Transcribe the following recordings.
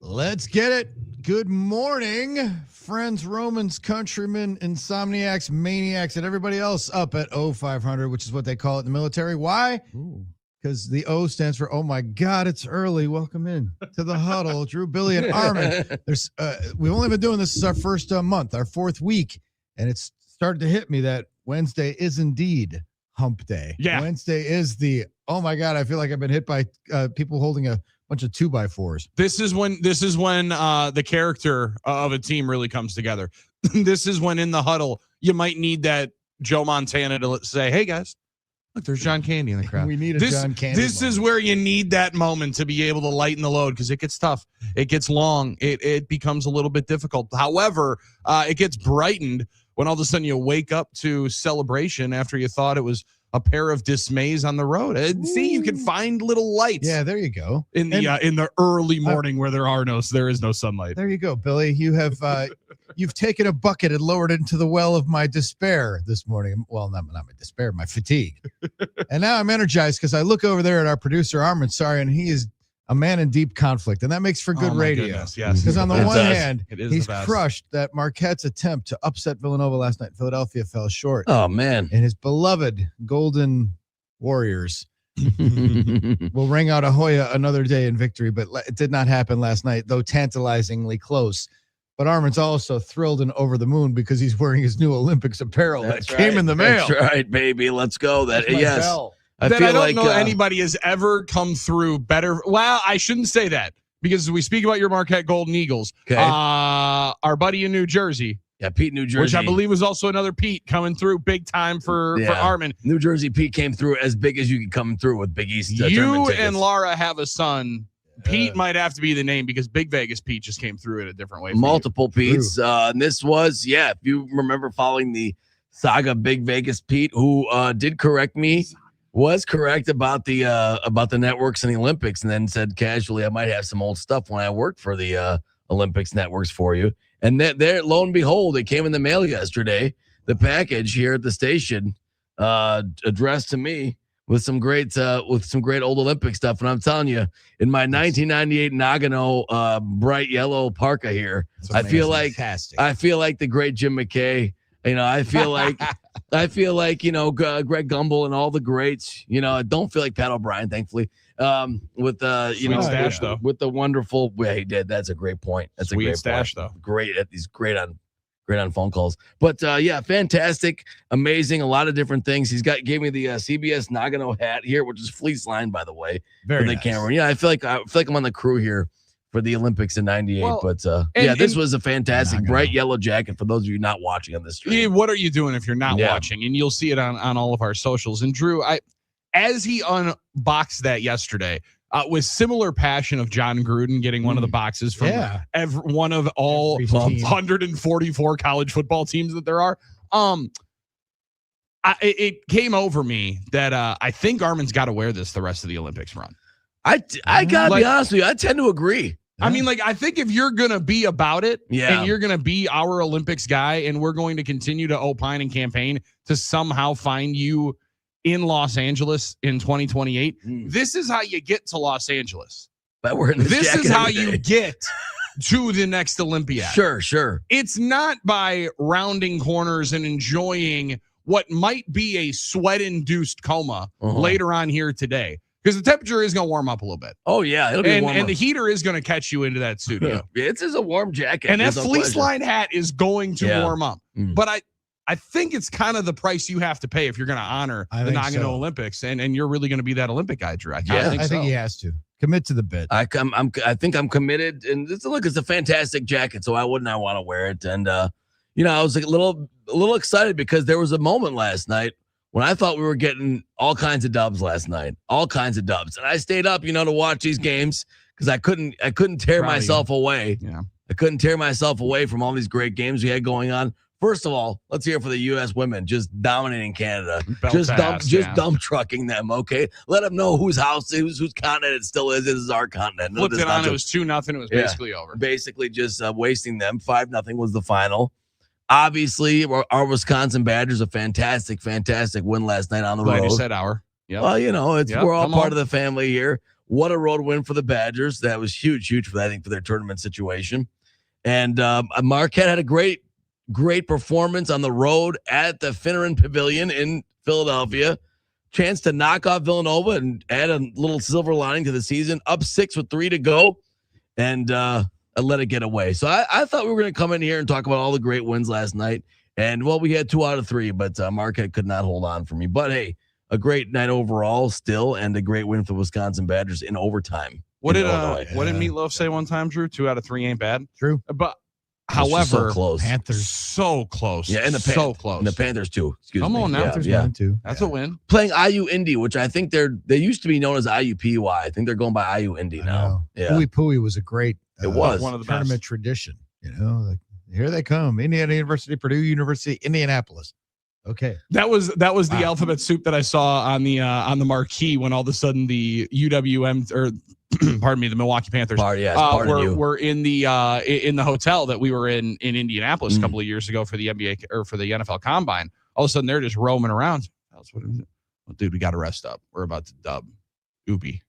Let's get it. Good morning, friends, Romans, countrymen, insomniacs, maniacs, and everybody else up at 0500, which is what they call it in the military. Why? Because the O stands for, oh my God, it's early. Welcome in to the huddle. Drew, Billy, and Armin. We've only been doing this is our first month, our fourth week, and it's started to hit me that Wednesday is indeed hump day. Yeah. Wednesday is the, oh my God, I feel like I've been hit by people holding a bunch of 2x4s. This is when the character of a team really comes together. This is when in the huddle you might need that Joe Montana to say, "Hey guys, look, there's John Candy in the crowd." We need a John Candy. This is where you need that moment to be able to lighten the load because it gets tough, it gets long, it becomes a little bit difficult. However, it gets brightened when all of a sudden you wake up to celebration after you thought it was a pair of dismays on the road. And see, you can find little lights. Yeah, there you go. In the early morning where there is no sunlight. There you go, Billy. You have you've taken a bucket and lowered it into the well of my despair this morning. Well, not my despair, my fatigue. And now I'm energized because I look over there at our producer Armin, and he is a man in deep conflict, and that makes for good radio. Goodness, yes, because on the one hand, he's the crushed that Marquette's attempt to upset Villanova last night. Philadelphia fell short. Oh man! And his beloved Golden Warriors will ring out Ahoya another day in victory, but it did not happen last night, though tantalizingly close. But Armin's also thrilled and over the moon because he's wearing his new Olympics apparel that came in the mail. That's right, baby. Let's go. Yes. Bell. I don't know anybody has ever come through better. Well, I shouldn't say that because we speak about your Marquette Golden Eagles. Okay. Our buddy in New Jersey. Yeah, Pete, New Jersey. Which I believe was also another Pete coming through big time for Armin. New Jersey Pete came through as big as you could come through with Big East. You and Laura have a son. Pete might have to be the name because Big Vegas Pete just came through in a different way. Multiple Petes. And this was, if you remember following the saga Big Vegas Pete, who did correct me. Was correct about the networks and the Olympics, and then said casually, I might have some old stuff when I worked for the Olympics networks for you. And there, lo and behold, it came in the mail yesterday. The package here at the station, addressed to me with some great old Olympic stuff. And I'm telling you, in my 1998 Nagano bright yellow parka here, I feel like the great Jim McKay. I feel like Greg Gumbel and all the greats. I don't feel like Pat O'Brien, thankfully. With stash though. With the wonderful way he did. That's a great point. That's Sweet a great stash point. Though. Great. He's great on phone calls. But fantastic, amazing. A lot of different things. Gave me the CBS Nagano hat here, which is fleece lined, by the way. Very for the nice. camera. Yeah, I feel like I'm on the crew here for the Olympics in 98. Well, but this was a fantastic bright yellow jacket for those of you not watching on the stream. Yeah, what are you doing if you're not watching? And you'll see it on all of our socials. And Drew, as he unboxed that yesterday, with similar passion of John Gruden getting one of the boxes from one of all 144 college football teams that there are, it came over me that I think Armin's got to wear this the rest of the Olympics run. I gotta be honest with you. I tend to agree. I mean, I think if you're going to be about it and you're going to be our Olympics guy and we're going to continue to opine and campaign to somehow find you in Los Angeles in 2028, this is how you get to Los Angeles. This is how you get to the next Olympiad. Sure. It's not by rounding corners and enjoying what might be a sweat-induced coma later on here today. Because the temperature is going to warm up a little bit. Oh, yeah. It'll be warmer. And the heater is going to catch you into that studio. It's a warm jacket. And that fleece line hat is going to warm up. But I think it's kind of the price you have to pay if you're going to honor the Nagano Olympics. And you're really going to be that Olympic guy, Drew. I think he has to. Commit to the bit. I think I'm committed. And it's a fantastic jacket, so why wouldn't I want to wear it? And, I was a little excited because there was a moment last night when I thought we were getting all kinds of dubs last night, all kinds of dubs. And I stayed up, to watch these games because I couldn't tear myself away. Yeah. I couldn't tear myself away from all these great games we had going on. First of all, let's hear it for the U.S. women just dominating Canada, dump trucking them. Okay, let them know whose continent it still is. This is our continent. Flipped it on. It was 2-0. It was basically over. Basically, just wasting them. 5-0 was the final. Obviously, our Wisconsin Badgers, a fantastic win last night on the road. You said our. Yep. Well, we're all part of the family here. What a road win for the Badgers. That was huge for, I think, for their tournament situation. And Marquette had a great performance on the road at the Finneran Pavilion in Philadelphia. Chance to knock off Villanova and add a little silver lining to the season. Up 6 with 3 to go, and let it get away. So I thought we were going to come in here and talk about all the great wins last night. And, well, we had 2 out of 3, but Marquette could not hold on for me. But, hey, a great night overall still, and a great win for the Wisconsin Badgers in overtime. What did Meatloaf say one time, Drew? 2 out of 3 ain't bad. True. But, however, so close. Panthers so close. Yeah, and so close. And the Panthers, too. Come on now. Yeah. Too. That's a win. Playing IU Indy, which I think they used to be known as IUPUI. I think they're going by IU Indy now. Yeah. Pooey Pooey was a great it was one of the tournament best. Tradition. Like, here they come. Indiana University, Purdue University, Indianapolis. Okay. That was the alphabet soup that I saw on the marquee when all of a sudden the UWM or pardon me, the Milwaukee Panthers were in the hotel that we were in Indianapolis a couple of years ago for the NBA or for the NFL Combine. All of a sudden they're just roaming around. Well, dude, we got to rest up. We're about to dub Oopie.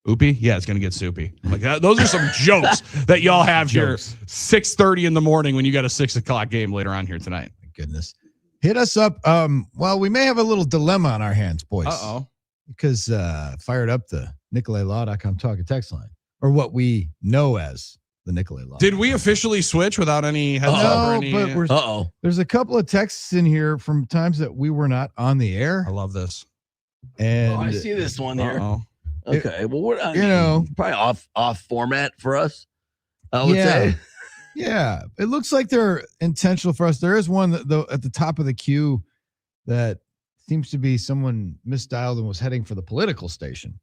Yeah, it's gonna get soupy. I'm like, those are some jokes that y'all have here. 6:30 in the morning when you got a 6 o'clock game later on here tonight. My goodness. Hit us up. Well, we may have a little dilemma on our hands, boys. Because fired up the NicoletLaw.com talk and text line, or what we know as the Nicolay Law. Did we officially switch without any heads up or any? But there's a couple of texts in here from times that we were not on the air. I love this. And I see this one here. Okay, well, we're probably off format for us. I would say. Yeah, it looks like they're intentional for us. There is one that, at the top of the queue that seems to be someone misdialed and was heading for the political station,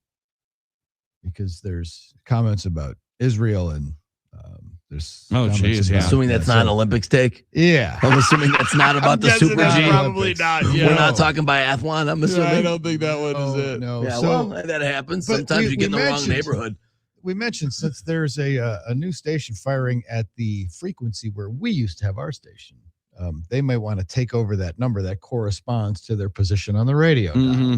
because there's comments about Israel and there's assuming that's not an Olympics take. Yeah, I'm assuming that's not about the Super G. Probably not. Yeah. We're not talking biathlon. I'm assuming. I don't think that one is it. No. Yeah, well, that happens. Sometimes you get in the wrong neighborhood. We mentioned, since there's a new station firing at the frequency where we used to have our station, they may want to take over that number that corresponds to their position on the radio. Mm-hmm.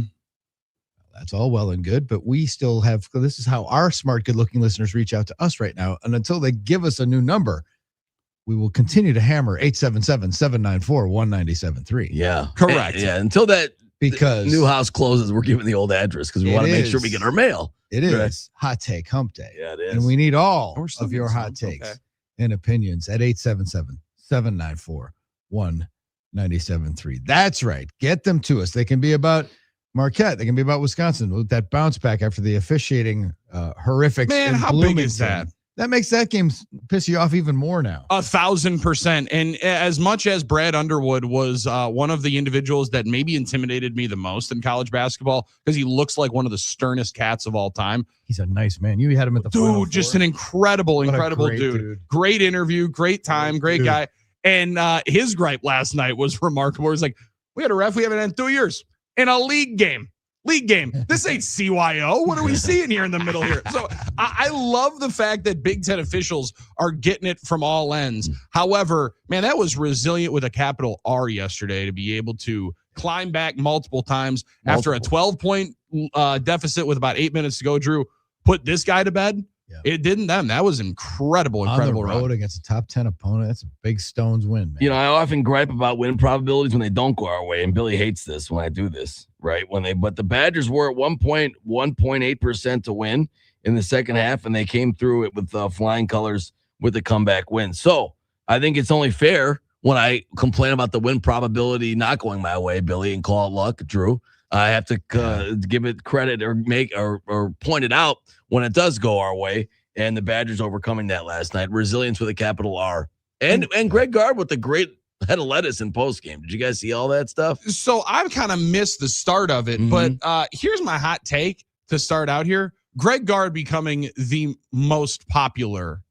That's all well and good, but we still have, this is how our smart, good-looking listeners reach out to us right now. And until they give us a new number, we will continue to hammer 877-794-1973. Yeah. Correct. Yeah. Until that because new house closes, we're giving the old address because we want to make sure we get our mail. It is hot take hump day. Yeah, it is. And we need all of your hot takes and opinions at 877-794-1973. That's right. Get them to us. They can be about Marquette. They can be about Wisconsin with that bounce back after the officiating horrific. Man, how big is that? That makes that game piss you off even more now. 1,000%. And as much as Brad Underwood was one of the individuals that maybe intimidated me the most in college basketball, because he looks like one of the sternest cats of all time. He's a nice man. You had him at the Final just Four. an incredible dude. Great interview, great time, great guy. And his gripe last night was remarkable. It was like, we had a ref we haven't had in 2 years in a league game. This ain't CYO. What are we seeing here in the middle here? So I love the fact that Big Ten officials are getting it from all ends. However, man, that was resilient with a capital R yesterday to be able to climb back multiple times after a 12-point deficit with about 8 minutes to go. Drew, put this guy to bed. Yeah. It didn't them. That was incredible on the road against a top 10 opponent. That's a big Stones win, man. You know, I often gripe about win probabilities when they don't go our way, and Billy hates this when I do this, right? But the Badgers were at 1.8% to win in the second half, and they came through it with flying colors with the comeback win. So I think it's only fair when I complain about the win probability not going my way, Billy, and call it luck, Drew. I have to give it credit or point it out when it does go our way, and the Badgers overcoming that last night. Resilience with a capital R. And Greg Gard with the great head of lettuce in postgame. Did you guys see all that stuff? So I've kind of missed the start of it, but here's my hot take to start out here. Greg Gard becoming the most popular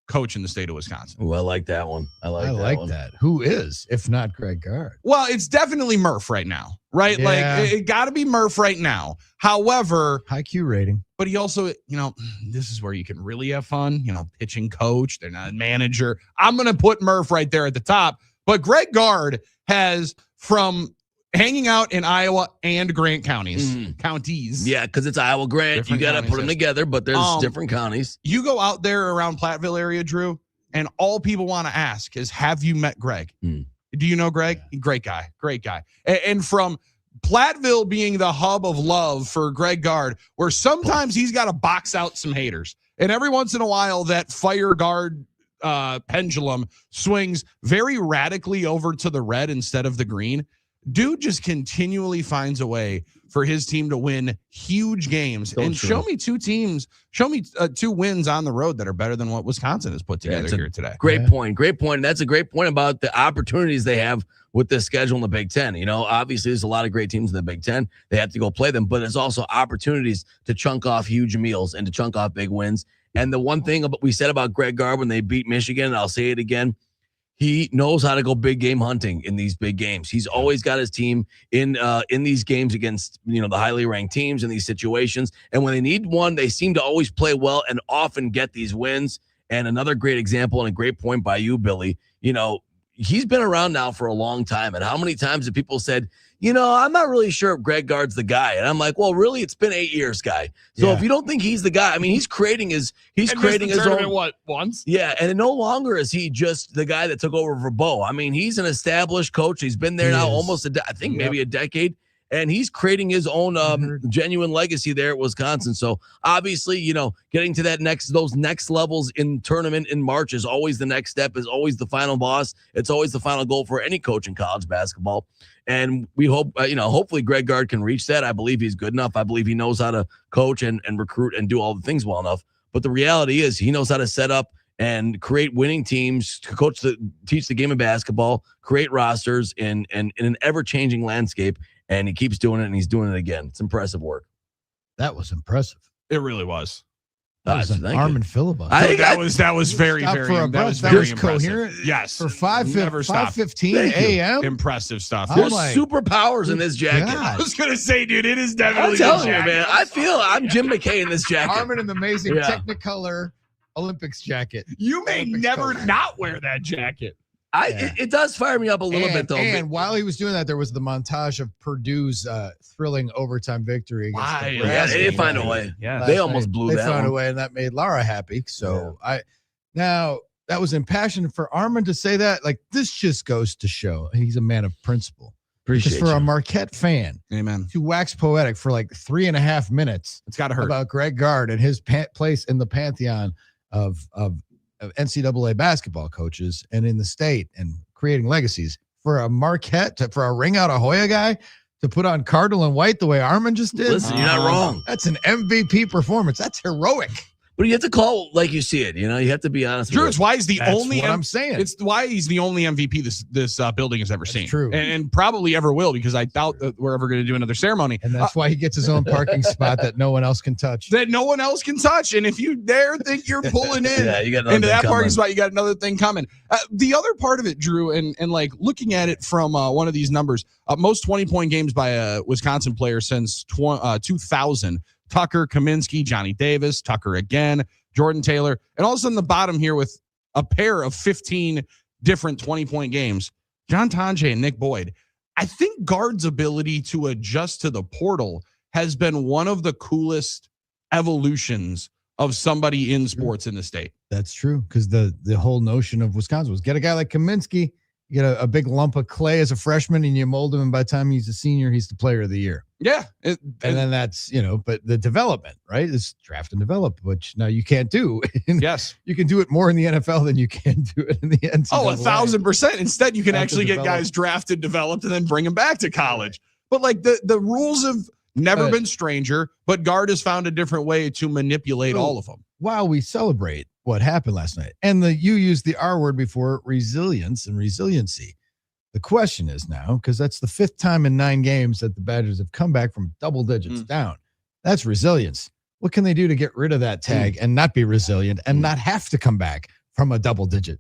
coach in the state of Wisconsin. Oh, I like that one. I like that. Who is, if not Greg Gard? Well, it's definitely Murph right now, right? Yeah. Like it got to be Murph right now. However, high Q rating. But he also, this is where you can really have fun, pitching coach. They're not a manager. I'm going to put Murph right there at the top. But Greg Gard has, from hanging out in Iowa and Grant counties. Yeah, because it's Iowa Grant. Different You got to counties, put them yes. together, but there's different counties. You go out there around Platteville area, Drew, and all people want to ask is, have you met Greg? Do you know Greg? Great guy. And from Platteville being the hub of love for Greg Gard, where sometimes he's got to box out some haters. And every once in a while, that fire guard pendulum swings very radically over to the red instead of the green. Dude just continually finds a way for his team to win huge games. And show me two wins on the road that are better than what Wisconsin has put together here today. Great point. And that's a great point about the opportunities they have with the schedule in the Big Ten. You know, obviously there's a lot of great teams in the Big Ten. They have to go play them, but there's also opportunities to chunk off huge meals and to chunk off big wins. And the one thing we said about Greg Gard when they beat Michigan, and I'll say it again, he knows how to go big game hunting in these big games. He's always got his team in these games against, the highly ranked teams in these situations. And when they need one, they seem to always play well and often get these wins. And another great example and a great point by you, Billy, he's been around now for a long time. And how many times have people said, I'm not really sure if Greg Gard's the guy. And I'm like, well, really, it's been 8 years, guy. So if you don't think he's the guy, I mean, he's creating his own. What, once? Yeah, and no longer is he just the guy that took over for Bo. I mean, he's an established coach. He's been there now almost maybe a decade. And he's creating his own genuine legacy there at Wisconsin. So obviously, getting to those next levels in tournament in March is always the next step, is always the final boss. It's always the final goal for any coach in college basketball. And we hope, hopefully Greg Gard can reach that. I believe he's good enough. I believe he knows how to coach and recruit and do all the things well enough. But the reality is he knows how to set up and create winning teams, to teach the game of basketball, create rosters in an ever-changing landscape. And he keeps doing it, and he's doing it again. It's impressive work. That was impressive. It really was. That was an Armin filibuster. That was very, very, that was very impressive. Coherent. Yes. For 5:15 a.m. Impressive stuff. There's superpowers in this jacket. God. I was going to say, dude, it is definitely I'm telling you, man. I feel I'm Jim McKay in this jacket. Armin in the amazing Technicolor Olympics jacket. You may never not wear that jacket. It does fire me up a little bit, though. And while he was doing that, there was the montage of Purdue's thrilling overtime victory. They did find a way. Yeah, they almost blew that. They found a way, and that made Lara happy. So now that was impassioned for Armin to say that. Like, this just goes to show he's a man of principle. Appreciate for a Marquette fan, amen, to wax poetic for like 3.5 minutes, it's got to hurt about Greg Gard and his place in the pantheon of NCAA basketball coaches and in the state and creating legacies. For a Marquette, for a ring out of Hoya guy to put on cardinal and white the way Armin just did. Listen, you're not wrong. That's an MVP performance. That's heroic. But you have to call it like you see it. You have to be honest. Drew, it's why he's the only. What I'm saying. It's why he's the only MVP this building has ever seen. True, and probably ever will, because I doubt that we're ever going to do another ceremony. And that's why he gets his own parking spot that no one else can touch. And if you dare think you're pulling in you got into that parking spot, you got another thing coming. The other part of it, Drew, and like looking at it from one of these numbers, most 20-point games by a Wisconsin player since 2000. Tucker, Kaminsky, Johnny Davis, Tucker again, Jordan Taylor, and all of a sudden the bottom here with a pair of 15 different 20-point games, John Tonje and Nick Boyd. I think Gard's ability to adjust to the portal has been one of the coolest evolutions of somebody in sports in the state. That's true, because the whole notion of Wisconsin was get a guy like Kaminsky, you get a big lump of clay as a freshman, and you mold him, and by the time he's a senior, he's the player of the year. Yeah. And then that's, but the development, right, is draft and develop, which now you can't do. Yes. You can do it more in the NFL than you can do it in the NCAA. Oh, 1,000%. Instead, you can actually get guys drafted, developed, and then bring them back to college. But like the rules have never been stranger, but Gard has found a different way to manipulate all of them. While we celebrate what happened last night, and you used the R word before, resilience and resiliency. The question is now, because that's the 5th time in 9 games that the Badgers have come back from double digits down. That's resilience. What can they do to get rid of that tag and not be resilient and not have to come back from a double digit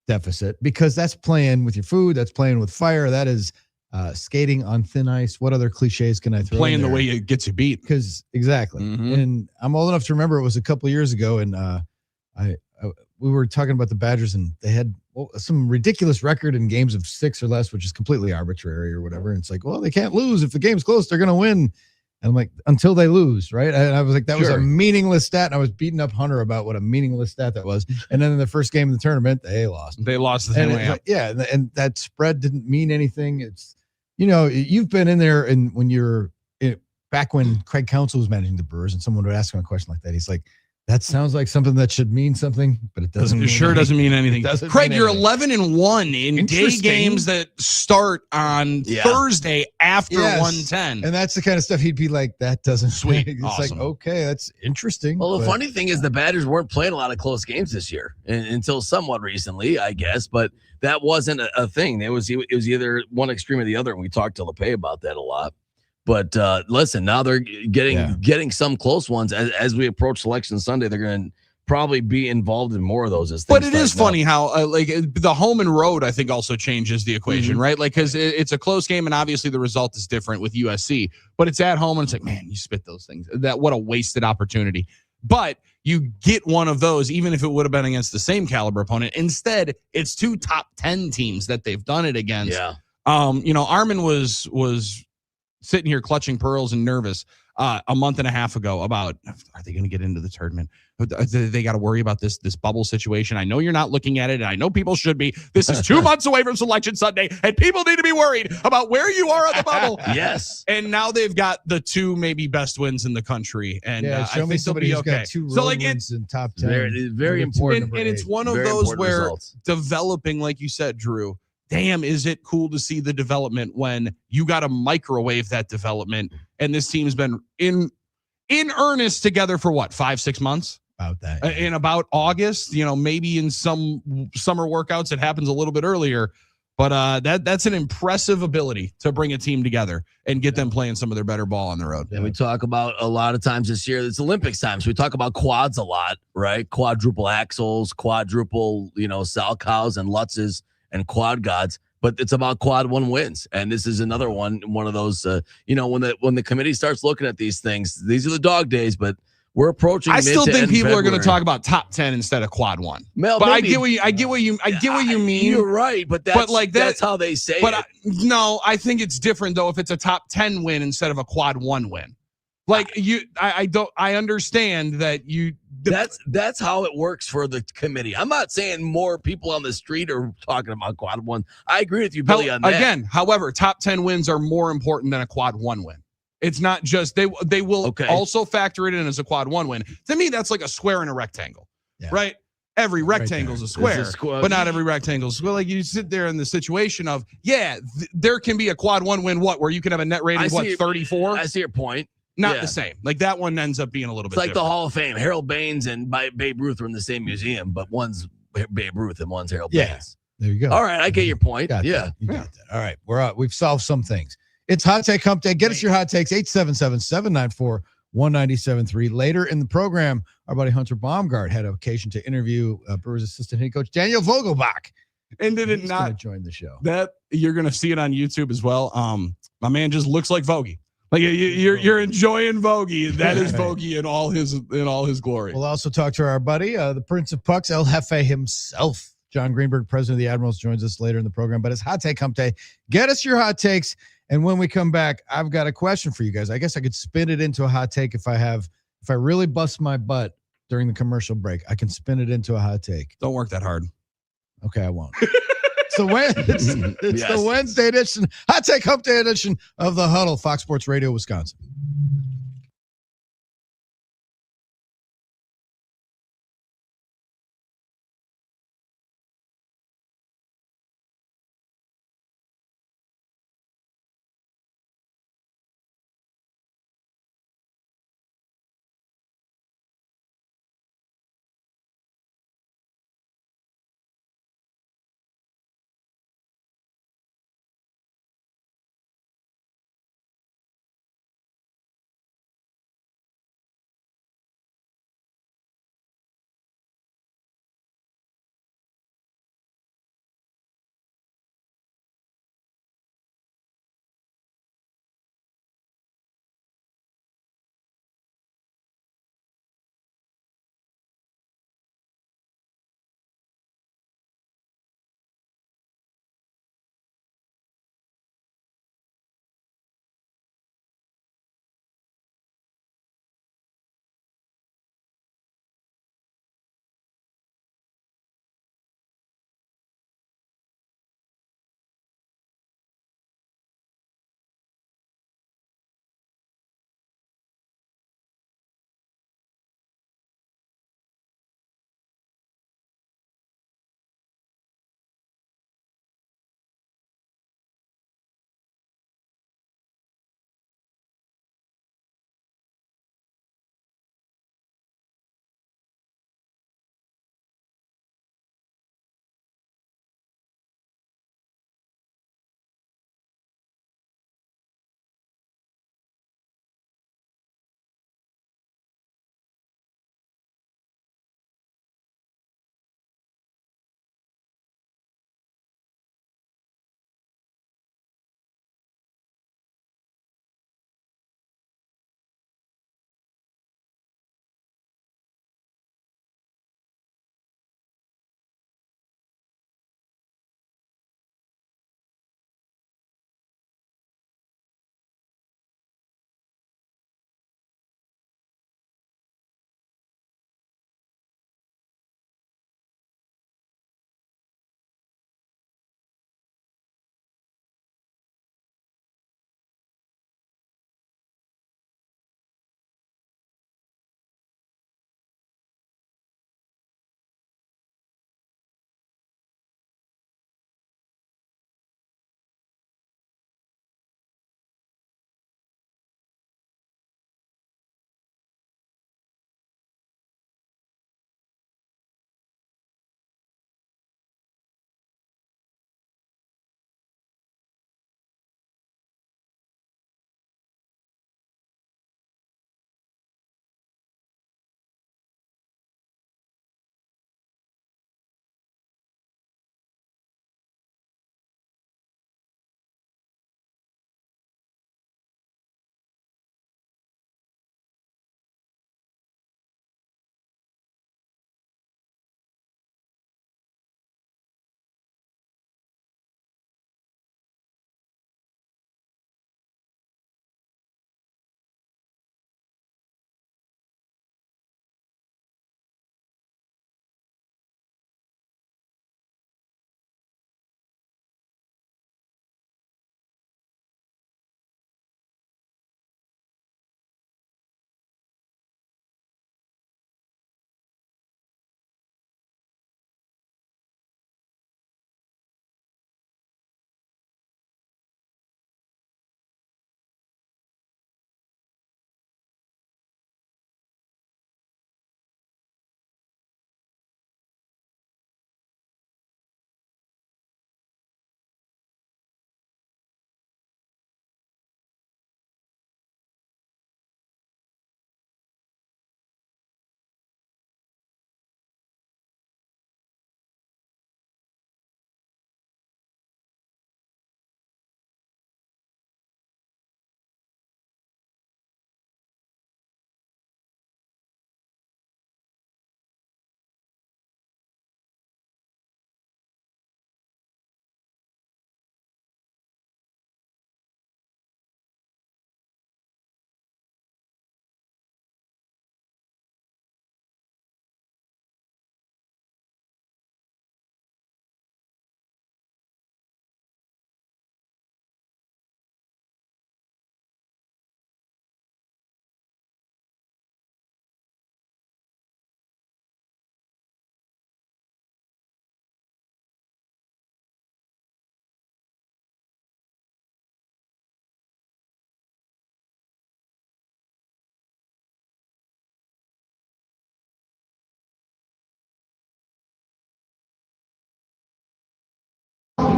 deficit? Because that's playing with your food. That's playing with fire. That is skating on thin ice. What other cliches can I throw playing in there? The way it gets you beat? Because exactly. And I'm old enough to remember it was a couple of years ago, and we were talking about the Badgers, and they had some ridiculous record in games of 6 or less, which is completely arbitrary or whatever. And it's like, well, they can't lose. If the game's close, they're going to win. And I'm like, until they lose, right? And I was like, that was a meaningless stat. And I was beating up Hunter about what a meaningless stat that was. And then in the first game of the tournament, they lost. They lost the same way. Like, yeah, and that spread didn't mean anything. It's, you've been in there, and when you're back when Craig Counsell was managing the Brewers, and someone would ask him a question like that, he's like, that sounds like something that should mean something, but it doesn't. It sure doesn't mean anything. Craig, you're 11-1 in day games that start on Thursday after 1:10, and that's the kind of stuff he'd be like, "That doesn't sweet." It's awesome. like, okay, that's interesting. Well, the funny thing is, the Badgers weren't playing a lot of close games this year until somewhat recently, I guess. But that wasn't a thing. It was either one extreme or the other, and we talked to LePay about that a lot. But listen, now they're getting some close ones as we approach Selection Sunday. They're going to probably be involved in more of those. As but it is funny how like the home and road, I think, also changes the equation, right? Like, because it's a close game, and obviously the result is different with USC. But it's at home, and it's like, man, you spit those things. What a wasted opportunity. But you get one of those, even if it would have been against the same caliber opponent. Instead, it's 2 top 10 teams that they've done it against. Yeah. Armin was sitting here clutching pearls and nervous a month and a half ago about, are they going to get into the tournament? They got to worry about this bubble situation. I know you're not looking at it, and I know people should be. This is 2 months away from Selection Sunday, and people need to be worried about where you are on the bubble. Yes. And now they've got the 2 maybe best wins in the country, and I think they'll be okay. Got 2 wins in top 10. Very important. And it's one of those where developing, like you said, Drew, damn, is it cool to see the development when you got to microwave that development. And this team's been in earnest together for 5-6 months? About that. In about August, maybe in some summer workouts, it happens a little bit earlier. But that's an impressive ability to bring a team together and get them playing some of their better ball on the road. And we talk about a lot of times this year, it's Olympics time. So we talk about quads a lot, right? Quadruple axles, quadruple, Salchows and Lutzes and quad gods, but it's about quad 1 wins. And this is another one of those, when the committee starts looking at these things, these are the dog days, but we're approaching. I still think people are going to talk about top 10 instead of quad 1. But maybe, I get what you mean. You're right, but that's how they say it. No, I think it's different though if it's a top 10 win instead of a quad 1 win. Like I understand that you. That's how it works for the committee. I'm not saying more people on the street are talking about quad 1. I agree with you, Billy, on that. Again, however, top 10 wins are more important than a quad 1 win. It's not just they will also factor it in as a quad 1 win. To me, that's like a square and a rectangle, right? Every rectangle is a square, but not every rectangle is. Well, like you sit there in the situation of, there can be a quad 1 win, where you can have a net rating of 34. I see your point. Not the same. Like that one ends up being a little bit like different. The Hall of Fame. Harold Baines and Babe Ruth are in the same museum, but one's Babe Ruth and one's Harold Baines. There you go. All right, I get your point. You got that. All right, we're out. We've solved some things. It's Hot Take Hump Day. Get us your hot takes, 877-794-1973. Later in the program, our buddy Hunter Baumgart had an occasion to interview Brewers assistant head coach Daniel Vogelbach. And did it not join the show? That you're going to see it on YouTube as well. My man just looks like Vogie. Like you're enjoying Vogie. That is Vogie in all his glory. We'll also talk to our buddy, the Prince of Pucks, El Jefe himself, John Greenberg, president of the Admirals, joins us later in the program. But it's Hot Take Hump Day. Get us your hot takes, and when we come back, I've got a question for you guys. I guess I could spin it into a hot take if I really bust my butt during the commercial break. I can spin it into a hot take. Don't work that hard. Okay, I won't. So it's the Wednesday edition, Hot Take Hump Day edition of the Huddle, Fox Sports Radio, Wisconsin.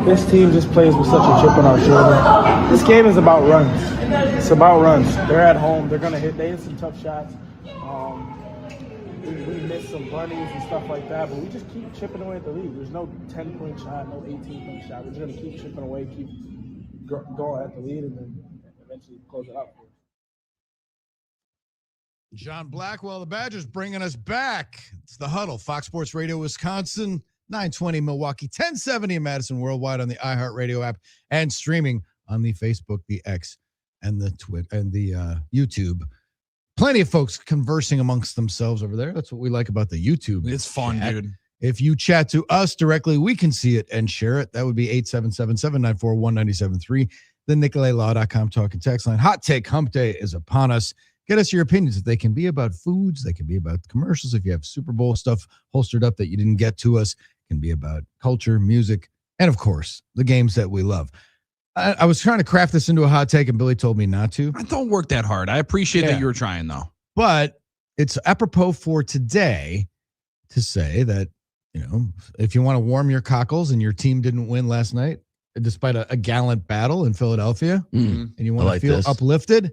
This team just plays with such a chip on our shoulder. This game is about runs. It's about runs. They're at home. They're going to hit. They hit some tough shots. We missed some bunnies and stuff like that, but we just keep chipping away at the lead. There's no 10-point shot, no 18-point shot. We're just going to keep chipping away, keep going at the lead, and then eventually close it out. John Blackwell, the Badgers, bringing us back. It's the Huddle, Fox Sports Radio, Wisconsin, 920 Milwaukee, 1070 in Madison, worldwide on the iHeartRadio app, and streaming on the Facebook, the X, and the Twitter, and the YouTube. Plenty of folks conversing amongst themselves over there. That's what we like about the YouTube. It's fun, chat. dude. If you chat to us directly, we can see it and share it. That would be 877-794-1973. The NicoletLaw.com talk and text line. Hot Take Hump Day is upon us. Get us your opinions. They can be about foods. They can be about commercials. If you have Super Bowl stuff holstered up that you didn't get to us, it can be about culture, music, and, of course, the games that we love. I was trying to craft this into a hot take, and Billy told me not to. I don't work that hard. I appreciate that you were trying, though. But it's apropos for today to say that, if you want to warm your cockles and your team didn't win last night, despite a gallant battle in Philadelphia, and you want to feel uplifted,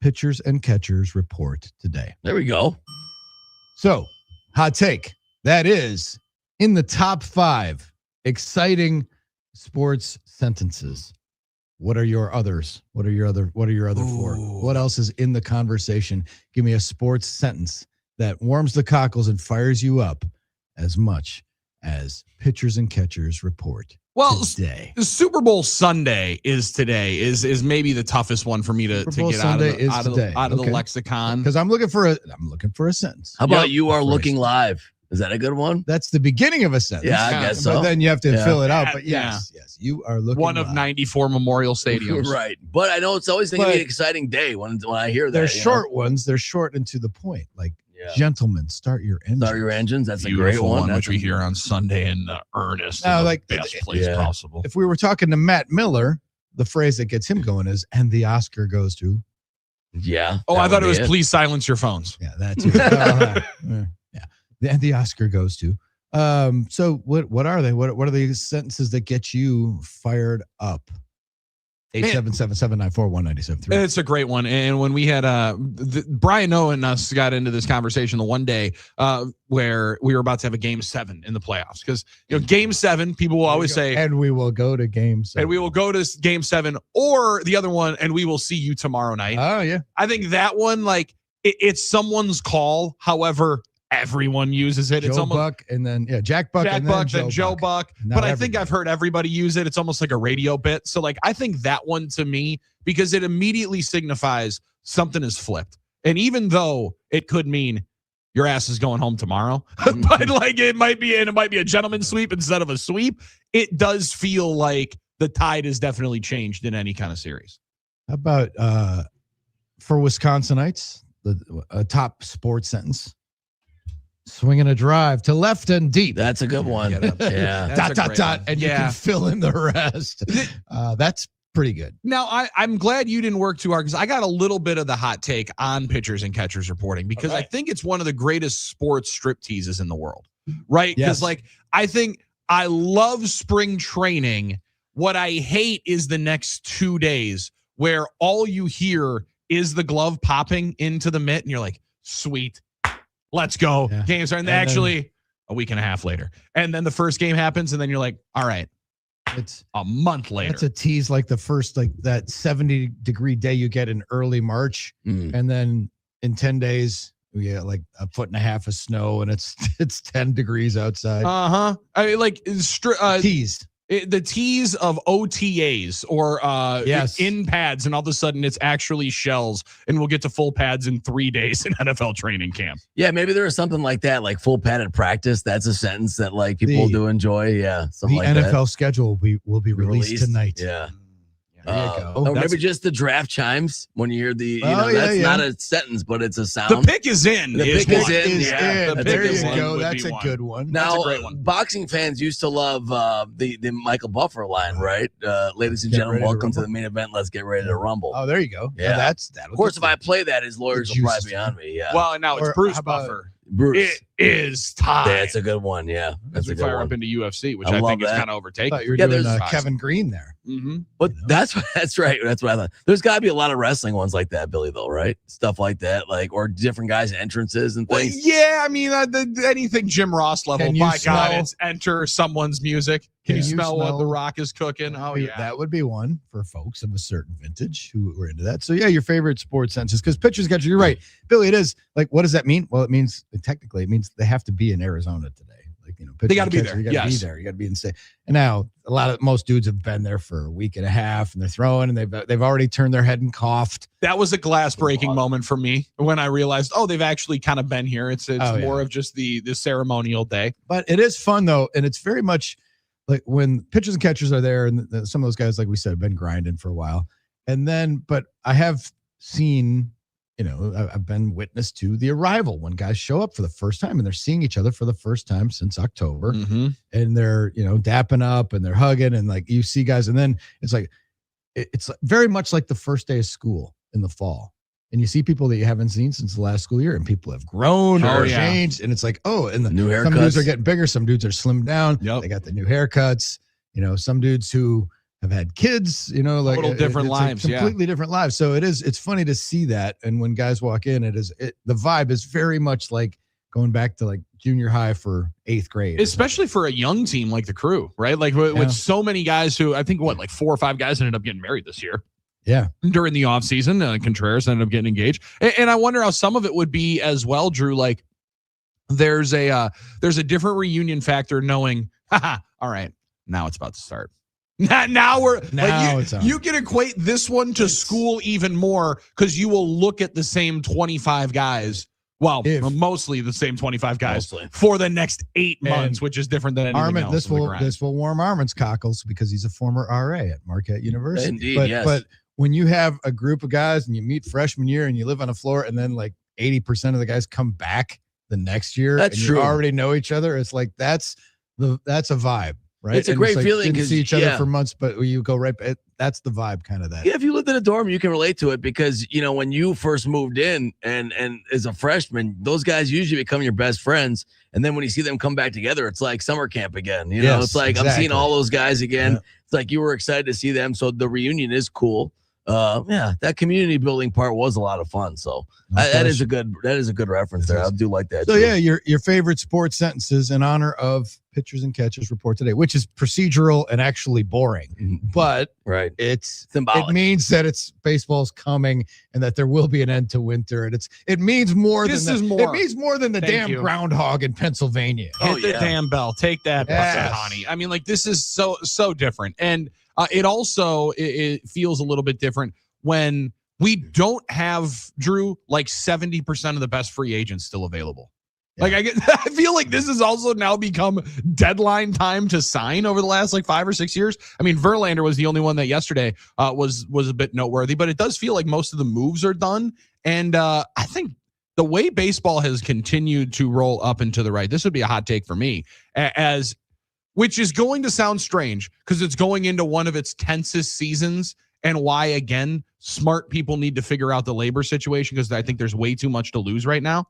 pitchers and catchers report today. There we go. So, hot take. That is in the top 5 exciting sports sentences. What are your others? What are your other 4? What else is in the conversation? Give me a sports sentence that warms the cockles and fires you up as much as pitchers and catchers report today. The Super Bowl Sunday is today is maybe the toughest one for me to get out of the lexicon. Because I'm looking for a sentence. How about you are looking live? Is that a good one? That's the beginning of a sentence. Yeah, I guess so. But then you have to fill it out. But yes, you are looking one of 94 Memorial Stadiums. Right. But I know it's always going to be an exciting day when I hear that. They're short ones. They're short and to the point. Like, gentlemen, start your engines. Start your engines. That's Beautiful a great one. Which we hear on Sunday in earnest. Now, like the best place possible. If we were talking to Matt Miller, the phrase that gets him going is, and the Oscar goes to. Yeah. Oh, I thought it was please silence your phones. Yeah, that's it. Yeah. And the Oscar goes to. So what are they? What are the sentences that get you fired up? 877-794-1973. It's a great one. And when we had Brian Noah and us got into this conversation the one day where we were about to have a game 7 in the playoffs, because game 7, people will always say, and we will go to game 7. And we will go to game 7, or the other one, and we will see you tomorrow night. Oh yeah. I think that one, like it's someone's call. However, everyone uses it. It's almost Buck and then Jack Buck, and then Joe Buck. But I think I've heard everybody use it. It's almost like a radio bit. So like I think that one to me, because it immediately signifies something is flipped. And even though it could mean your ass is going home tomorrow, but like it might be a gentleman's sweep instead of a sweep, it does feel like the tide has definitely changed in any kind of series. How about for Wisconsinites, a top sports sentence? Swinging a drive to left and deep. That's a good one. Yeah. Dot. And you can fill in the rest. That's pretty good. Now, I'm glad you didn't work too hard, because I got a little bit of the hot take on pitchers and catchers reporting, because I think it's one of the greatest sports strip teases in the world, right? Because I think I love spring training. What I hate is the next 2 days where all you hear is the glove popping into the mitt, and you're like, sweet. Let's go. Yeah. Games are actually a week and a half later. And then the first game happens, and then you're like, all right. It's a month later. It's a tease, like the first, like that 70-degree day you get in early March. And then in 10 days, we get like a foot and a half of snow, and it's 10 degrees outside. I mean, like tease. The tease of OTAs or in pads, and all of a sudden it's actually shells, and we'll get to full pads in 3 days in NFL training camp. Yeah, maybe there was something like that, like full padded practice. That's a sentence that like people do enjoy. Yeah, something like that. The NFL schedule will be released tonight. Yeah. There you go. Or maybe just the draft chimes when you hear the, that's not a sentence, but it's a sound. The pick is in. The pick is in. Yeah. There you go. That's a good one. Now, that's a great one. Boxing fans used to love the Michael Buffer line, right? Ladies and gentlemen, welcome to the main event. Let's get ready to rumble. Oh, there you go. Yeah. That. Of course, if I play that, his lawyers will probably be on me. Yeah. Well, now it's Bruce Buffer. Bruce. is time. That's a good one. Yeah, As we fire up into UFC, which I think is kind of overtaken. You were doing Kevin Green there. But that's right. That's what I thought. There's got to be a lot of wrestling ones like that, Billy, though, right? Stuff like that, like, or different guys' entrances and things. Well, yeah, I mean, anything Jim Ross level. By God, it's enter someone's music. Can you smell what The Rock is cooking? Oh, yeah. That would be one for folks of a certain vintage who were into that. So, yeah, your favorite sports senses, because pitchers catcher, you're right. Billy, it is. Like, what does that mean? Well, it means they have to be in Arizona today. Like, they got to be there. You got to be there. You got to be in the state. And now most dudes have been there for a week and a half, and they're throwing, and they've already turned their head and coughed. That was a glass breaking moment for me when I realized, they've actually kind of been here. It's more of just the ceremonial day. But it is fun though, and it's very much like when pitchers and catchers are there, and some of those guys, like we said, have been grinding for a while. And then, but I have seen, I've been witness to the arrival when guys show up for the first time and they're seeing each other for the first time since October, and they're, dapping up and they're hugging, and like you see guys, and then it's like, it's very much like the first day of school in the fall. And you see people that you haven't seen since the last school year, and people have grown or changed. And it's like, and the new haircuts. Some dudes are getting bigger. Some dudes are slimmed down. Yep. They got the new haircuts. Some dudes who have had kids, like total different lives, completely different lives. So it's funny to see that. And when guys walk in, the vibe is very much like going back to like junior high for 8th grade, especially for a young team like the Crew, right? Like with so many guys who I think like 4 or 5 guys ended up getting married this year. Yeah. During the off season, Contreras ended up getting engaged. And I wonder how some of it would be as well, Drew. Like there's a different reunion factor knowing, all right, now it's about to start. Now you can equate this one to school even more, because you will look at the same 25 guys. Well, mostly the same 25 guys for the next 8 months, which is different than anything else. This will warm Armin's cockles because he's a former RA at Marquette University. Indeed, yes. But when you have a group of guys and you meet freshman year and you live on a floor, and then like 80% of the guys come back the next year, that's and true. You already know each other. It's like that's a vibe, right? It's a great feeling because see each other for months, but you go right. That's the vibe, kind of that. Yeah, if you lived in a dorm, you can relate to it because when you first moved in and as a freshman, those guys usually become your best friends, and then when you see them come back together, it's like summer camp again. It's like exactly. I'm seeing all those guys again. Yeah. It's like you were excited to see them, so the reunion is cool. That community building part was a lot of fun. So that is a good reference there. I do like that. So your favorite sports sentences in honor of pitchers and catchers report today, which is procedural and actually boring, but right, it's symbolic. It means that baseball's coming and that there will be an end to winter, and it means more than it means more than the damn groundhog in Pennsylvania. Hit the damn bell. Take that, honey. I mean, like, this is so different, and it also it feels a little bit different when we don't have, Drew, like 70% of the best free agents still available. Yeah. Like I feel like this has also now become deadline time to sign over the last like 5 or 6 years. I mean, Verlander was the only one that yesterday was a bit noteworthy, but it does feel like most of the moves are done. And I think the way baseball has continued to roll up and to the right, this would be a hot take for me, which is going to sound strange because it's going into one of its tensest seasons, and why, again, smart people need to figure out the labor situation, because I think there's way too much to lose right now.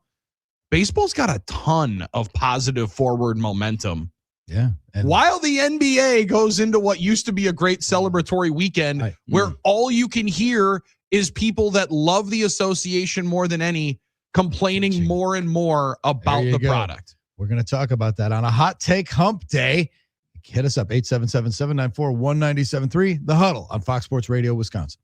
Baseball's got a ton of positive forward momentum. Yeah. While the NBA goes into what used to be a great celebratory weekend where all you can hear is people that love the association more than any complaining more and more about the product. We're going to talk about that on a Hot Take Hump Day. Hit us up, 877-794-1973, The Huddle on Fox Sports Radio, Wisconsin.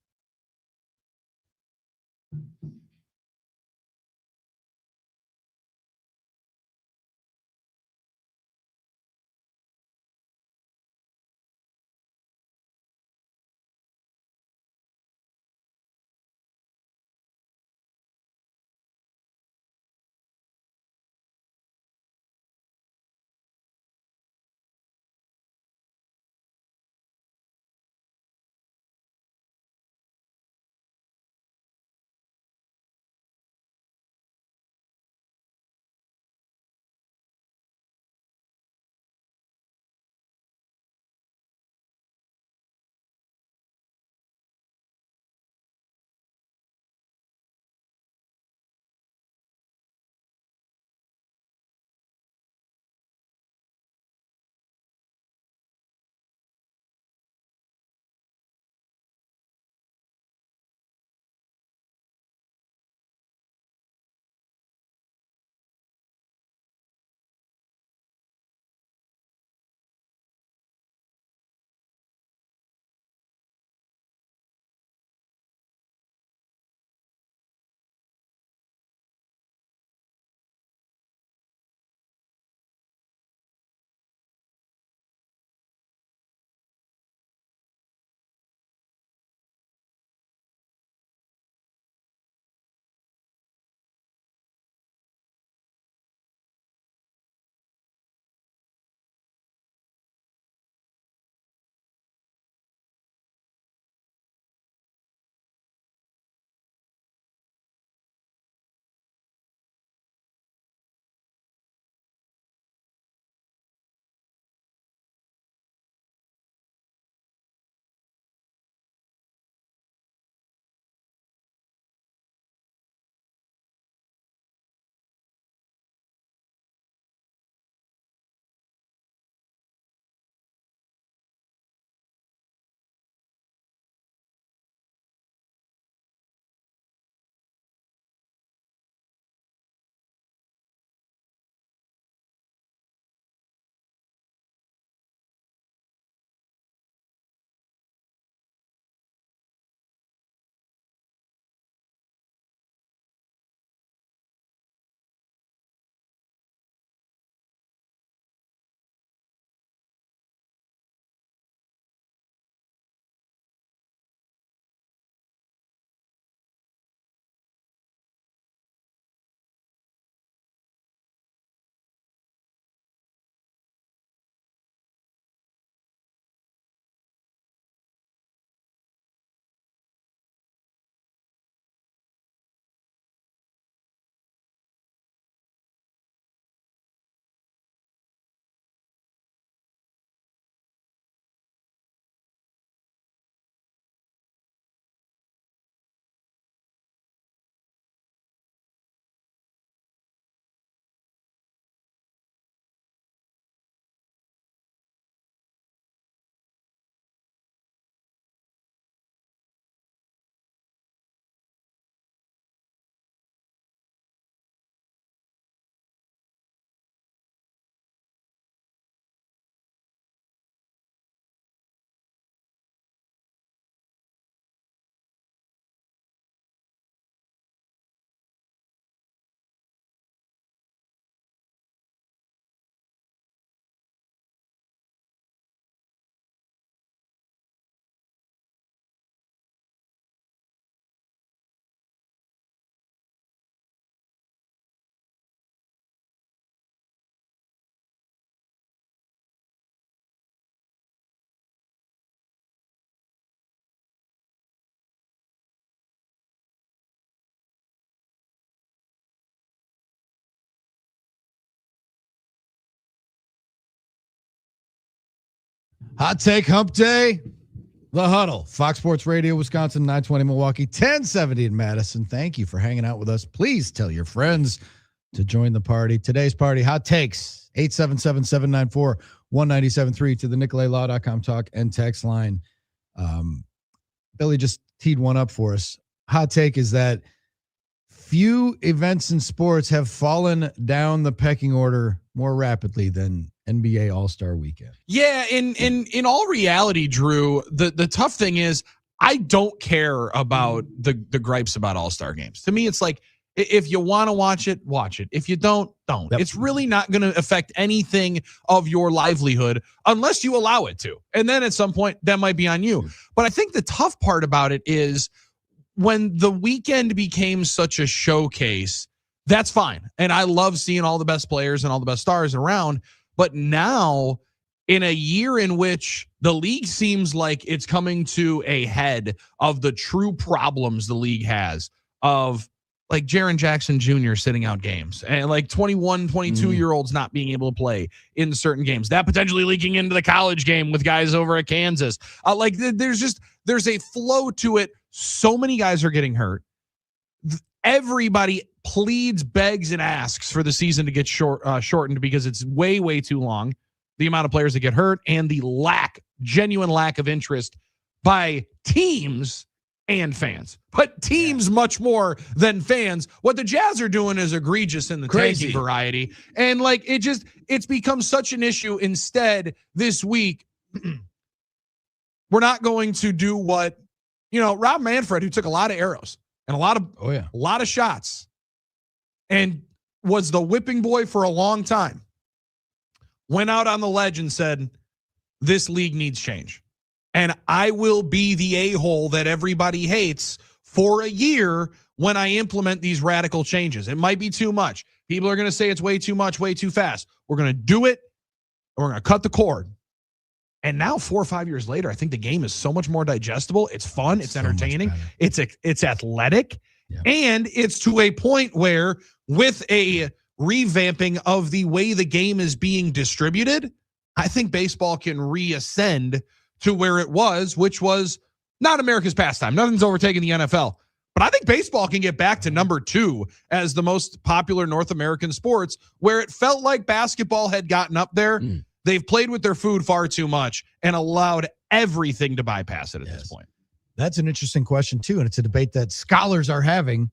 Hot Take Hump Day. The Huddle, Fox Sports Radio, Wisconsin, 920 Milwaukee, 1070 in Madison. Thank you for hanging out with us. Please tell your friends to join the party. Today's party, hot takes, 877-794-1973 to the NicoletLaw.com talk and text line. Billy just teed one up for us. Hot take is that few events in sports have fallen down the pecking order more rapidly than NBA All-Star Weekend. Yeah, in all reality, Drew, the tough thing is I don't care about the gripes about All-Star games. To me, it's like if you want to watch it, watch it. If you don't. Yep. It's really not going to affect anything of your livelihood unless you allow it to. And then at some point, that might be on you. But I think the tough part about it is when the weekend became such a showcase, that's fine. And I love seeing all the best players and all the best stars around. But now, in a year in which the league seems like it's coming to a head of the true problems the league has of like Jaren Jackson Jr. sitting out games and like 21, 22-year-olds not being able to play in certain games, that potentially leaking into the college game with guys over at Kansas. There's a flow to it. So many guys are getting hurt. Everybody pleads, begs, and asks for the season to get shortened because it's way, way too long. The amount of players that get hurt and the genuine lack of interest by teams and fans. But teams much more than fans. What the Jazz are doing is egregious in the tanking variety. And like it's become such an issue. Instead, this week, we're not going to do what, Rob Manfred, who took a lot of arrows and a lot of shots and was the whipping boy for a long time, went out on the ledge and said, this league needs change. And I will be the a-hole that everybody hates for a year when I implement these radical changes. It might be too much. People are going to say it's way too much, way too fast. We're going to do it. We're going to cut the cord. And now 4 or 5 years later, I think the game is so much more digestible. It's fun. It's entertaining. It's athletic. Yeah. And it's to a point where with a revamping of the way the game is being distributed, I think baseball can reascend to where it was, which was not America's pastime. Nothing's overtaken the NFL. But I think baseball can get back to number 2 as the most popular North American sports, where it felt like basketball had gotten up there. They've played with their food far too much and allowed everything to bypass it at this point. That's an interesting question, too. And it's a debate that scholars are having.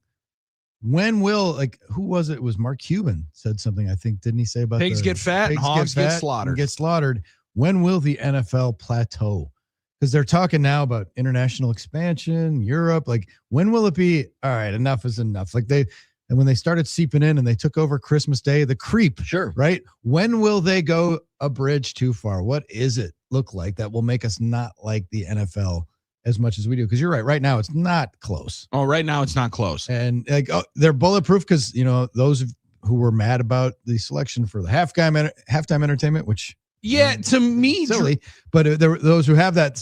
When will, who was it? It was Mark Cuban said something, I think, didn't he say about pigs get fat and hogs get slaughtered. When will the NFL plateau? Because they're talking now about international expansion, Europe. When will it be? All right, enough is enough. And when they started seeping in and they took over Christmas Day, the creep. Sure. Right? When will they go a bridge too far? What is it look like that will make us not like the NFL as much as we do? Because you're right. Right now, it's not close. Oh, right now, it's not close. And they're bulletproof because, those who were mad about the selection for the halftime entertainment, which. Yeah, to me, silly. But there were those who have that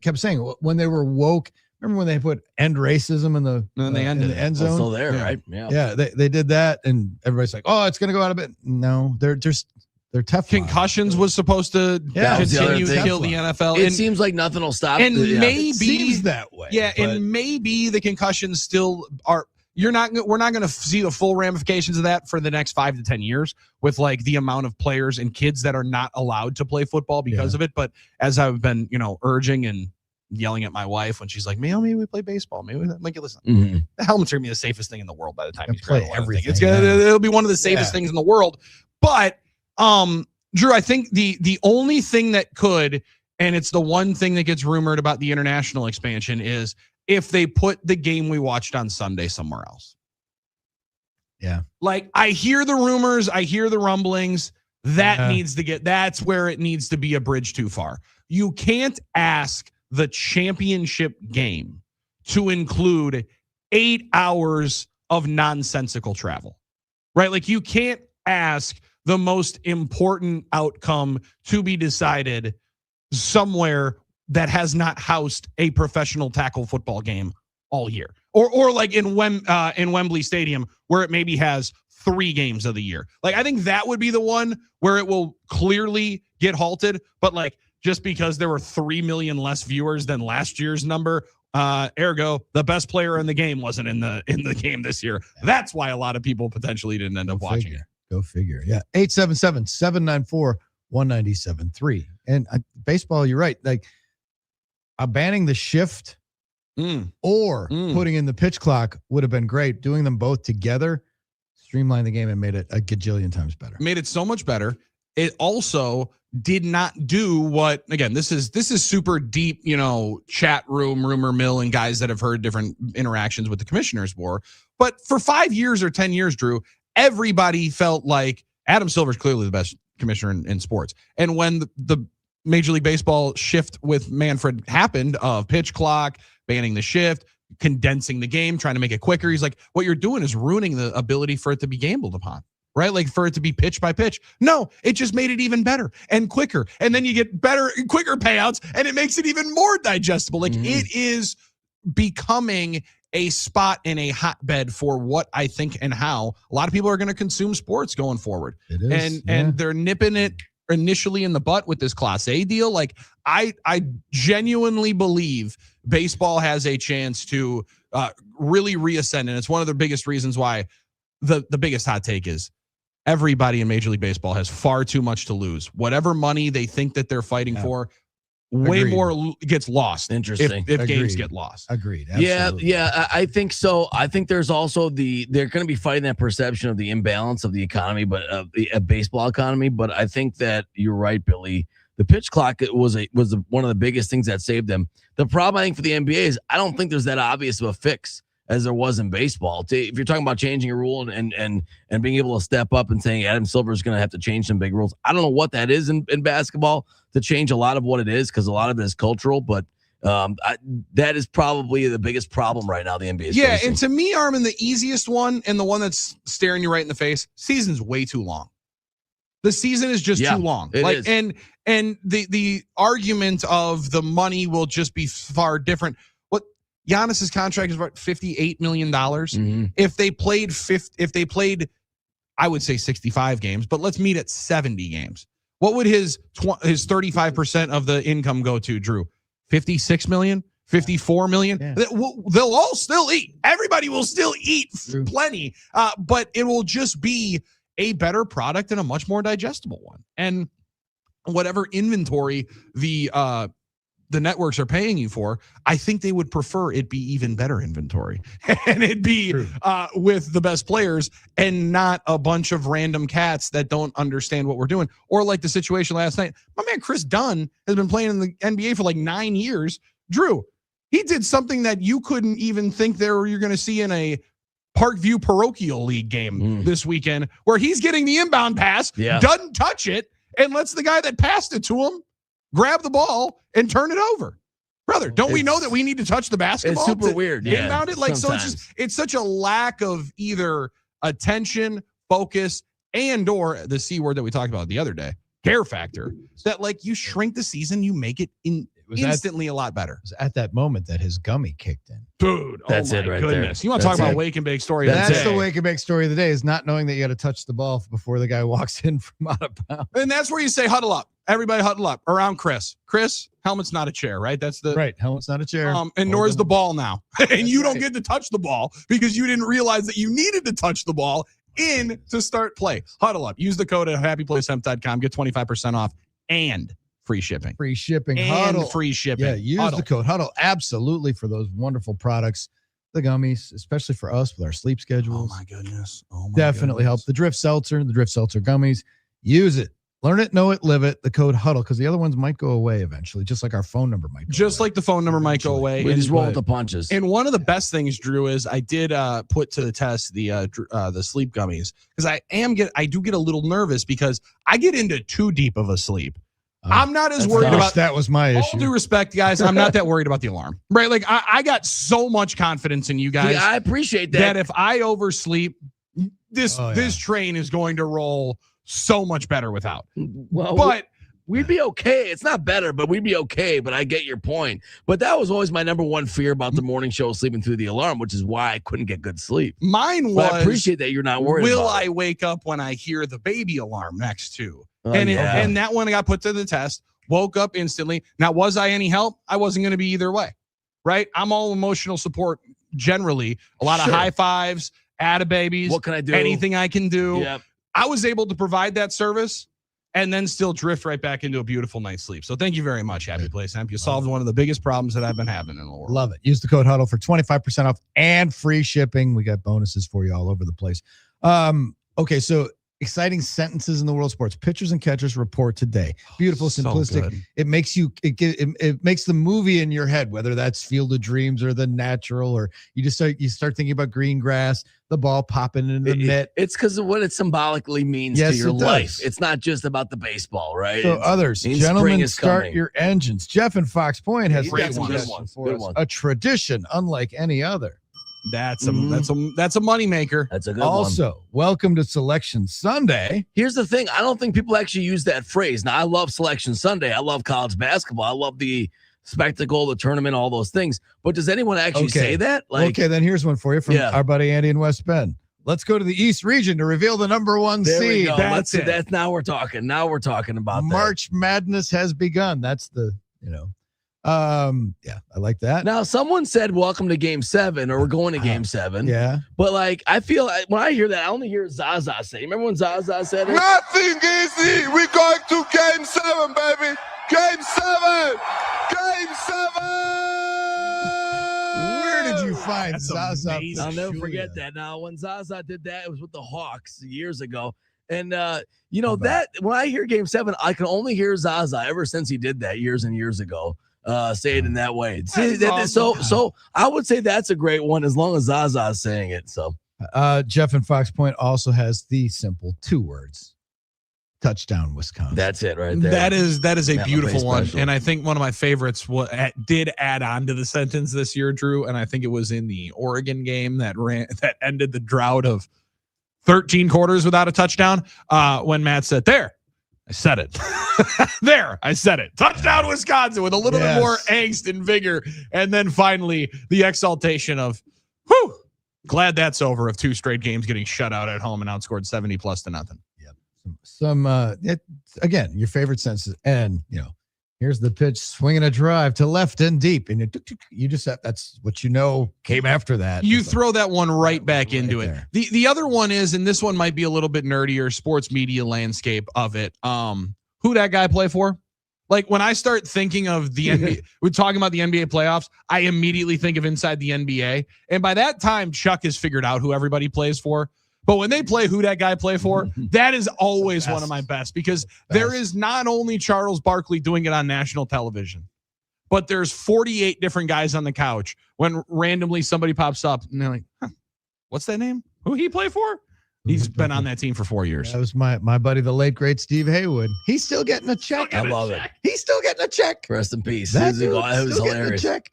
kept saying when they were woke. Remember when they put end racism in the end zone? Still there, right? Yeah. They did that, and everybody's like, "Oh, it's going to go out a bit." No, they're tough. Concussions was supposed to continue to kill the NFL. It seems like nothing will stop. And maybe it seems that way. Yeah, and maybe the concussions still are. We're not going to see the full ramifications of that for the next 5 to 10 years with the amount of players and kids that are not allowed to play football because of it. But as I've been, urging and yelling at my wife when she's like, maybe we play baseball. Maybe listen, the helmet's going to be the safest thing in the world by the time you play everything. It'll be one of the safest things in the world. But Drew, I think the only thing that could, and it's the one thing that gets rumored about the international expansion, is if they put the game we watched on Sunday somewhere else. Yeah. I hear the rumors, I hear the rumblings. That's where it needs to be a bridge too far. You can't ask the championship game to include 8 hours of nonsensical travel, right? You can't ask the most important outcome to be decided somewhere that has not housed a professional tackle football game all year, or in Wembley Stadium, where it maybe has 3 games of the year. I think that would be the one where it will clearly get halted. But just because there were 3 million less viewers than last year's number. Ergo, the best player in the game wasn't in the game this year. That's why a lot of people potentially didn't end up watching it. Go figure. Yeah. 877-794-1973. And baseball, you're right. Like banning the shift or putting in the pitch clock would have been great. Doing them both together streamlined the game and made it a gajillion times better. Made it so much better. It also did not do what, again, this is super deep, chat room, rumor mill, and guys that have heard different interactions with the commissioners war. But for 5 years or 10 years, Drew, everybody felt like Adam Silver's clearly the best commissioner in sports. And when the Major League Baseball shift with Manfred happened of pitch clock, banning the shift, condensing the game, trying to make it quicker, he's like, what you're doing is ruining the ability for it to be gambled upon. Right? Like for it to be pitch by pitch. No, it just made it even better and quicker. And then you get better and quicker payouts and it makes it even more digestible. Like it is becoming a spot in a hotbed for what I think and how a lot of people are going to consume sports going forward. It is, and they're nipping it initially in the butt with this Class A deal. Like I genuinely believe baseball has a chance to really reascend. And it's one of the biggest reasons why the biggest hot take is everybody in Major League Baseball has far too much to lose. Whatever money they think that they're fighting for, way more gets lost. Interesting. If games get lost. Agreed. Absolutely. Yeah, I think so. I think there's also they're going to be fighting that perception of the imbalance of the economy, but of the baseball economy. But I think that you're right, Billy. The pitch clock was one of the biggest things that saved them. The problem I think for the NBA is I don't think there's that obvious of a fix as there was in baseball. If you're talking about changing a rule and being able to step up and saying Adam Silver is going to have to change some big rules, I don't know what that is in basketball to change a lot of what it is, because a lot of it is cultural, but that is probably the biggest problem right now the NBA is facing. And to me, Armin, the easiest one and the one that's staring you right in the face, season's way too long. The season is just too long. It is. And the argument of the money will just be far different. Giannis's contract is about $58 million. If they played, I would say 65 games, but let's meet at 70 games. What would his 35% of the income go to, Drew? 56 million, 54 million. Yeah. They'll all still eat. Everybody will still eat plenty, but it will just be a better product and a much more digestible one. And whatever inventory the networks are paying you for, I think they would prefer it be even better inventory and it be with the best players and not a bunch of random cats that don't understand what we're doing. Or like the situation last night, my man Chris Dunn has been playing in the NBA for like 9 years. Drew, he did something that you couldn't even think you're going to see in a Parkview Parochial League game this weekend, where he's getting the inbound pass, doesn't touch it, and lets the guy that passed it to him grab the ball and turn it over. Brother, don't we know that we need to touch the basketball? It's super weird. Inbound it? Like, sometimes. So it's such a lack of either attention, focus, and or the C word that we talked about the other day, care factor, that like you shrink the season, you make it instantly a lot better. It was at that moment that his gummy kicked in. Dude, that's it right goodness. there. You want to talk about wake and bake story? That's the wake and bake story of the day, is not knowing that you got to touch the ball before the guy walks in from out of bounds. And that's where you say huddle up. Everybody huddle up around Chris. Chris, helmet's not a chair, right? That's the right. Helmet's not a chair. And nor is the ball now. And you don't get to touch the ball because you didn't realize that you needed to touch the ball in to start play. Huddle up. Use the code at happyplacehemp.com. Get 25% off and free shipping. Free shipping. And Huddle. Free shipping. Yeah, use the code Huddle. Absolutely, for those wonderful products. The gummies, especially for us with our sleep schedules. Oh my goodness. Definitely help. The Drift Seltzer gummies. Use it. Learn it, know it, live it. The code Huddle, because the other ones might go away eventually, just like our phone number might go away. Like the phone number might go away. We just roll with the punches. And one of the best things, Drew, is I did put to the test the sleep gummies, because I do get a little nervous because I get into too deep of a sleep. I'm not as worried about that. Was my issue. All due respect, guys, I'm not that worried about the alarm, right? Like I got so much confidence in you guys. I appreciate that. That if I oversleep, this train is going to roll so much better without. Well, but we'd be okay. It's not better, but we'd be okay. But I get your point. But that was always my number one fear about the morning show, sleeping through the alarm, which is why I couldn't get good sleep. Mine was, I appreciate that you're not worried will about I wake up when I hear the baby alarm next to? And that one got put to the test. woke up instantly. Now, was I any help? I wasn't going to be either way, right? I'm all emotional support generally. A lot of high fives, attababies. What can I do? Anything I can do. Yep. I was able to provide that service and then still drift right back into a beautiful night's sleep. So thank you very much, Happy Place Hemp. You solved one of the biggest problems that I've been having in the world. Love it. Use the code Huddle for 25% off and free shipping. We got bonuses for you all over the place. Okay, so exciting sentences in the world of sports. Pitchers and catchers report today. Beautiful, simplistic. So it makes you it makes the movie in your head, whether that's Field of Dreams or The Natural, or you start thinking about green grass, the ball popping in the net. It's because of what it symbolically means to your life. It's not just about the baseball, right? So others, gentlemen, start your engines. Jeff and Fox Point has good ones. A tradition unlike any other. That's a moneymaker. That's a good Also, welcome to Selection Sunday. Here's the thing. I don't think people actually use that phrase. Now, I love Selection Sunday. I love college basketball. I love the spectacle, the tournament, all those things. But does anyone actually say that? Okay, then here's one for you from our buddy Andy in West Bend. Let's go to the East region to reveal the number one there seed. We go. That's now we're talking. Now we're talking about March Madness has begun. That's the, I like that. Now, someone said, welcome to Game 7, or we're going to Game 7. Yeah. But, I feel like when I hear that, I only hear Zaza say. Remember when Zaza said it? Nothing easy. We're going to Game 7, baby. Game 7. Game 7. Where did you find Zaza? I'll never forget that. Now, when Zaza did that, it was with the Hawks years ago. And, that when I hear Game 7, I can only hear Zaza ever since he did that years and years ago. Say it in that way. So I would say that's a great one as long as Zaza is saying it. So Jeff and Fox Point also has the simple 2 words: touchdown, Wisconsin. That's it right there. That is a beautiful one. And I think one of my favorites did add on to the sentence this year, Drew. And I think it was in the Oregon game that ended the drought of 13 quarters without a touchdown. When Matt said, "There, I said it." There, I said it. Touchdown, Wisconsin, with a little bit more angst and vigor. And then finally, the exaltation of, whew, glad that's over, of 2 straight games getting shut out at home and outscored 70+0. Yep. Again, your favorite senses. And, here's the pitch, swinging a drive to left and deep. And you just have, that's what came after that. You throw that one right back into it. The other one is, and this one might be a little bit nerdier, sports media landscape of it. Who that guy play for? Like when I start thinking of the NBA, we're talking about the NBA playoffs, I immediately think of inside the NBA. And by that time, Chuck has figured out who everybody plays for. But when they play who that guy play for, that is always one of my best, because there is not only Charles Barkley doing it on national television, but there's 48 different guys on the couch when randomly somebody pops up and they're like, what's that name? Who he play for? He's been on that team for 4 years. That was my buddy, the late, great Steve Haywood. He's still getting a check. I love it. He's still getting a check. Rest in peace. That was hilarious. Check.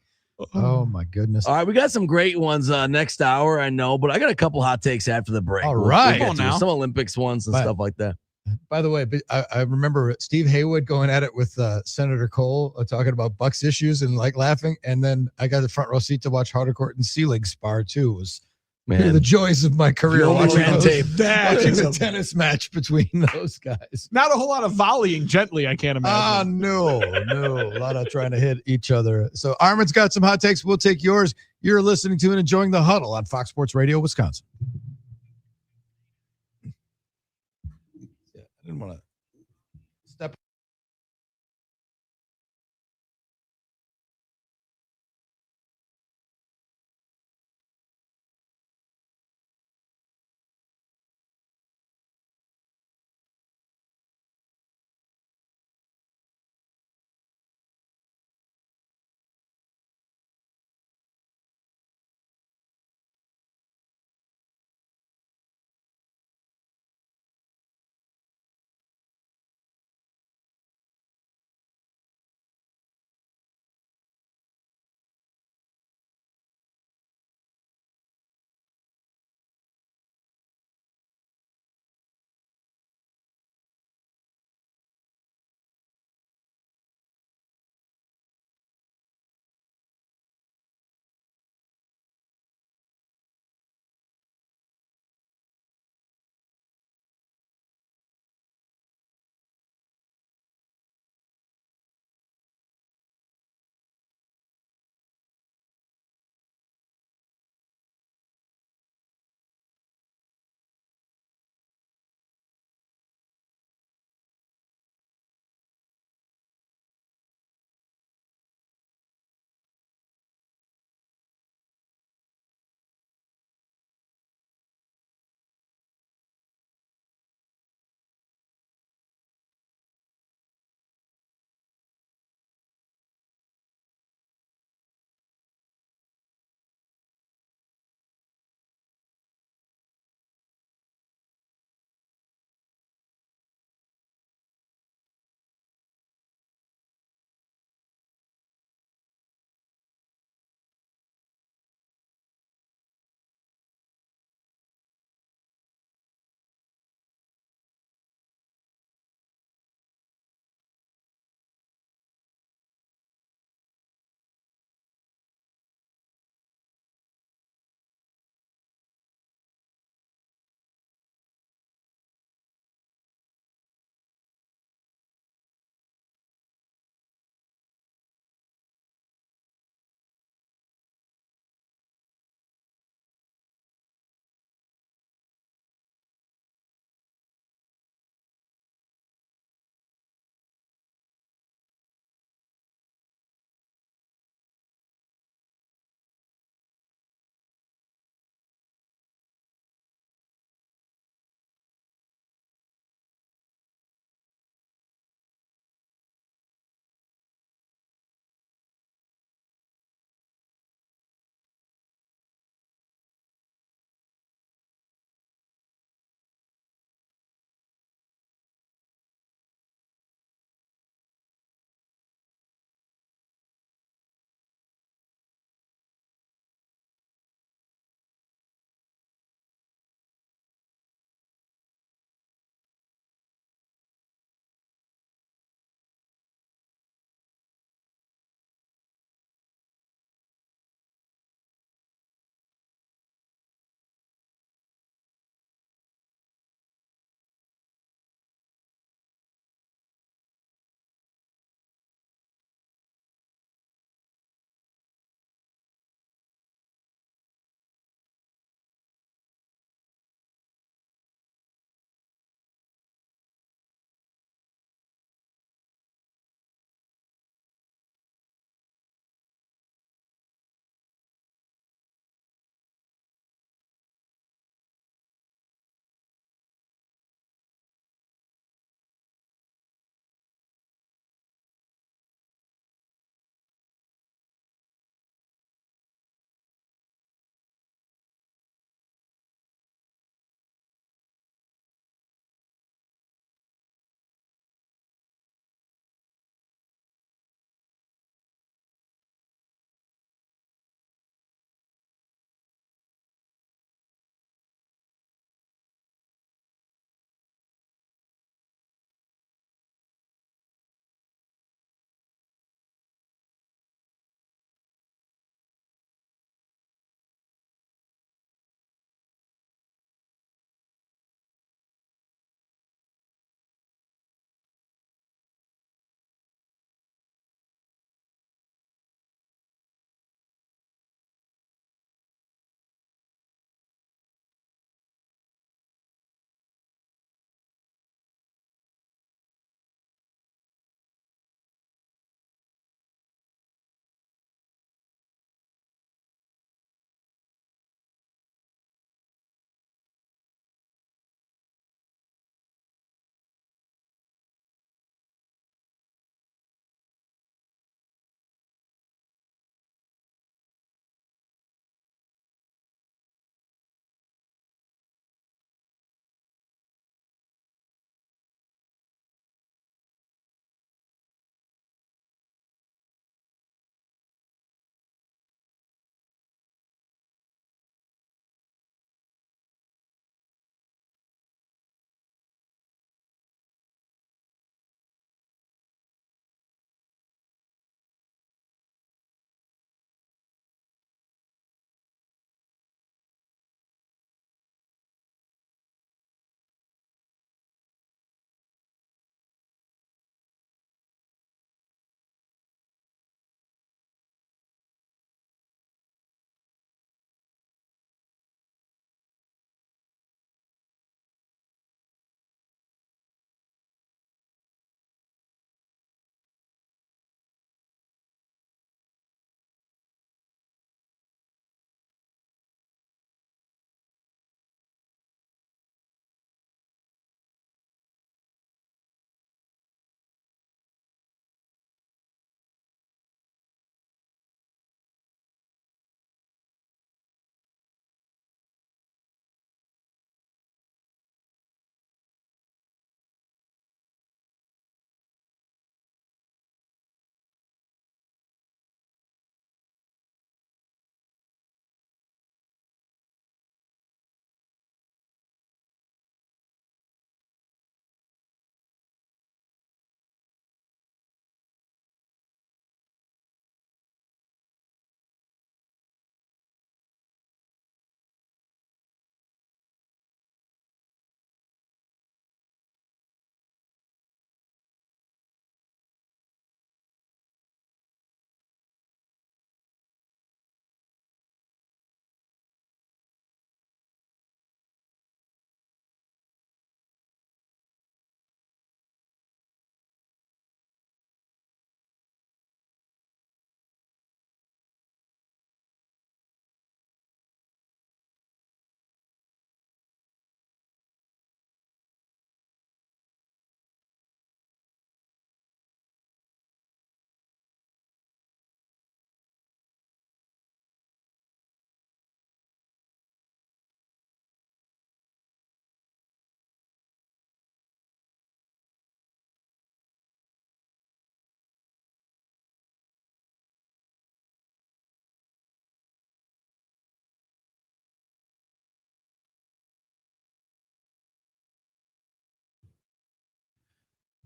Oh, my goodness. All right, we got some great ones next hour, I know, but I got a couple hot takes after the break. All right. We'll get to some Olympics ones and stuff like that. By the way, I remember Steve Haywood going at it with Senator Cole, talking about Bucks issues and laughing. And then I got the front row seat to watch Hardecourt and Seelig spar too. It was the joys of my career watching the tennis match between those guys. Not a whole lot of volleying gently, I can't imagine. No. A lot of trying to hit each other. So Armin's got some hot takes. We'll take yours. You're listening to and enjoying the Huddle on Fox Sports Radio, Wisconsin. I didn't want to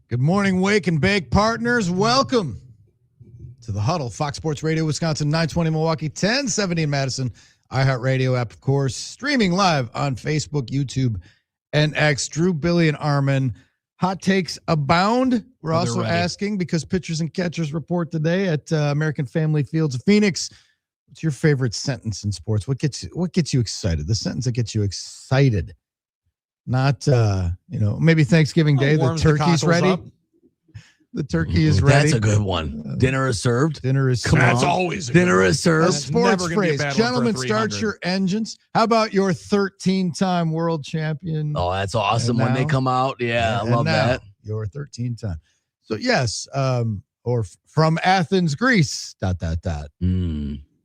Good morning, Wake and Bake partners. Welcome to the Huddle, Fox Sports Radio, Wisconsin, 920 Milwaukee, 1070 in Madison, iHeartRadio app, of course, streaming live on Facebook, YouTube, and X. Drew, Billy, and Armin. Hot takes abound. We're also asking, because pitchers and catchers report today at American Family Fields of Phoenix. What's your favorite sentence in sports? What gets you excited? The sentence that gets you excited. Not, maybe Thanksgiving Day, the turkey's ready. Up. The turkey is ready. That's a good one. Dinner is served. Dinner is served. That's always a dinner is served. A sports phrase. Gentlemen, start your engines. How about your 13-time world champion? Oh, that's awesome when they come out. Yeah, I love that. Your 13-time. So, yes, or from Athens, Greece, ...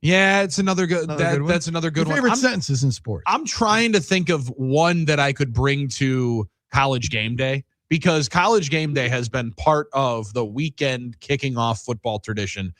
Yeah, it's another good. That's another good one. Favorite sentences in sports. I'm trying to think of one that I could bring to College Game Day, because College Game Day has been part of the weekend kicking off football tradition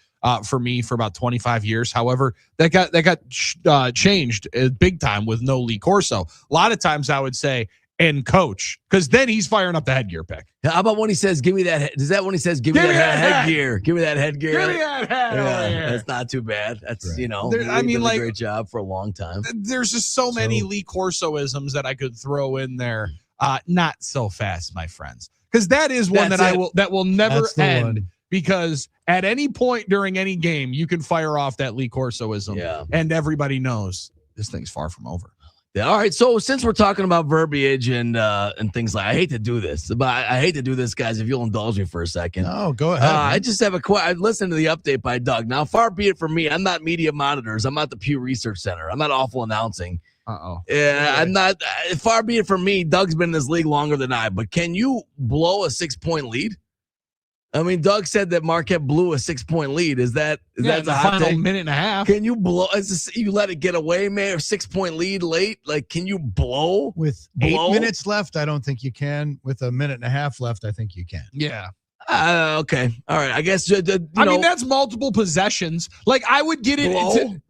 for me for about 25 years. However, that got changed big time with no Lee Corso. A lot of times I would say, and coach, because then he's firing up the headgear pick. How about when he says, give me that? Is that when he says, give me that headgear? Give me that headgear. Give me that head. Yeah, that's not too bad. That's, right. A great job for a long time. There's just so many Lee Corso-isms that I could throw in there. Not so fast, my friends. Because that is one that will never end. Because at any point during any game, you can fire off that Lee Corso-ism. Yeah. And everybody knows this thing's far from over. Yeah, all right, so since we're talking about verbiage and things like, I hate to do this, but I hate to do this, guys, if you'll indulge me for a second. No, go ahead. I just have I listened to the update by Doug. Now, far be it from me, I'm not media monitors. I'm not the Pew Research Center. I'm not awful announcing. Yeah, I'm not. Far be it from me. Doug's been in this league longer than I, but can you blow a 6-point lead? I mean, Doug said that Marquette blew a 6-point lead. Is that a hot final take? Minute and a half? Can you blow? You let it get away, man? A 6-point lead late? Like, can you blow with 8 minutes left? I don't think you can. With a minute and a half left, I think you can. Yeah. Okay. All right. I guess. I mean, that's multiple possessions. Like, I would get it.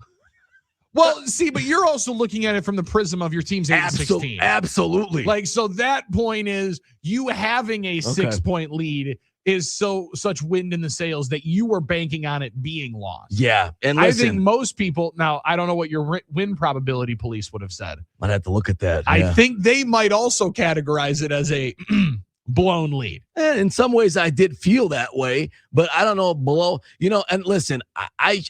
Well, see, but you're also looking at it from the prism of your team's 8-16. Absolutely. Like, so that point is you having a 6-point lead is such wind in the sails that you were banking on it being lost. Yeah. And listen, I think most people, now I don't know what your win probability police would have said. I'd have to look at that. I think they might also categorize it as a blown lead. And in some ways I did feel that way, but I don't know below, and listen, I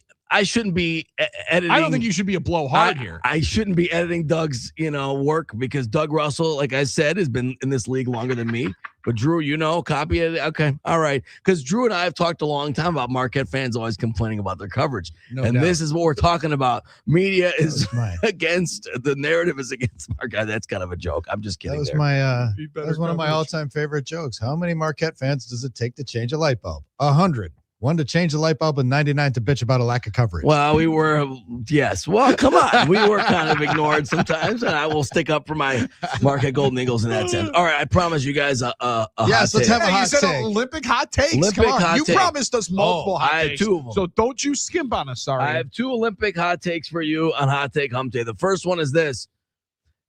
shouldn't be editing. I don't think you should be a blowhard here. I shouldn't be editing Doug's, work, because Doug Russell, like I said, has been in this league longer than me. But Drew, copy it. Okay. All right. Because Drew and I have talked a long time about Marquette fans always complaining about their coverage. No doubt. This is what we're talking about. Media is against, the narrative is against Marquette. That's kind of a joke. I'm just kidding. That was one of my all-time favorite jokes. How many Marquette fans does it take to change a light bulb? 100. One to change the light bulb and 99 to bitch about a lack of coverage. Well, yes. Well, come on. We were kind of ignored sometimes, and I will stick up for my Marquette Golden Eagles in that sense. All right, I promise you guys a yes, let's have a hot take. Olympic hot takes. Olympic come on. hot you take. Promised us multiple hot I takes. have 2 of them. So don't you skimp on us, sorry. I have 2 Olympic hot takes for you on Hot Take Hump Day. The first one is this.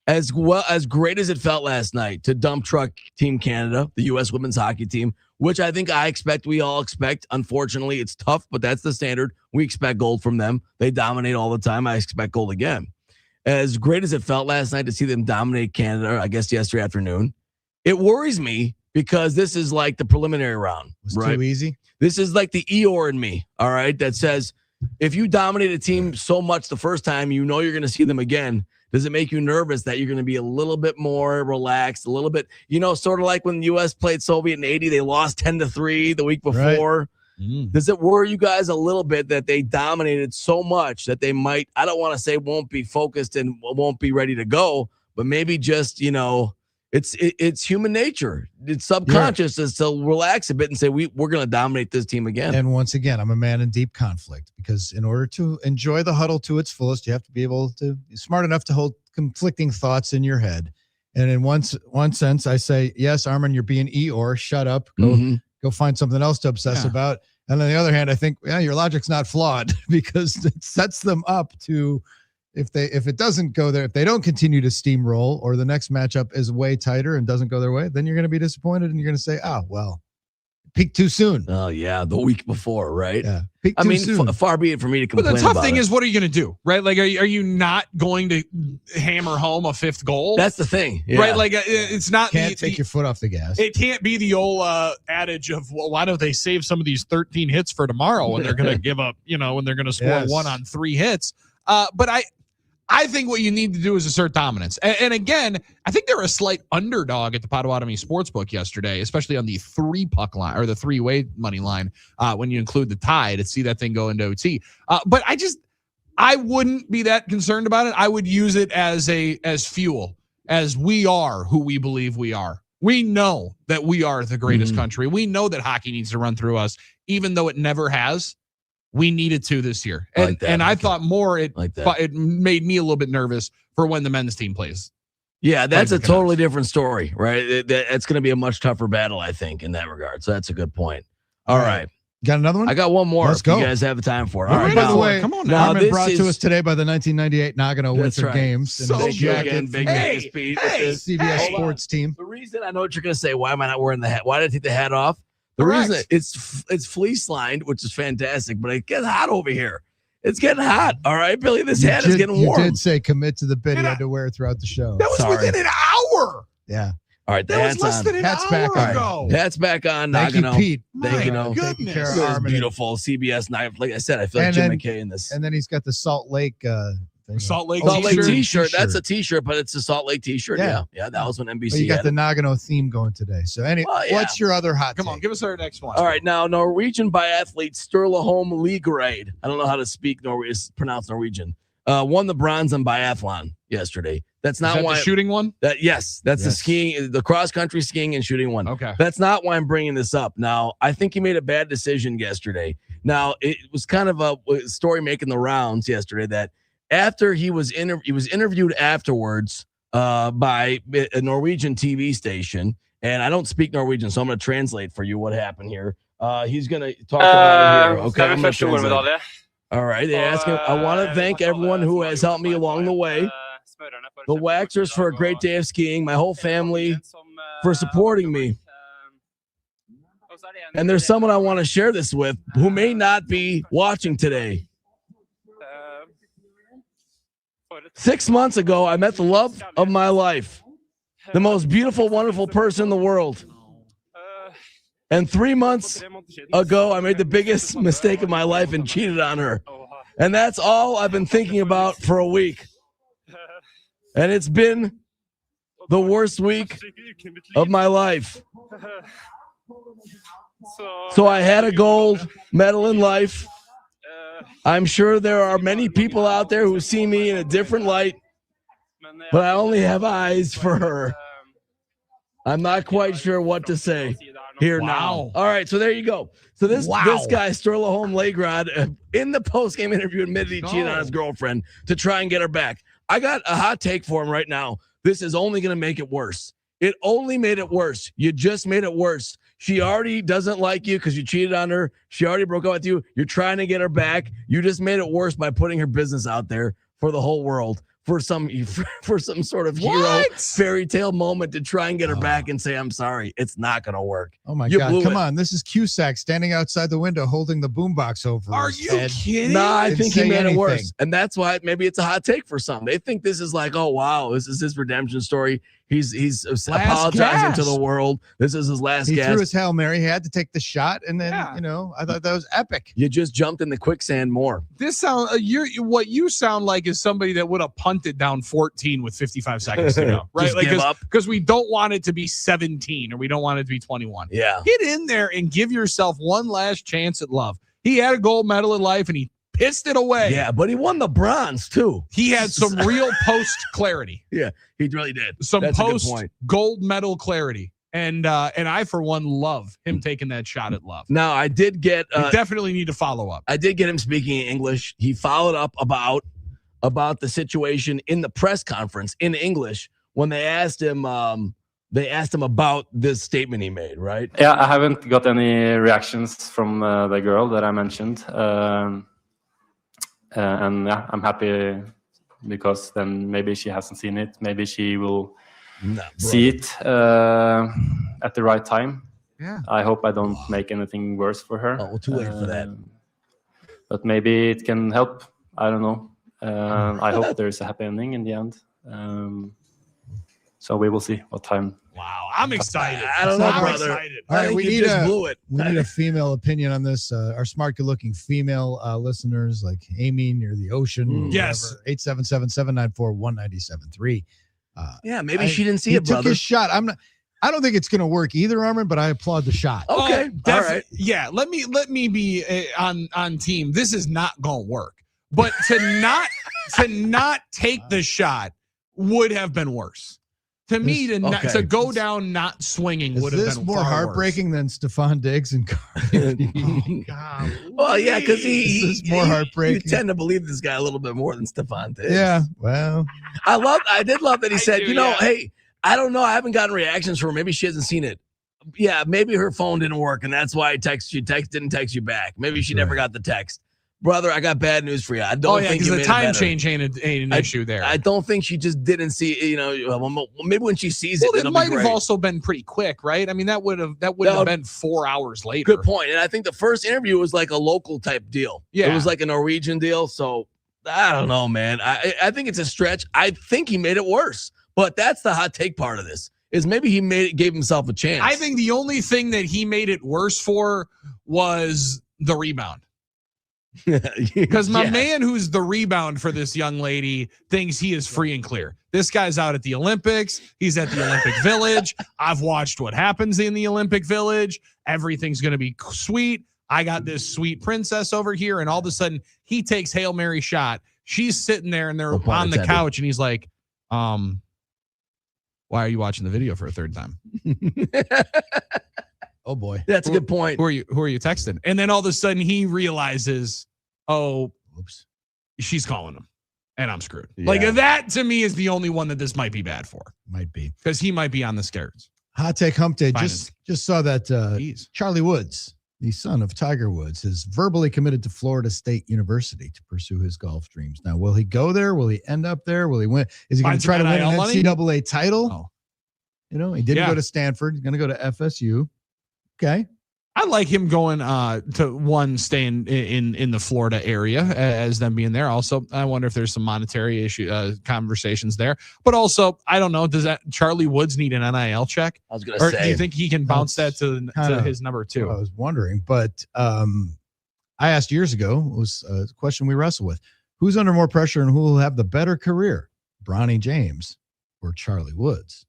As great as it felt last night to dump truck Team Canada, the U.S. women's hockey team, which we all expect. Unfortunately, it's tough, but that's the standard. We expect gold from them. They dominate all the time. I expect gold again. As great as it felt last night to see them dominate Canada, I guess yesterday afternoon, it worries me because this is like the preliminary round. It was too easy. This is like the Eeyore in me, all right, that says if you dominate a team so much the first time, you're going to see them again. Does it make you nervous that you're going to be a little bit more relaxed, a little bit, sort of like when the U.S. played Soviet in 80, they lost 10-3 the week before. Right. Does it worry you guys a little bit that they dominated so much that they might, I don't want to say won't be focused and won't be ready to go, but maybe just, it's human nature. It's subconscious is to relax a bit and say, we're going to dominate this team again. And once again, I'm a man in deep conflict, because in order to enjoy the huddle to its fullest, you have to be able to be smart enough to hold conflicting thoughts in your head. And in one sense, I say, yes, Armin, you're being Eeyore. Shut up. Go find something else to obsess about. And on the other hand, I think, your logic's not flawed, because it sets them up to, if it doesn't go there, if they don't continue to steamroll, or the next matchup is way tighter and doesn't go their way, then you're going to be disappointed and you're going to say, well, Peak too soon. Oh yeah, the week before, right? Yeah. Peak too soon. Far be it for me to complain. But the tough about thing it. is, what are you going to do, right? Like, are you not going to hammer home a fifth goal? That's the thing, right? Like, it's not. Can't take your foot off the gas. It can't be the old adage of, well, why don't they save some of these 13 hits for tomorrow when they're going to give up, when they're going to score 1 on 3 hits. But I think what you need to do is assert dominance. And again, I think they're a slight underdog at the Potawatomi Sportsbook yesterday, especially on the 3-puck line or the 3-way money line when you include the tie to see that thing go into OT. But I wouldn't be that concerned about it. I would use it as fuel, as we are who we believe we are. We know that we are the greatest country. We know that hockey needs to run through us, even though it never has. We needed to this year. And I thought more it made me a little bit nervous for when the men's team plays. Yeah, that's a totally different story, right? It's going to be a much tougher battle, I think, in that regard. So that's a good point. All right. Got another one? I got one more. Let's go. You guys have the time for it. All right. By the way, come on now. Armin brought to us today by the 1998 Nagano Winter Games. So and big CBS Sports team. The reason I know what you're going to say, why am I not wearing the hat? Why did I take the hat off? The reason it's fleece lined, which is fantastic, but it gets hot over here. It's getting hot. All right, Billy, this hat is getting warm. You did say commit to the bit. You had to wear it throughout the show. That was within an hour. Yeah. All right, that was less than an hour ago. Hat's back on. Thank you, Pete. Thank you. Taking care of It's Armin. beautiful CBS night. Like I said, I feel like Jim McKay in this. And then he's got the Salt Lake Salt Lake t-shirt. That's a t-shirt, but it's a Salt Lake t-shirt. Yeah. That was when NBC. But you got the Nagano theme going today. So anyway, what's your other hot take? Come on, give us our next one. All right, now Norwegian biathlete Sturla Holm Ligrade. I don't know how to pronounce Norwegian. Won the bronze in biathlon yesterday. That's not why the shooting one. That's the skiing, the cross country skiing and shooting one. Okay, that's not why I'm bringing this up. Now I think he made a bad decision yesterday. Now it was kind of a story making the rounds yesterday that. After he was interviewed afterwards by a Norwegian TV station, and I don't speak Norwegian, so I'm going to translate for you what happened here. He's going to talk about it here. Okay, I'm gonna translate. All right, they ask him, I want to thank everyone who has helped me along the way. The Waxers for a great day of skiing, my whole family for supporting me. And there's someone I want to share this with who may not be watching today. 6 months ago, I met the love of my life, the most beautiful, wonderful person in the world. And 3 months ago, I made the biggest mistake of my life and cheated on her. And that's all I've been thinking about for a week. And it's been the worst week of my life. So I had a gold medal in life. I'm sure there are many people out there who see me in a different light, but I only have eyes for her. I'm not quite sure what to say here now. All right, so there you go. So this guy, Sturla Holm Ligrad, in the post-game interview admitted he cheated on his girlfriend to try and get her back. I got a hot take for him right now. This is only going to make it worse. It only made it worse. You just made it worse. She already doesn't like you because you cheated on her. She already broke up with you. You're trying to get her back. You just made it worse by putting her business out there for the whole world for some sort of hero fairy tale moment to try and get her back and say, I'm sorry. It's not going to work. Oh, my God. Come on. This is Cusack standing outside the window holding the boombox over Are his you head. kidding? Nah, I think he made it worse. And that's why maybe it's a hot take for some. They think this is like, oh, wow, this is his redemption story. He's apologizing to the world. This is his last He gasp. threw his Hail Mary. He had to take the shot. And then, I thought that was epic. You just jumped in the quicksand more. This sound what you sound like is somebody that would have punted down 14 with 55 seconds to go, right? Just give up. Because we don't want it to be 17 or we don't want it to be 21. Yeah. Get in there and give yourself one last chance at love. He had a gold medal in life and he pissed it away. Yeah, but he won the bronze too. He had some real post clarity. Yeah, he really did. Some post gold medal clarity. And I, for one, love him taking that shot at love. Now, I did get... you definitely need to follow up. I did get him speaking in English. He followed up about the situation in the press conference in English when they asked him about this statement he made, right? Yeah, I haven't got any reactions from the girl that I mentioned. And yeah, I'm happy because then maybe she hasn't seen it. Maybe she will see it at the right time. I hope I don't make anything worse for her. Oh, well, too late for that. But maybe it can help. I don't know. I hope there's a happy ending in the end. So we will see what time. Wow, I'm excited. I don't know, I'm brother. excited. All right, we need blew it. We need a female opinion on this. Our smart, good-looking female listeners like Amy near the ocean. Yes. 877-794-1973. Yeah, maybe she didn't see he it, took brother. his shot. I don't think it's going to work either, Armin, but I applaud the shot. Okay, all right. Yeah, let me be on team. This is not going to work. But to not take the shot would have been worse. To me, to go down not swinging would have been more far heartbreaking than Stephon Diggs and Cardi? God. Well, yeah, because This is more heartbreaking. You tend to believe this guy a little bit more than Stephon Diggs. Yeah, well, I did love that he said, do, hey, I don't know. I haven't gotten reactions from her. Maybe she hasn't seen it. Yeah, maybe her phone didn't work, and that's why I didn't text you back. Maybe she never got the text. Brother, I got bad news for you. I don't think because you the made time it better. change ain't an issue there. I don't think she just didn't see. Maybe when she sees it, Well, it it'll might be have great. also been pretty quick, right? I mean, that would have been 4 hours later. Good point. And I think the first interview was like a local type deal. Yeah. It was like a Norwegian deal. So I don't know, man. I think it's a stretch. I think he made it worse. But that's the hot take part of this. Is maybe he gave himself a chance. I think the only thing that he made it worse for was the rebound. Because my man who's the rebound for this young lady thinks he is free and clear. This guy's out at the Olympics. He's at the Olympic Village. I've watched what happens in the Olympic Village. Everything's going to be sweet. I got this sweet princess over here. And all of a sudden, he takes Hail Mary shot. She's sitting there and they're on the couch. And he's like, why are you watching the video for a third time? oh boy. That's a good point. Who are you texting? And then all of a sudden he realizes, oops, she's calling him and I'm screwed. Yeah. Like that to me is the only one that this might be bad for. Might be. Because he might be on the skirts. Hot take hump day. Finance. Just saw that Charlie Woods, the son of Tiger Woods, is verbally committed to Florida State University to pursue his golf dreams. Now, will he go there? Will he end up there? Will he win? Is he going to try to win an NCAA title? Oh. He didn't go to Stanford. He's going to go to FSU. Okay. I like him going to staying in the Florida area as them being there. Also, I wonder if there's some monetary conversations there. But also, I don't know. Does that Charlie Woods need an NIL check? I was going to say. Or do you think he can bounce that to his number two? I was wondering, but I asked years ago. It was a question we wrestled with: who's under more pressure and who will have the better career, Bronny James or Charlie Woods?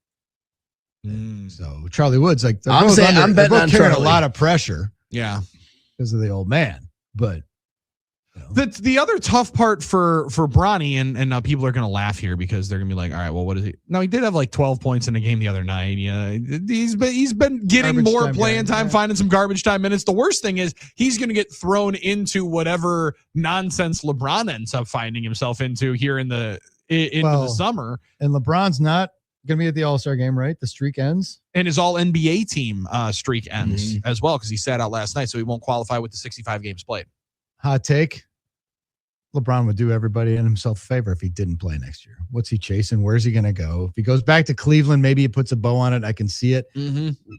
So Charlie Woods, like I'm betting on carrying Charlie. a lot of pressure, yeah, because of the old man. But the other tough part for Bronny, and people are gonna laugh here because they're gonna be like, all right, well, what is he? No, he did have like 12 points in the game the other night. Yeah, he's been getting Garbage more time playing guy, time, finding some garbage time minutes. The worst thing is he's gonna get thrown into whatever nonsense LeBron ends up finding himself into here in the summer. And LeBron's not going to be at the All-Star game, right? The streak ends. And his all NBA team streak ends as well because he sat out last night, so he won't qualify with the 65 games played. Hot take. LeBron would do everybody and himself a favor if he didn't play next year. What's he chasing? Where's he going to go? If he goes back to Cleveland, maybe he puts a bow on it. I can see it.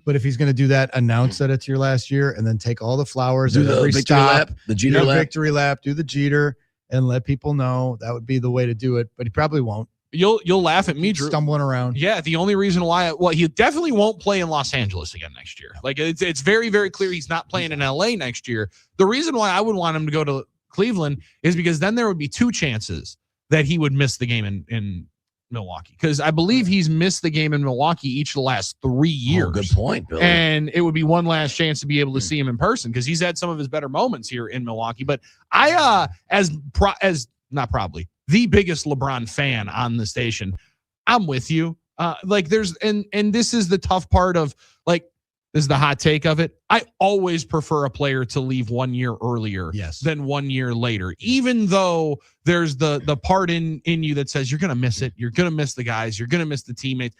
But if he's going to do that, announce that it's your last year and then take all the flowers. Do the victory lap, the Jeter lap. Victory lap, do the Jeter and let people know. That would be the way to do it, but he probably won't. You'll laugh at me, Drew. Stumbling around. Yeah, the only reason why, he definitely won't play in Los Angeles again next year. Like it's very, very clear he's not playing in LA next year. The reason why I would want him to go to Cleveland is because then there would be two chances that he would miss the game in Milwaukee. Because I believe he's missed the game in Milwaukee each of the last 3 years. Oh, good point, Billy. And it would be one last chance to be able to see him in person because he's had some of his better moments here in Milwaukee. But I, not probably the biggest LeBron fan on the station, I'm with you. And this is the tough part of this is the hot take of it. I always prefer a player to leave 1 year earlier than 1 year later, even though there's the part in you that says you're going to miss it. You're going to miss the guys. You're going to miss the teammates.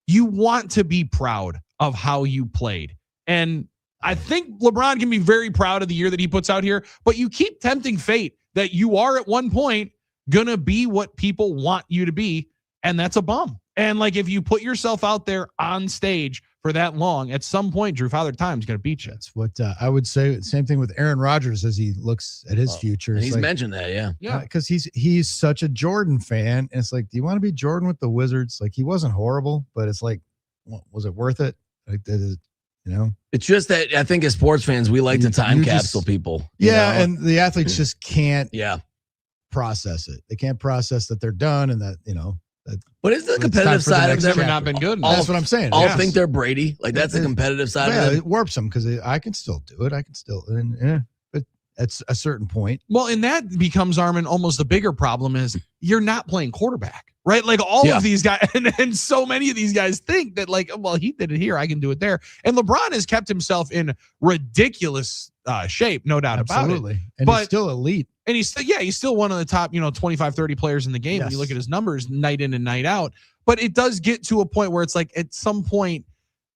You want to be proud of how you played. And I think LeBron can be very proud of the year that he puts out here, but you keep tempting fate that you are at one point going to be what people want you to be. And that's a bum. And if you put yourself out there on stage for that long, at some point, Drew Father Time's going to beat you. That's what I would say. Same thing with Aaron Rodgers as he looks at his future. He's mentioned that, yeah. Because he's such a Jordan fan. And it's like, do you want to be Jordan with the Wizards? Like, he wasn't horrible, but it's like, was it worth it? Like, It's just that I think as sports fans, we like to time capsule people. And the athletes just can't Yeah. process it. They can't process that they're done and that, But it's the competitive side of them. Never not been good. That's what I'm saying. All think they're Brady. Like, that's the competitive side of them. It warps them because I can still do it. I can still, but at a certain point. Well, and that becomes, Armin, almost the bigger problem is you're not playing quarterback, right? Like all of these guys, and so many of these guys think that, like, well, he did it here, I can do it there. And LeBron has kept himself in ridiculous shape, no doubt about it. And he's still elite. And he's still one of the top, 25, 30 players in the game. When you look at his numbers night in and night out. But it does get to a point where it's like, at some point,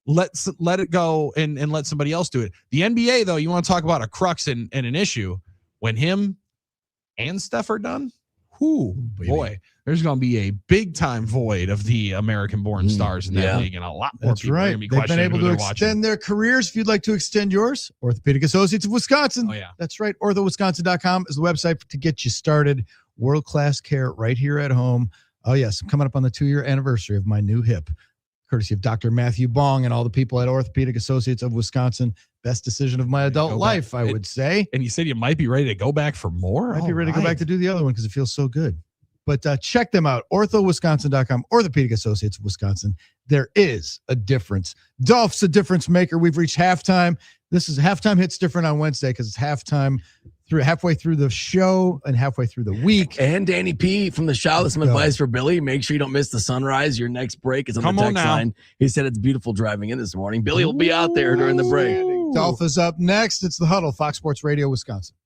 let it go and let somebody else do it. The NBA, though, you want to talk about a crux and an issue. When him and Steph are done, boy, there's going to be a big time void of the American-born stars in that league, and a lot more people are going to be questioning. They've been able to extend their careers. If you'd like to extend yours, Orthopedic Associates of Wisconsin. Oh, yeah. That's right. Orthowisconsin.com is the website to get you started. World-class care right here at home. Oh, yes. I'm coming up on the 2-year anniversary of my new hip, courtesy of Dr. Matthew Bong and all the people at Orthopedic Associates of Wisconsin. Best decision of my adult life, I would say. And you said you might be ready to go back for more? I'd be ready to go back to do the other one because it feels so good. But check them out, orthowisconsin.com, Orthopedic Associates of Wisconsin. There is a difference. Dolph's a difference maker. We've reached halftime. This is halftime hits different on Wednesday because it's halfway through the show and halfway through the week. And Danny P from the Charlotte, some advice for Billy. Make sure you don't miss the sunrise. Your next break is on the text line. He said it's beautiful driving in this morning. Billy will be out there during the break. Dolph is up next. It's the Huddle, Fox Sports Radio, Wisconsin.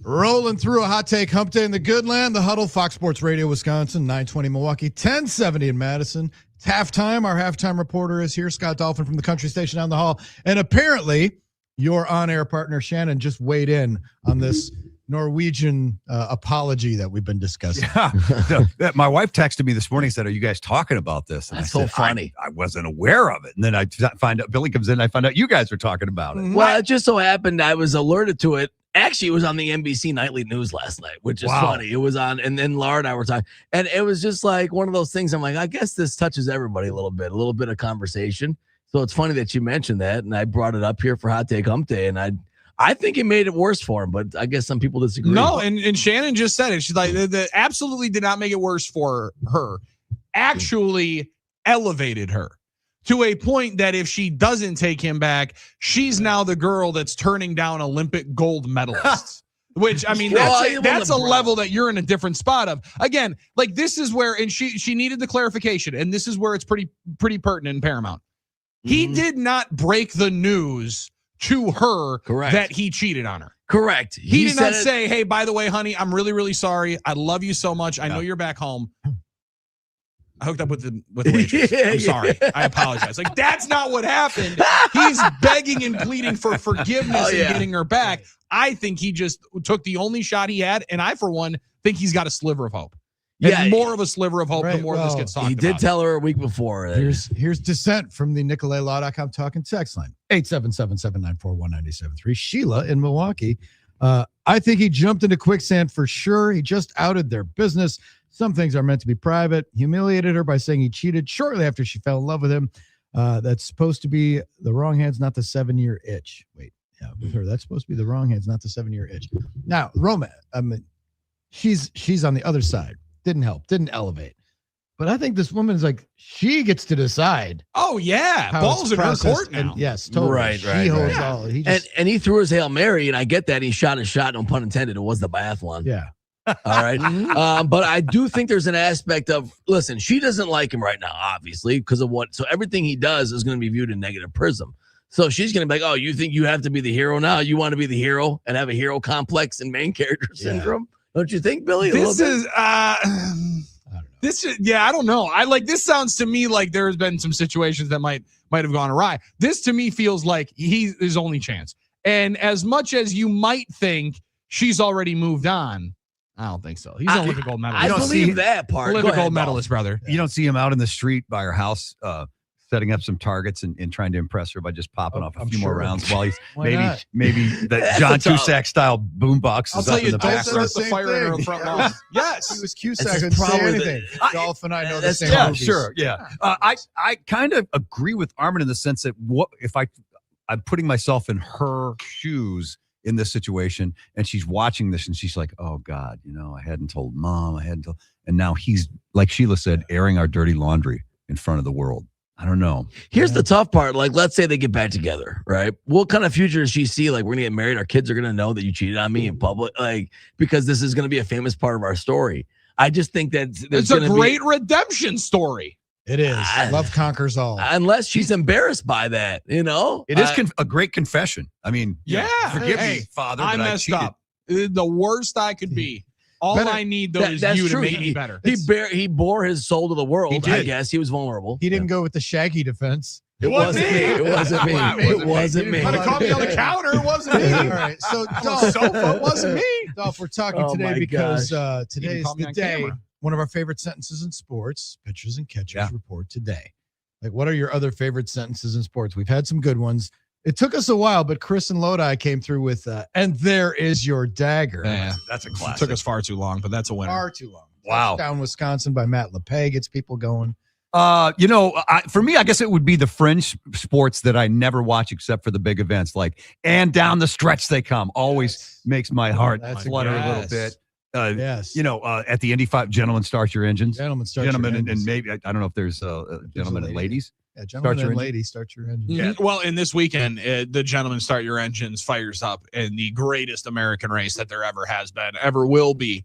Rolling through a hot take hump day in the good land, the Huddle, Fox Sports Radio, Wisconsin, 920 Milwaukee, 1070 in Madison. It's halftime. Our halftime reporter is here, Scott Dolphin from the country station down the hall. And apparently, your on-air partner, Shannon, just weighed in on this Norwegian apology that we've been discussing. Yeah. My wife texted me this morning and said, "Are you guys talking about this?" And That's I so said, funny. I wasn't aware of it. And then I find out, Billy comes in, and I find out you guys were talking about it. Well, it just so happened I was alerted to it. Actually, it was on the NBC Nightly News last night, which is funny. It was on, and then Laura and I were talking, and it was just like one of those things. I'm like, I guess this touches everybody a little bit of conversation. So it's funny that you mentioned that, and I brought it up here for Hot Take Hump Day, and I think it made it worse for him, but I guess some people disagree. No, and Shannon just said it. She's like, that absolutely did not make it worse for her. Actually elevated her to a point that if she doesn't take him back, she's now the girl that's turning down Olympic gold medalists. Which, I mean, that's a level that you're in a different spot of. Again, like this is where, and she needed the clarification, and this is where it's pretty pertinent and paramount. He did not break the news to her that he cheated on her. Correct. He did not say, "Hey, by the way, honey, I'm really, really sorry. I love you so much. I know you're back home. I hooked up with the waitress. I'm sorry. I apologize." Like, that's not what happened. He's begging and pleading for forgiveness and getting her back. I think he just took the only shot he had, and I, for one, think he's got a sliver of hope. And more of a sliver of hope the more this gets talked about. He did tell her a week before. Here's dissent from the NicoletLaw.com talking text line. 877-794-1973. Sheila in Milwaukee. I think he jumped into quicksand for sure. He just outed their business. Some things are meant to be private. Humiliated her by saying he cheated shortly after she fell in love with him. That's supposed to be the wrong hands, not the 7-year itch. Wait, yeah, with her, that's supposed to be the wrong hands, not the 7-year itch. Now, Roma, I mean, she's on the other side. Didn't help, didn't elevate. But I think this woman's like, she gets to decide. Oh, yeah. Balls in her court now. And yes, totally. Right. He holds all. He just, and he threw his Hail Mary, and I get that. He shot his shot, no pun intended. It was the biathlon. Yeah. All right. But I do think there's an aspect of, listen, she doesn't like him right now, obviously, because of what. So everything he does is going to be viewed in negative prism. So she's going to be like, oh, you think you have to be the hero now? You want to be the hero and have a hero complex and main character syndrome? Don't you think, Billy? This is, I don't know. I like, this sounds to me like there's been some situations that might have gone awry. This to me feels like he's his only chance. And as much as you might think she's already moved on, I don't think so. He's an Olympic gold medalist. I believe that part. Olympic gold medalist, brother. You don't see him out in the street by her house, setting up some targets and trying to impress her by just popping off a few more rounds while he's maybe the John Cusack style boombox is up in the back. Start the fire in her front lawn. Yes, he was Cusack. Couldn't say anything. Dolph and I know the same. Yeah, movies. sure. Yeah, I kind of agree with Armin in the sense that what if I'm putting myself in her shoes in this situation, and she's watching this, and she's like, "Oh God, I hadn't told Mom. And now he's, like Sheila said, airing our dirty laundry in front of the world." I don't know. Here's the tough part. Like, let's say they get back together, right? What kind of future does she see? Like, we're going to get married. Our kids are going to know that you cheated on me in public, like, because this is going to be a famous part of our story. I just think that it's a great redemption story. It is. Love conquers all. Unless she's embarrassed by that, It is a great confession. I mean, forgive me, Father, I messed up. The worst I could be. All I need, though, is you to make me better. He bore his soul to the world. I guess he was vulnerable. He didn't go with the Shaggy defense. It wasn't me. It wasn't me. It wasn't me. Could have caught me on the counter. It wasn't me. All right. So, Dolph, it wasn't me. Dolph, we're talking today because today is the day. Camera. One of our favorite sentences in sports, pitchers and catchers report today. Like, what are your other favorite sentences in sports? We've had some good ones. It took us a while, but Chris and Lodi came through with, and there is your dagger. Yeah, that's a classic. It took us far too long, but that's a winner. Far too long. Wow. Down Wisconsin by Matt LePay gets people going. For me, I guess it would be the fringe sports that I never watch except for the big events, like, and down the stretch they come. Always makes my heart flutter a little bit. At the Indy 5, gentlemen, start your engines. Gentlemen, and maybe, I don't know if there's gentlemen and ladies. Yeah, gentlemen and ladies, start your engines. Yeah. Well, in this weekend, the Gentlemen Start Your Engines fires up in the greatest American race that there ever has been, ever will be,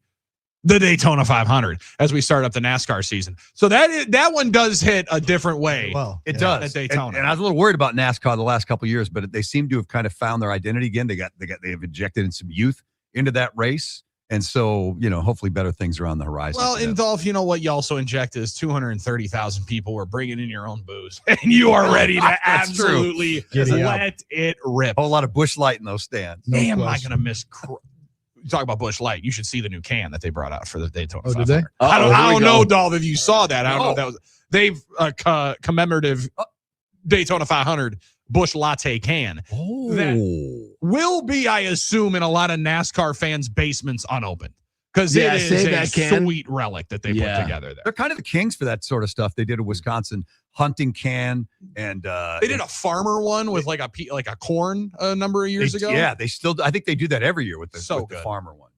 the Daytona 500, as we start up the NASCAR season. So that one does hit a different way. Well, it does. At Daytona. And I was a little worried about NASCAR the last couple of years, but they seem to have kind of found their identity again. They have injected in some youth into that race. And so, hopefully better things are on the horizon. Well, in Dolph, you know what you also inject is 230,000 people were bringing in your own booze. And you are ready to absolutely let it rip. A whole lot of Busch Light in those stands. Damn, am I going to miss... You talk about Busch Light. You should see the new can that they brought out for the Daytona 500. Did they? I don't know, Dolph, if you saw that. I don't know if that was... They've commemorative Daytona 500 Busch Latte can. That will be, I assume, in a lot of NASCAR fans' basements unopened. Because it is a sweet relic that they put together there. They're kind of the kings for that sort of stuff. They did a Wisconsin hunting can, and they did a farmer one with like a corn a number of years ago. Yeah, they still. I think they do that every year with the farmer one.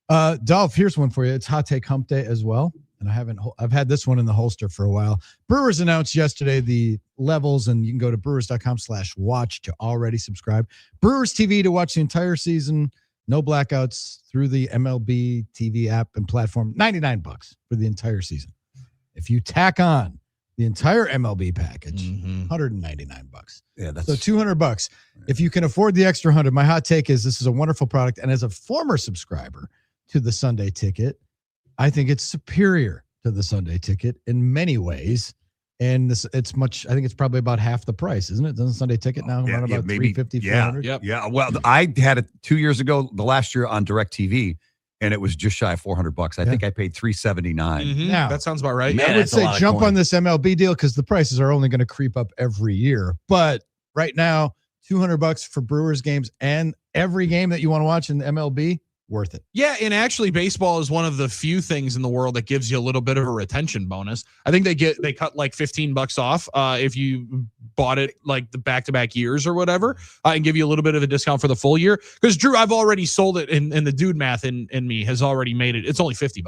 Yeah. Dolph, here's one for you. It's Hot Take Hump Day as well, and I've had this one in the holster for a while. Brewers announced yesterday the levels, and you can go to brewers.com/watch to already subscribe. Brewers TV to watch the entire season. No blackouts through the MLB TV app and platform. $99 for the entire season. If you tack on the entire MLB package, $199. Yeah, that's so $200. If you can afford the extra 100, my hot take is this is a wonderful product. And as a former subscriber to the Sunday Ticket, I think it's superior to the Sunday Ticket in many ways. And I think it's probably about half the price, isn't it? Doesn't Sunday Ticket now run about $350, $400? Yeah. Well, I had it 2 years ago, the last year on DirecTV, and it was just shy of $400. I think I paid $379. Now, that sounds about right. Man, I would say jump on this MLB deal because the prices are only going to creep up every year. But right now, $200 for Brewers games and every game that you want to watch in the MLB, worth it. Yeah, and actually baseball is one of the few things in the world that gives you a little bit of a retention bonus. I think they cut like $15 off if you bought it like the back-to-back years or whatever, and give you a little bit of a discount for the full year. Because Drew, I've already sold it, and the dude math in me has already made it. It's only $50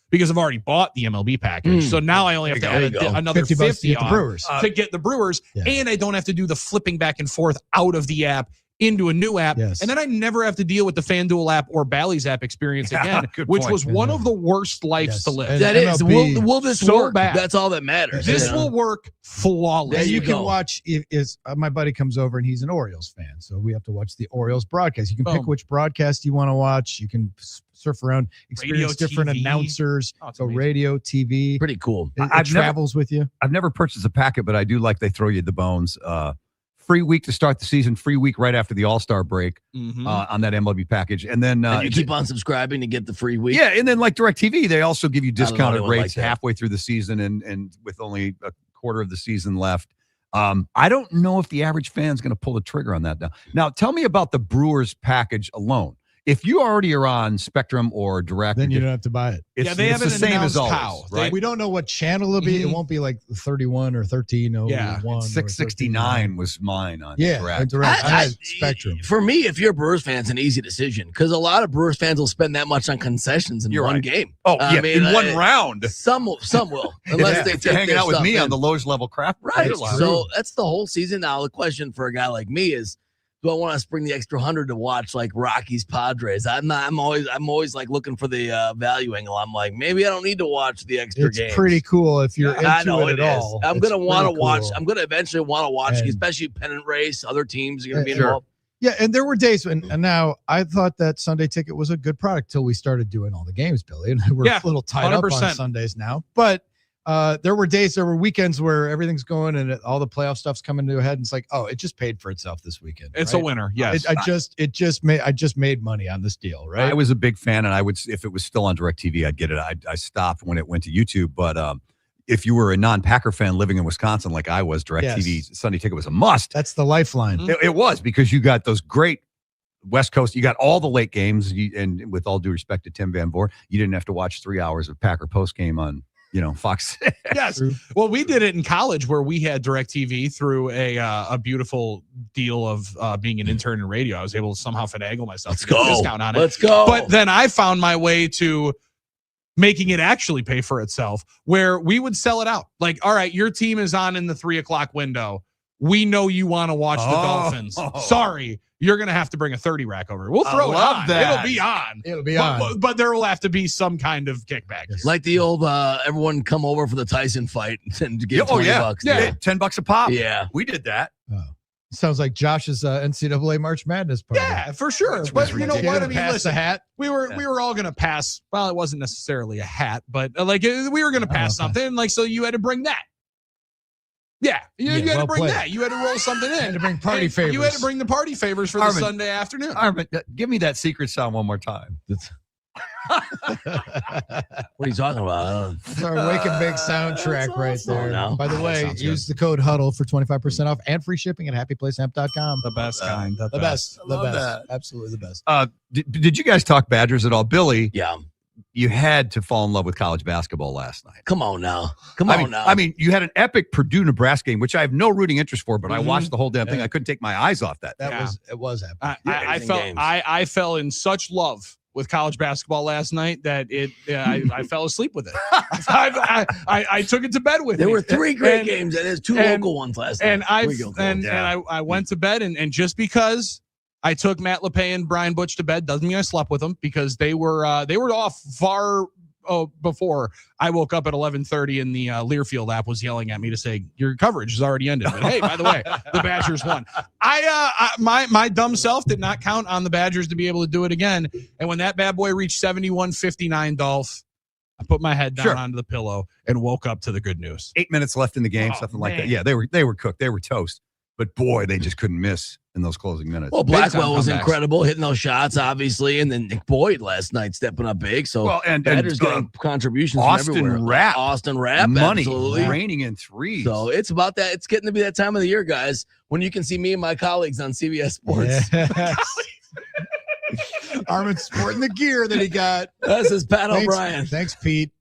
because I've already bought the MLB package. So now I only have to add another 50 on to get the Brewers, and I don't have to do the flipping back and forth out of the app into a new app, and then I never have to deal with the FanDuel app or Bally's app experience again, which was one of the worst lives to live. And that is. Will this work? Bad. That's all that matters. This will work flawless. And you can watch. My buddy comes over and he's an Orioles fan, so we have to watch the Orioles broadcast. You can pick which broadcast you want to watch. You can surf around, experience different announcers. So radio, TV, pretty cool. It travels with you. I've never purchased a packet, but I do like they throw you the bones. Free week to start the season, free week right after the All-Star break on that MLB package. And then and you keep on subscriing to get the free week. Yeah, and then like DirecTV, they also give you discounted rates halfway through the season and with only a quarter of the season left. I don't know if the average fan is going to pull the trigger on that now. Now, tell me about the Brewers package alone. If you already are on Spectrum or Direct, then you don't have to buy it. They haven't the same as always, how. right? We don't know what channel it'll be. It won't be like 31 or 13 or 1. 669 was mine on Direct. I had Spectrum. For me, if you're a Brewers fan, it's an easy decision because a lot of Brewers fans will spend that much on concessions in one game. Oh, yeah, in one round. Some will, unless they're hanging out with me on the lowest level craft. Right. So that's the whole season. Now the question for a guy like me is, do I want to spring the extra 100 to watch like Rockies Padres? I'm always like looking for the value angle. I'm like, maybe I don't need to watch the extra games. It's pretty cool if you're into it at all. I'm gonna want to watch. I'm gonna eventually want to watch, especially pennant race. Other teams are gonna be involved. Yeah, and there were days when, and now I thought that Sunday Ticket was a good product till we started doing all the games, Billy, and we're a little tied 100%. Up on Sundays now. But there were weekends where everything's going and all the playoff stuff's coming to a head. And it's like, oh, it just paid for itself this weekend. It's a winner. Yes. I just made money on this deal. Right. I was a big fan, and I would, if it was still on DirecTV, I'd get it. I stopped when it went to YouTube. But if you were a non-Packer fan living in Wisconsin, like I was, DirecTV Sunday Ticket was a must. That's the lifeline. It was, because you got those great West Coast. You got all the late games. And with all due respect to Tim Van Voort, you didn't have to watch 3 hours of Packer post game on Fox. Yes. Well, we did it in college where we had DirecTV through a beautiful deal of being an intern in radio. I was able to somehow finagle myself to get a discount on it. Let's go. But then I found my way to making it actually pay for itself, where we would sell it out. Like, all right, your team is on in the 3 o'clock window. We know you want to watch the Dolphins. Sorry, you're going to have to bring a 30 rack over. We'll throw it on. That. It'll be on. But there will have to be some kind of kickback. Like the old everyone come over for the Tyson fight and to get $20. Yeah, $10 a pop. Yeah. We did that. Oh. Sounds like Josh's NCAA March Madness party. Yeah, for sure. But you know You're what? I gonna mean, pass listen, the hat. we were all gonna pass. Well, it wasn't necessarily a hat, but we were gonna pass something. Like, so you had to bring that. Yeah, you had to bring that. You had to roll something in. You had to bring party favors. You had to bring the party favors for Armin, the Sunday afternoon. Armin, give me that secret sound one more time. What are you talking about? It's our Wake and Bake soundtrack right there. No. By the way, use the code Huddle for 25% off and free shipping at happyplacehemp.com. The best kind. The best. The Love best. that. Absolutely the best. Did you guys talk Badgers at all? Billy, Yeah. you had to fall in love with college basketball last night. Come on now. I mean, you had an epic Purdue-Nebraska game, which I have no rooting interest for, but I watched the whole damn thing. I couldn't take my eyes off that. It was epic. I fell in such love with college basketball last night that I fell asleep with it. I took it to bed with me. There were 3 great games, and there's 2 local ones last night. And I went to bed, and just because I took Matt LePay and Brian Butch to bed doesn't mean I slept with them, because they were off far before I woke up at 11:30 and the Learfield app was yelling at me to say your coverage has already ended. But hey, by the way, the Badgers won. My dumb self did not count on the Badgers to be able to do it again. And when that bad boy reached 71-59, Dolph, I put my head down onto the pillow and woke up to the good news. 8 minutes left in the game, something like that. Yeah, they were cooked. They were toast. But boy, they just couldn't miss in those closing minutes. Well, Blackwell was incredible, hitting those shots, obviously, and then Nick Boyd last night stepping up big. So Badgers getting contributions from everywhere. Austin Rapp, money absolutely raining in threes. So it's about that. It's getting to be that time of the year, guys, when you can see me and my colleagues on CBS Sports. Yes. Armin sporting the gear that he got. This is Pat O'Brien. Thanks, Pete.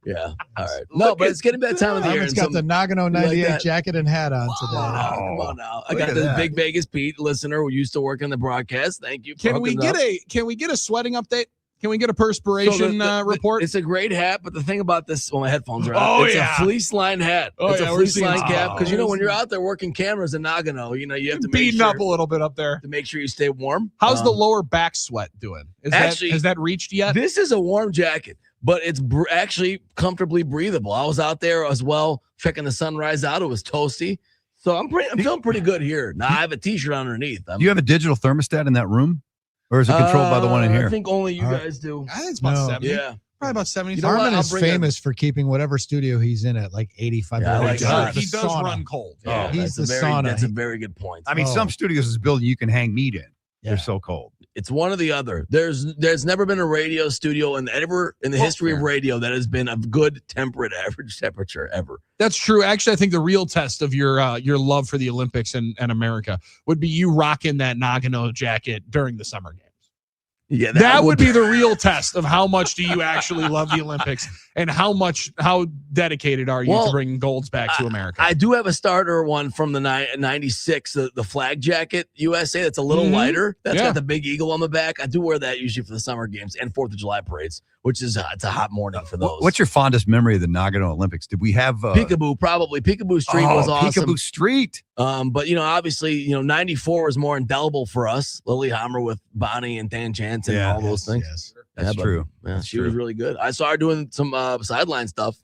Yeah. All right. No, but it's getting to be that time of the year. Armin's got the Nagano 98 like jacket and hat on today. Come on now. I got this Big Vegas Pete listener who used to work in the broadcast. Thank you. Can we get a sweating update? Can we get a perspiration report? It's a great hat, but the thing about this, my headphones are out. It's a fleece line hat. It's a fleece line cap, because when you're out there working cameras in Nagano, you have to beating up a little bit up there to make sure you stay warm. How's the lower back sweat doing? Has that reached yet? This is a warm jacket, but it's actually comfortably breathable. I was out there as well, checking the sunrise out. It was toasty, so I'm feeling pretty good here. Now I have a t-shirt underneath. Do you have a digital thermostat in that room? Or is it controlled by the one in here? I think only you guys do. I think it's about 70. Yeah. Probably about 70. Armin is famous for keeping whatever studio he's in at like 85 degrees. He does run cold. Yeah, he's the sauna. That's a very good point. I mean, some studios is building you can hang meat in. Yeah. They're so cold. It's one or the other. There's never been a radio studio in the history of radio that has been a good temperate average temperature ever. That's true. Actually, I think the real test of your love for the Olympics and America would be you rocking that Nagano jacket during the summer games. Yeah, that would be the real test of how much do you actually love the Olympics and how dedicated are you to bringing golds back to America. I do have a starter one from the 96, the flag jacket USA. That's a little lighter. That's got the big eagle on the back. I do wear that usually for the summer games and 4th of July parades, which is it's a hot morning for those. What's your fondest memory of the Nagano Olympics? Did we have Peekaboo? Probably Peekaboo Street was awesome. Peekaboo Street. But obviously 94 was more indelible for us. Lillehammer with Bonnie and Dan Jansen and all those things. Yes. That's true. Yeah, she was really good. I saw her doing some sideline stuff.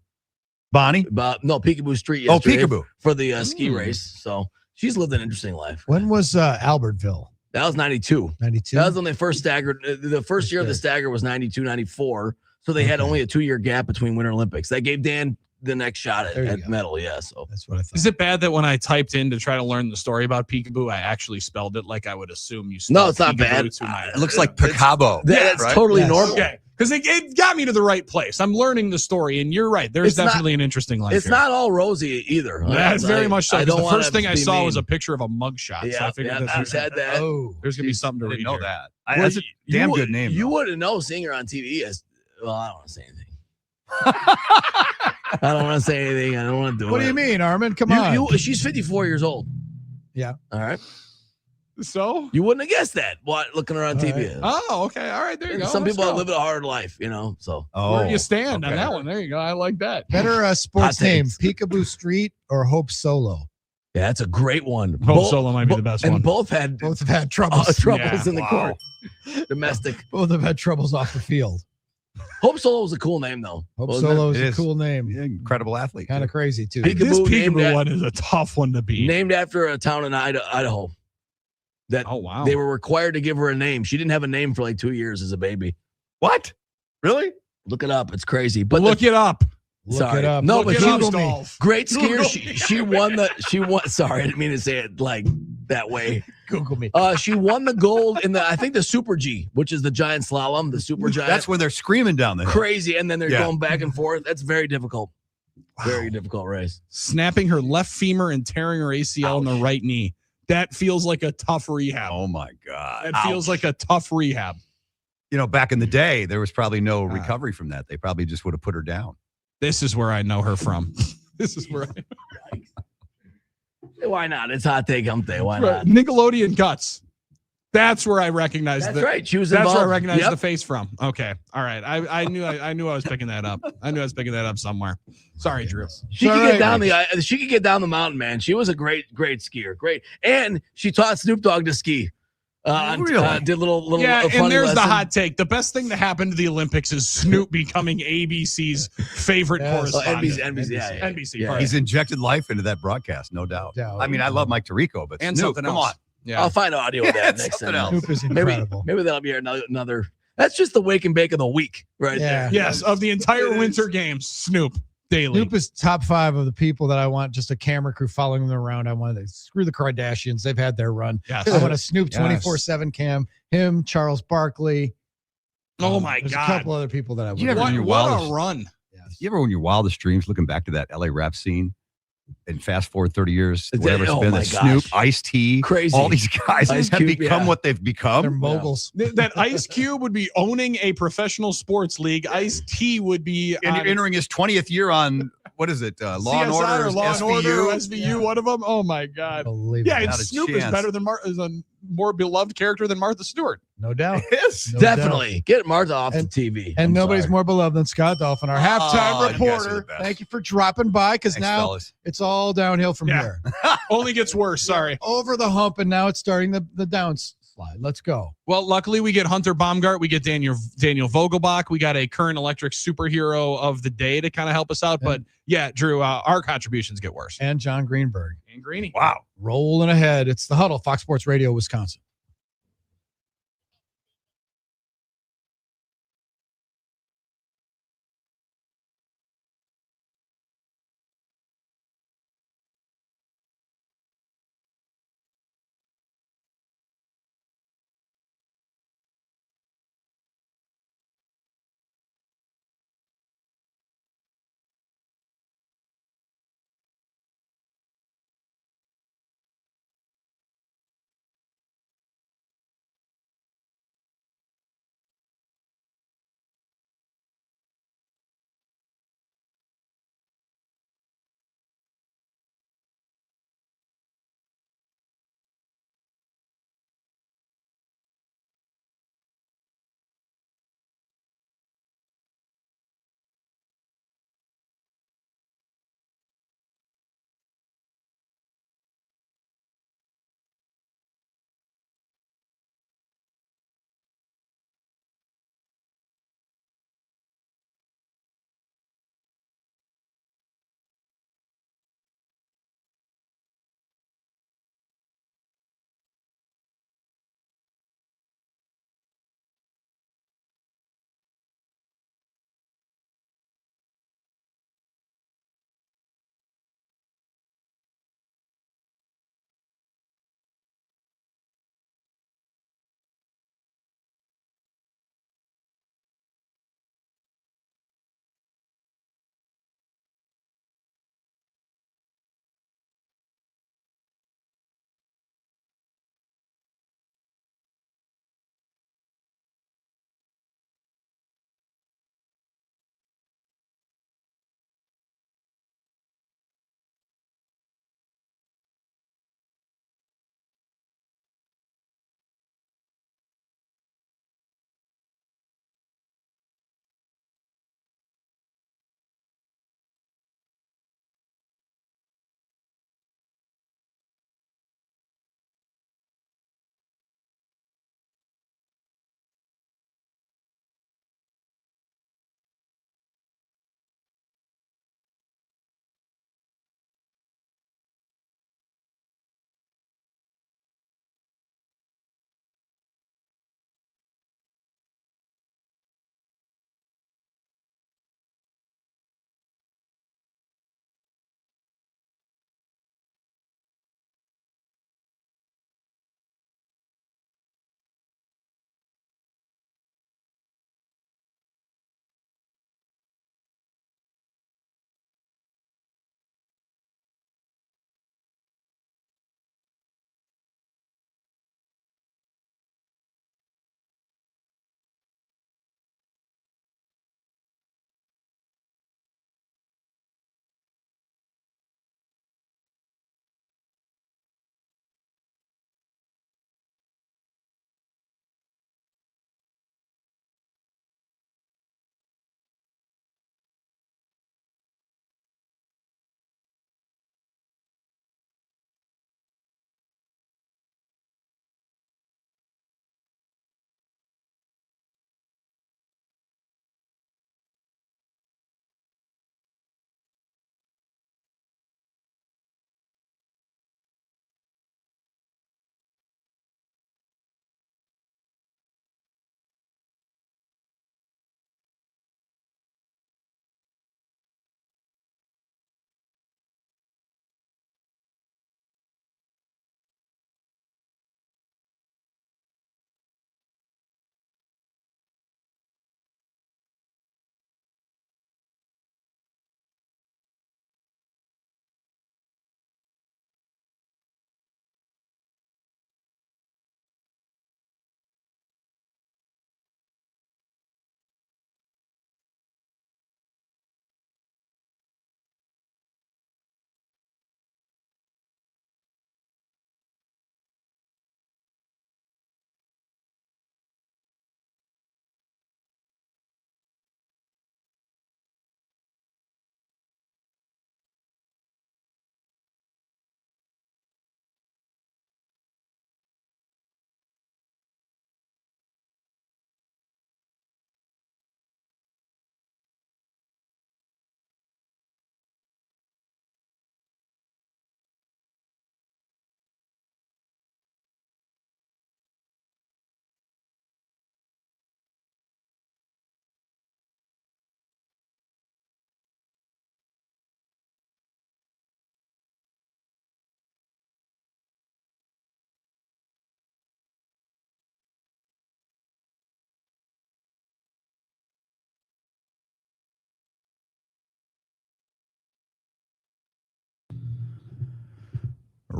Bonnie? Peekaboo Street. Oh, Peekaboo for the ski race. So she's lived an interesting life. When was Albertville? That was 92. 92. That was when they first staggered. The first year of the stagger was 92, 94. So they had only a 2-year gap between Winter Olympics. That gave Dan the next shot at medal. Yeah, so that's what I thought. Is it bad that when I typed in to try to learn the story about Peekaboo, I actually spelled it like I would assume you spelled? No, it's not bad. It looks like Picabo. That's right? Totally normal. Okay. Because it got me to the right place. I'm learning the story, and you're right. There's definitely an interesting life. It's here. Not all rosy either. That's very much so. The first thing I saw was a picture of a mugshot. Yeah, so I figured there's that. There's gonna be something to read. Know here. that. That's a damn good name. You wouldn't know seeing her on TV as well. I don't want to say anything. I don't want to say anything. I don't want to do it. What do you mean, Armin? Come on. She's 54 years old. Yeah. All right. So you wouldn't have guessed that. What looking around TV? Right. Oh, okay. All right. There you go. Some people live a hard life, So where do you stand on that one? There you go. I like that. Better sports name: Peekaboo Street or Hope Solo? Yeah, that's a great one. Hope Solo might be the best one. And both have had troubles. Troubles in the court. Domestic. Both have had troubles off the field. Hope Solo was a cool name, though. Hope Solo is a cool name. Yeah, incredible athlete. Kind of crazy, too. This Peekaboo one is a tough one to beat. Named after a town in Idaho. that Oh, wow. they were required to give her a name. She didn't have a name for like 2 years as a baby. What? Really? Look it up. It's crazy. But Look it up. Look it up. No, Look but it she up, was Dolph. great skier. Google She won. Sorry, I didn't mean to say it like that way. Google me. She won the gold in I think the Super G, which is the giant slalom, the super giant. That's when they're screaming down the hill. Crazy, and then they're going back and forth. That's very difficult. Very difficult race. Snapping her left femur and tearing her ACL in the right knee. That feels like a tough rehab. Oh my God. That feels like a tough rehab. You know, back in the day, there was probably no recovery from that. They probably just would have put her down. This is where I know her from. This is where Why not? It's hot take hump day. Why not? Nickelodeon Guts. That's where I recognize. That's right. She was That's involved. where I recognize the face from. Okay. All right. I knew I was picking that up. I knew I was picking that up somewhere. Sorry, Drew. She could get down she could get down the mountain, man. She was a great skier. Great. And she taught Snoop Dogg to ski. Really? Did little yeah, funny and there's lesson. the hot take. The best thing to happen to the Olympics is Snoop becoming ABC's favorite correspondent. NBC. Yeah. He's injected life into that broadcast, no doubt. I mean, I love Mike Tirico, but And Snoop, something come else. on. Yeah. I'll find audio of that next something time. else. Snoop is incredible. Maybe that'll be another. That's just the wake and bake of the week, right there. Yes, of the entire winter games, Snoop daily. Snoop is top 5 of the people that I want just a camera crew following them around. I want to screw the Kardashians. They've had their run. Yes. I want a Snoop 24/7 cam. Him, Charles Barkley. Oh my There's God. a couple other people that I would. You ever want. in your What wildest- a run. You ever, in your wildest dreams, looking back to that LA rap scene and fast forward 30 years, whatever it's Oh been, my that Snoop, gosh. Ice-T, Crazy. all these guys Ice have Cube, become yeah. what they've become. They're moguls. That Ice Cube would be owning a professional sports league. Ice T would be And on entering his 20th year on, what is it, Law CSI and Order, or Law and SVU? Order, SVU, one of them. Oh my God. Unbelievable. Yeah, and Not a Snoop is chance. better than is a more beloved character than Martha Stewart. No doubt. Yes. No Definitely. Get Martha off And- the TV. And I'm nobody's sorry. more beloved than Scott Dolphin, our halftime you guys are the reporter. best. Thank you for dropping by because Thanks, now fellas. it's all downhill from Yeah. here. Only gets worse. Sorry. Over the hump, and now it's starting the downslide. Let's go. Well, luckily we get Hunter Baumgart. We get Daniel Vogelbach. We got a current electric superhero of the day to kind of help us out. But yeah, Drew, our contributions get worse. And John Greenberg. And Greeny. Wow. Rolling ahead. It's the Huddle, Fox Sports Radio, Wisconsin.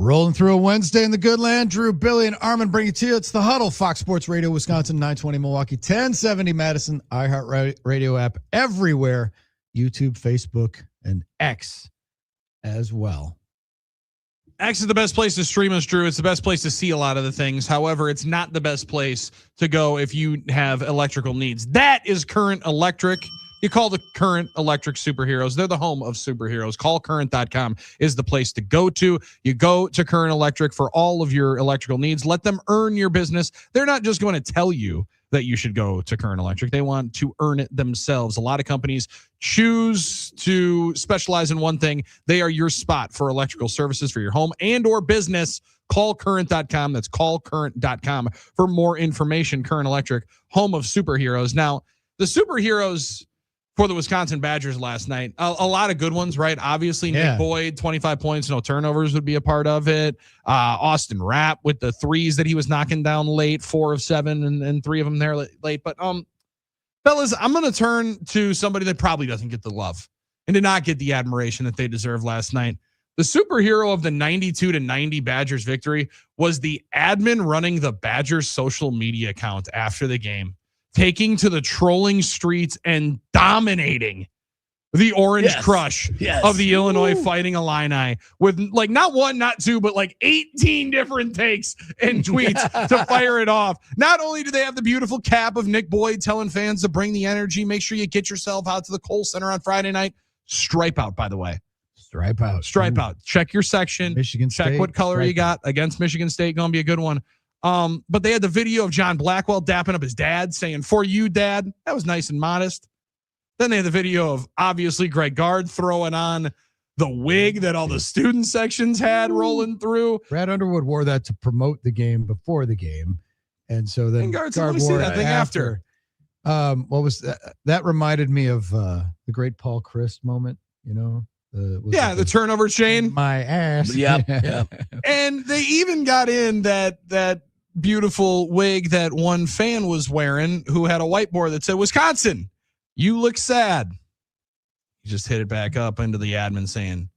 Rolling through a Wednesday in the good land. Drew, Billy, and Armin bring it to you. It's the Huddle, Fox Sports Radio, Wisconsin, 920 Milwaukee, 1070 Madison, iHeart Radio app everywhere, YouTube, Facebook, and X as well. X is the best place to stream us, Drew. It's the best place to see a lot of the things. However, it's not the best place to go if you have electrical needs. That is Current Electric. You call the Current Electric superheroes. They're the home of superheroes. Callcurrent.com is the place to go to. You go to Current Electric for all of your electrical needs. Let them earn your business. They're not just going to tell you that you should go to Current Electric. They want to earn it themselves. A lot of companies choose to specialize in one thing. They are your spot for electrical services for your home and or business. Callcurrent.com. That's callcurrent.com for more information. Current Electric, home of superheroes. Now, the superheroes for the Wisconsin Badgers last night, a lot of good ones, right? Obviously, Nick Boyd, 25 points, no turnovers would be a part of it. Austin Rapp with the threes that he was knocking down late, 4 of 7, and 3 of them there late. But fellas, I'm going to turn to somebody that probably doesn't get the love and did not get the admiration that they deserved last night. The superhero of the 92-90 Badgers victory was the admin running the Badgers social media account after the game, taking to the trolling streets and dominating the Orange Crush of the Illinois Fighting Illini with like not 1, not 2, but like 18 different takes and tweets to fire it off. Not only do they have the beautiful cap of Nick Boyd telling fans to bring the energy, make sure you get yourself out to the Kohl Center on Friday night. Stripe out, by the way. Stripe out. Stripe out. Check your section. Michigan Check State, what color you got against Michigan State. Going to be a good one. But they had the video of John Blackwell dapping up his dad, saying, "For you, Dad." That was nice and modest. Then they had the video of obviously Greg Gard throwing on the wig that all the student sections had rolling through. Brad Underwood wore that to promote the game before the game. And so then Gard said, "Let me see that thing after." What was that? That reminded me of the great Paul Christ moment, you know? The turnover chain. My ass. Yep. And they even got in that beautiful wig that one fan was wearing who had a whiteboard that said, "Wisconsin, you look sad." He just hit it back up into the admin saying,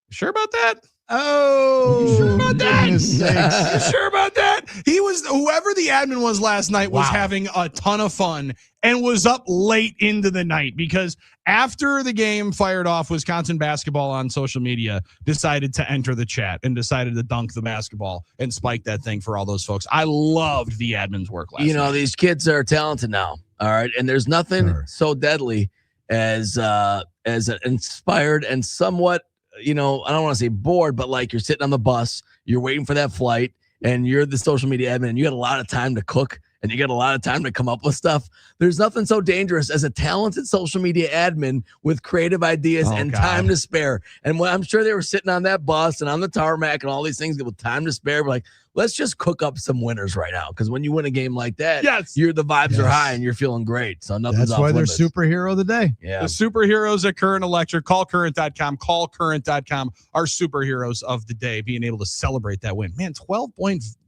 "You sure about that? Oh, you sure about that? You sure about that?" He was, whoever the admin was last night was having a ton of fun and was up late into the night because after the game fired off, Wisconsin basketball on social media decided to enter the chat and decided to dunk the basketball and spike that thing for all those folks. I loved the admin's work last night. These kids are talented now. All right. And there's nothing so deadly as an inspired and somewhat, I don't want to say bored, but like you're sitting on the bus, you're waiting for that flight, and you're the social media admin, and you got a lot of time to cook, and you got a lot of time to come up with stuff. There's nothing so dangerous as a talented social media admin with creative ideas time to spare. And when I'm sure they were sitting on that bus and on the tarmac and all these things with time to spare, we're like, let's just cook up some winners right now. Because when you win a game like that, the vibes are high and you're feeling great. So nothing's That's why they're superhero of the day. Yeah. The superheroes at Current Electric. Call current.com. Call current.com. Our superheroes of the day, being able to celebrate that win. Man, 12 points.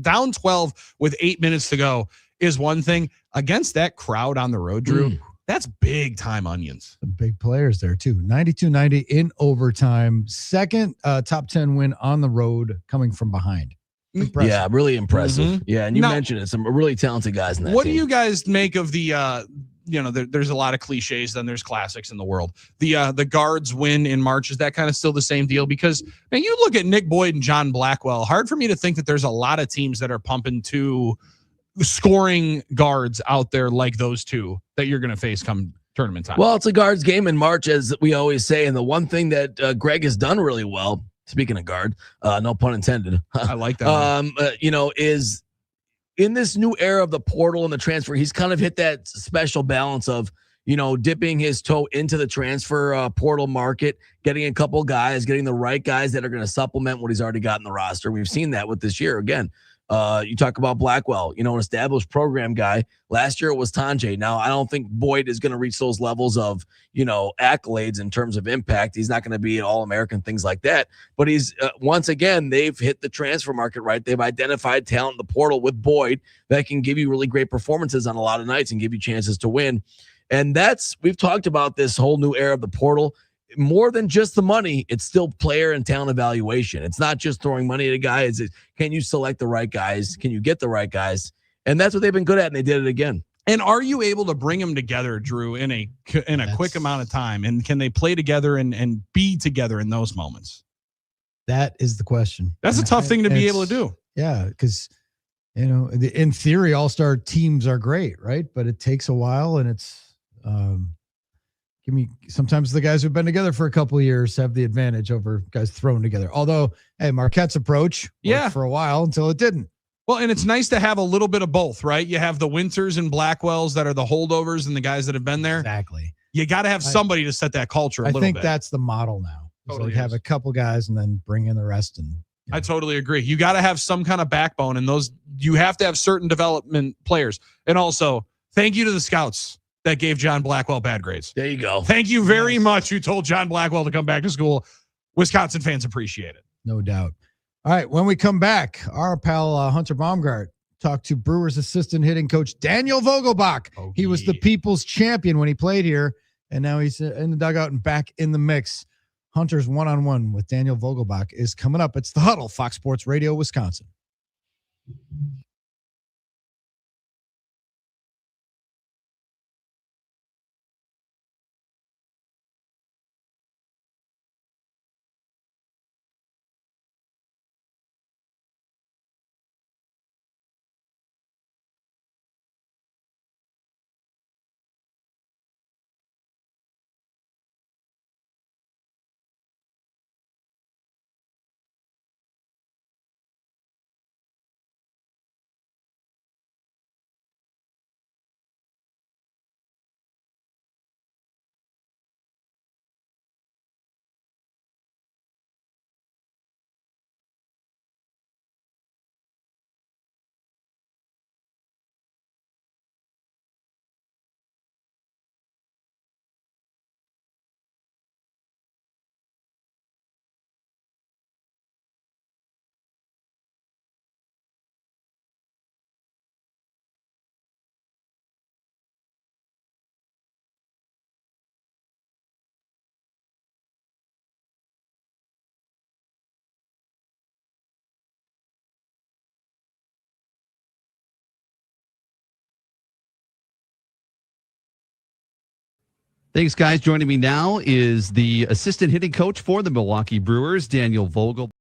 Down 12 with 8 minutes to go is one thing. Against that crowd on the road, Drew, that's big time onions. Some big players there too. 92-90 in overtime. Second top 10 win on the road coming from behind. Impressive. Yeah, really impressive. Yeah, and you mentioned it. Some really talented guys in that What team. do you guys make of the there's a lot of cliches, then there's classics in the world. The guards win in March. Is that kind of still the same deal? Because, man, you look at Nick Boyd and John Blackwell, hard for me to think that there's a lot of teams that are pumping two scoring guards out there like those two that you're going to face come tournament time. Well, it's a guards game in March, as we always say. And the one thing that Greg has done really well, speaking of guard, no pun intended. I like that. Is in this new era of the portal and the transfer, he's kind of hit that special balance of, dipping his toe into the transfer portal market, getting a couple guys, getting the right guys that are going to supplement what he's already got in the roster. We've seen that with this year. Again, you talk about Blackwell, an established program guy. Last year it was Tanjay. Now, I don't think Boyd is going to reach those levels of, accolades in terms of impact. He's not going to be an All-American, things like that. But he's, once again, they've hit the transfer market right. They've identified talent in the portal with Boyd that can give you really great performances on a lot of nights and give you chances to win. And we've talked about this whole new era of the portal. more than just the money, it's still player and talent evaluation. It's not just throwing money at a guy. Can you select the right guys? Can you get the right guys? And that's what they've been good at, and they did it again. And are you able to bring them together, Drew, in a quick amount of time? And can they play together and be together in those moments? That is the question. That's a tough thing to be able to do. Yeah, because in theory, all-star teams are great, right? But it takes a while, and it's sometimes the guys who've been together for a couple of years have the advantage over guys thrown together. Although, hey, Marquette's approach worked for a while until it didn't. Well, and it's nice to have a little bit of both, right? You have the Winters and Blackwells that are the holdovers and the guys that have been there. Exactly. You got to have somebody to set that culture a little bit. I think that's the model now. Totally have a couple guys and then bring in the rest. And I totally agree. You got to have some kind of backbone, and you have to have certain development players. And also, thank you to the scouts that gave John Blackwell bad grades. There you go. Thank you very much. Who told John Blackwell to come back to school? Wisconsin fans appreciate it. No doubt. All right. When we come back, our pal Hunter Baumgart talked to Brewers assistant hitting coach Daniel Vogelbach. Oh, he was the people's champion when he played here, and now he's in the dugout and back in the mix. Hunter's one-on-one with Daniel Vogelbach is coming up. It's the Huddle, Fox Sports Radio, Wisconsin. Thanks, guys. Joining me now is the assistant hitting coach for the Milwaukee Brewers, Daniel Vogel.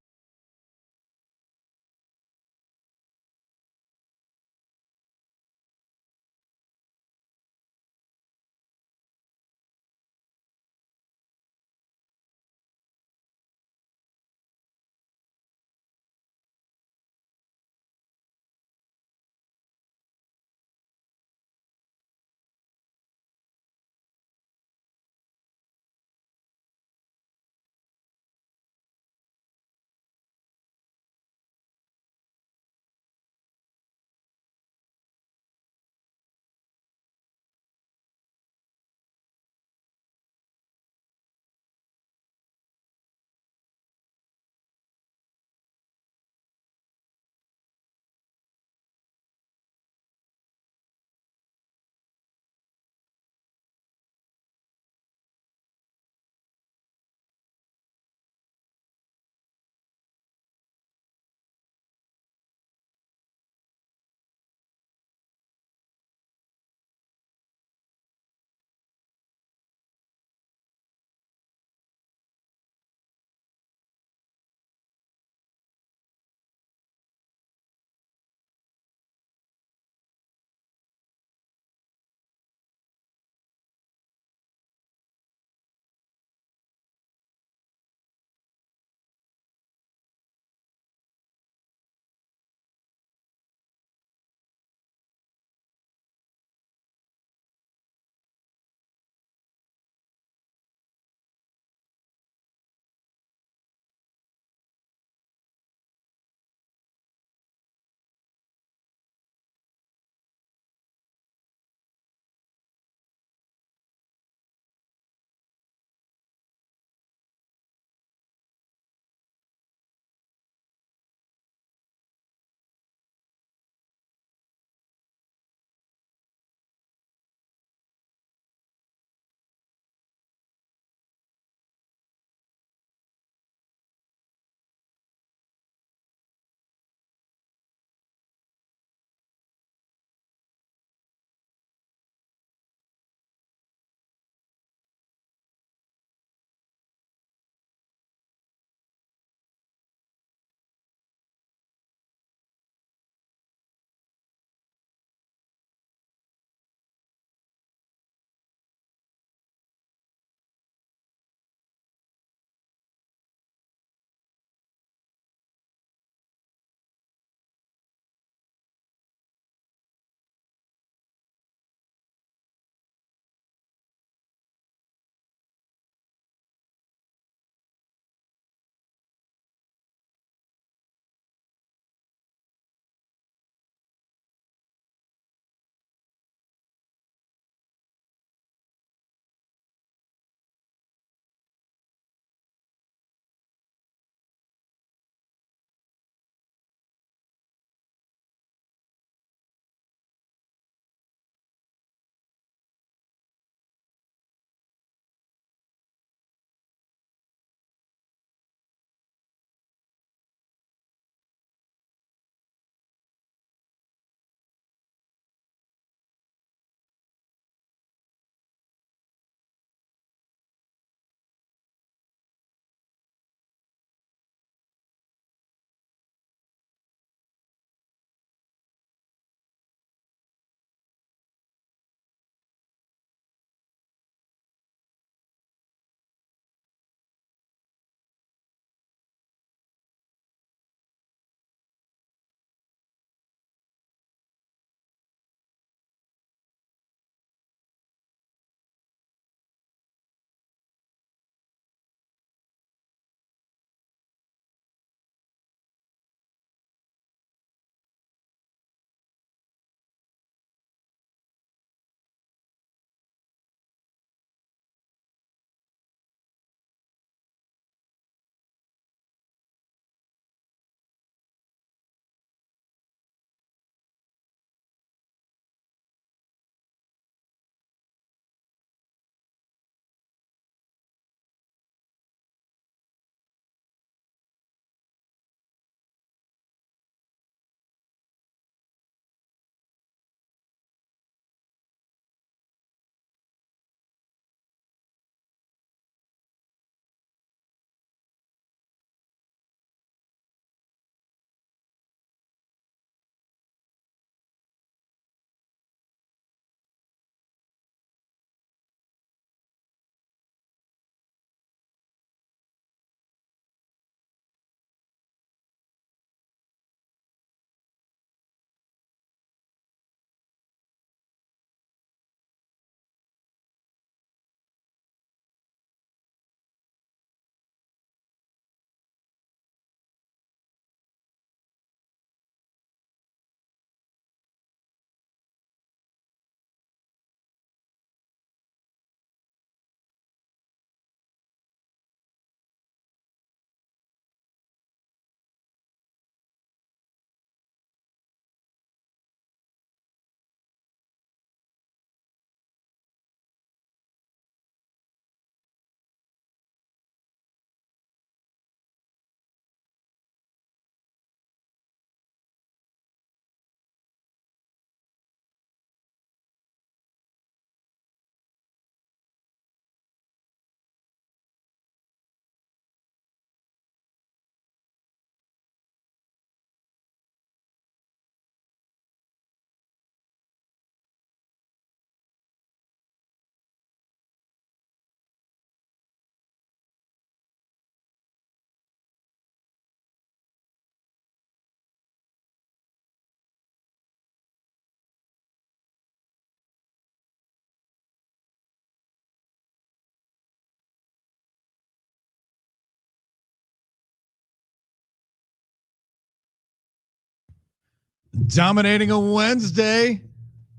Dominating a Wednesday.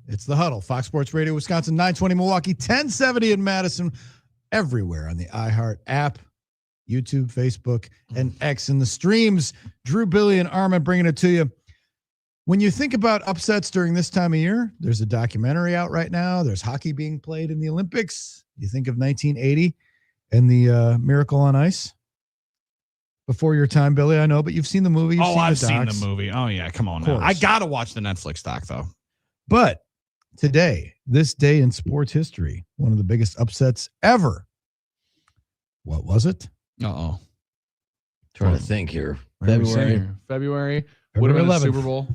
It's the Huddle. Fox Sports Radio, Wisconsin, 920 Milwaukee, 1070 in Madison. Everywhere on the iHeart app, YouTube, Facebook, and X in the streams. Drew, Billy, and Armin bringing it to you. When you think about upsets during this time of year, there's a documentary out right now. There's hockey being played in the Olympics. You think of 1980 and the Miracle on Ice. Before your time, Billy, I know, but you've seen the movie. I've seen the movie. Oh, yeah. Come on now. I got to watch the Netflix doc, though. But today, this day in sports history, one of the biggest upsets ever. What was it? Uh-oh. Trying to think here. February. Would have been 11th. A Super Bowl.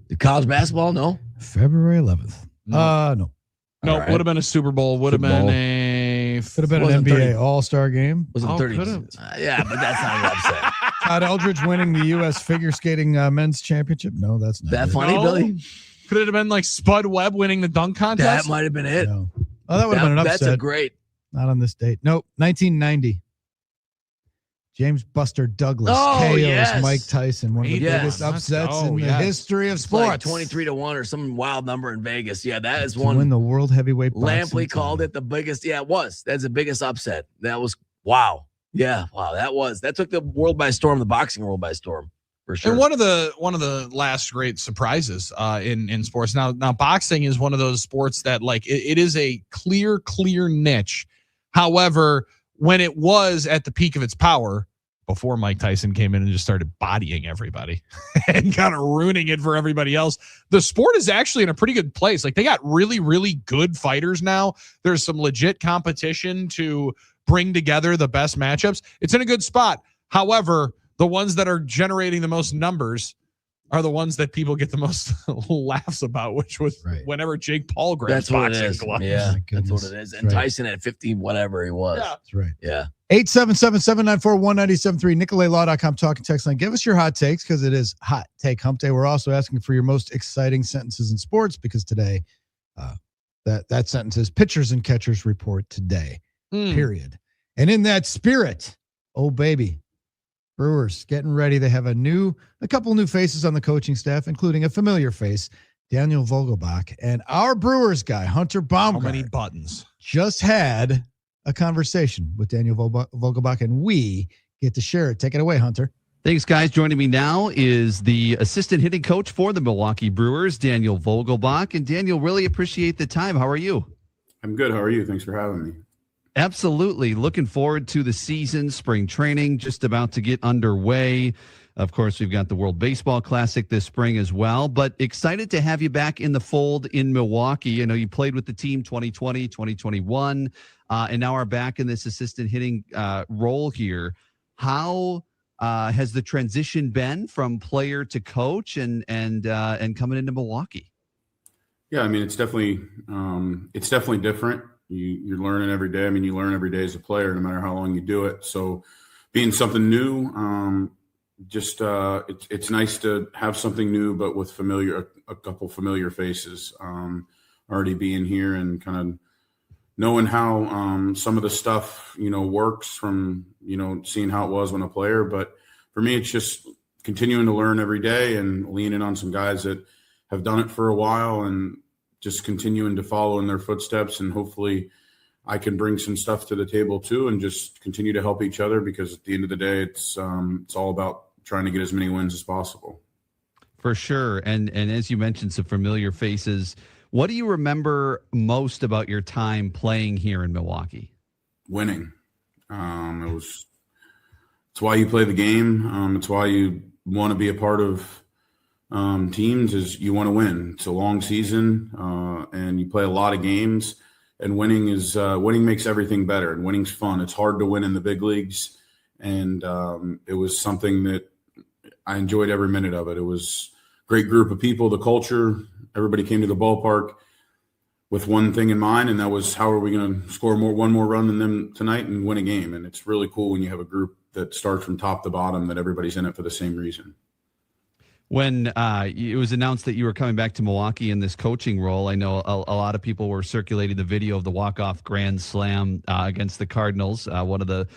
The college basketball? No. February 11th. No. No, right. Would have been a Super Bowl. Would have been a... Could have been an NBA All-Star game. Was it 30? Yeah, but that's not an upset. Todd Eldridge winning the U.S. figure skating men's championship? No, that's not that funny, Billy? Could it have been like Spud Webb winning the dunk contest? That might have been it. No. Oh, that would have been an upset. That's a great. Not on this date. Nope. 1990. James Buster Douglas KOs Mike Tyson. One of the biggest upsets in the history of sports. Like 23-1 or some wild number in Vegas. Yeah, that is to one. Win the world heavyweight boxing. Lampley called it the biggest. Yeah, it was. That's the biggest upset. That was wow. Yeah, wow. That took the world by storm, the boxing world by storm. For sure. And one of the last great surprises in sports. Now boxing is one of those sports that like it is a clear niche. However, when it was at the peak of its power, before Mike Tyson came in and just started bodying everybody and kind of ruining it for everybody else, the sport is actually in a pretty good place. Like they got really, really good fighters now. There's some legit competition to bring together the best matchups. It's in a good spot. However, the ones that are generating the most numbers are the ones that people get the most laughs about, which was whenever Jake Paul grabs boxing gloves. Yeah, that's what it is. And Tyson at 50, whatever he was. Yeah. That's right. Yeah. 877-794-1973, NicoletLaw.com talking text line. Give us your hot takes because it is hot take hump day. We're also asking for your most exciting sentences in sports because today that sentence is pitchers and catchers report today, period. And in that spirit, oh baby, Brewers getting ready. They have a couple new faces on the coaching staff, including a familiar face, Daniel Vogelbach, and our Brewers guy, Hunter Baumgart. How many buttons? Just had a conversation with Daniel Vogelbach, and we get to share it. Take it away, Hunter. Thanks, guys. Joining me now is the assistant hitting coach for the Milwaukee Brewers, Daniel Vogelbach. And Daniel, really appreciate the time. How are you? I'm good. How are you? Thanks for having me. Absolutely. Looking forward to the season. Spring training just about to get underway. Of course, we've got the World Baseball Classic this spring as well, but excited to have you back in the fold in Milwaukee. I know you played with the team 2020, 2021, and now are back in this assistant hitting role here. How has the transition been from player to coach and coming into Milwaukee? Yeah, I mean, it's definitely different. You're learning every day. I mean, you learn every day as a player, no matter how long you do it. So being something new, it's nice to have something new, but with a couple familiar faces, already being here and kind of knowing how some of the stuff, works from, seeing how it was when a player. But for me, it's just continuing to learn every day and leaning on some guys that have done it for a while and just continuing to follow in their footsteps. And hopefully I can bring some stuff to the table too, and just continue to help each other, because at the end of the day, it's all about trying to get as many wins as possible. For sure. And as you mentioned, some familiar faces. What do you remember most about your time playing here in Milwaukee? Winning. It's why you play the game. It's why you want to be a part of teams, is you want to win. It's a long season, and you play a lot of games, and winning makes everything better, and winning's fun. It's hard to win in the big leagues, and it was something that I enjoyed every minute of it. It was a great group of people, the culture. Everybody came to the ballpark with one thing in mind, and that was, how are we going to score one more run than them tonight and win a game? And it's really cool when you have a group that starts from top to bottom, that everybody's in it for the same reason. When it was announced that you were coming back to Milwaukee in this coaching role, I know a lot of people were circulating the video of the walk-off grand slam against the Cardinals, one of the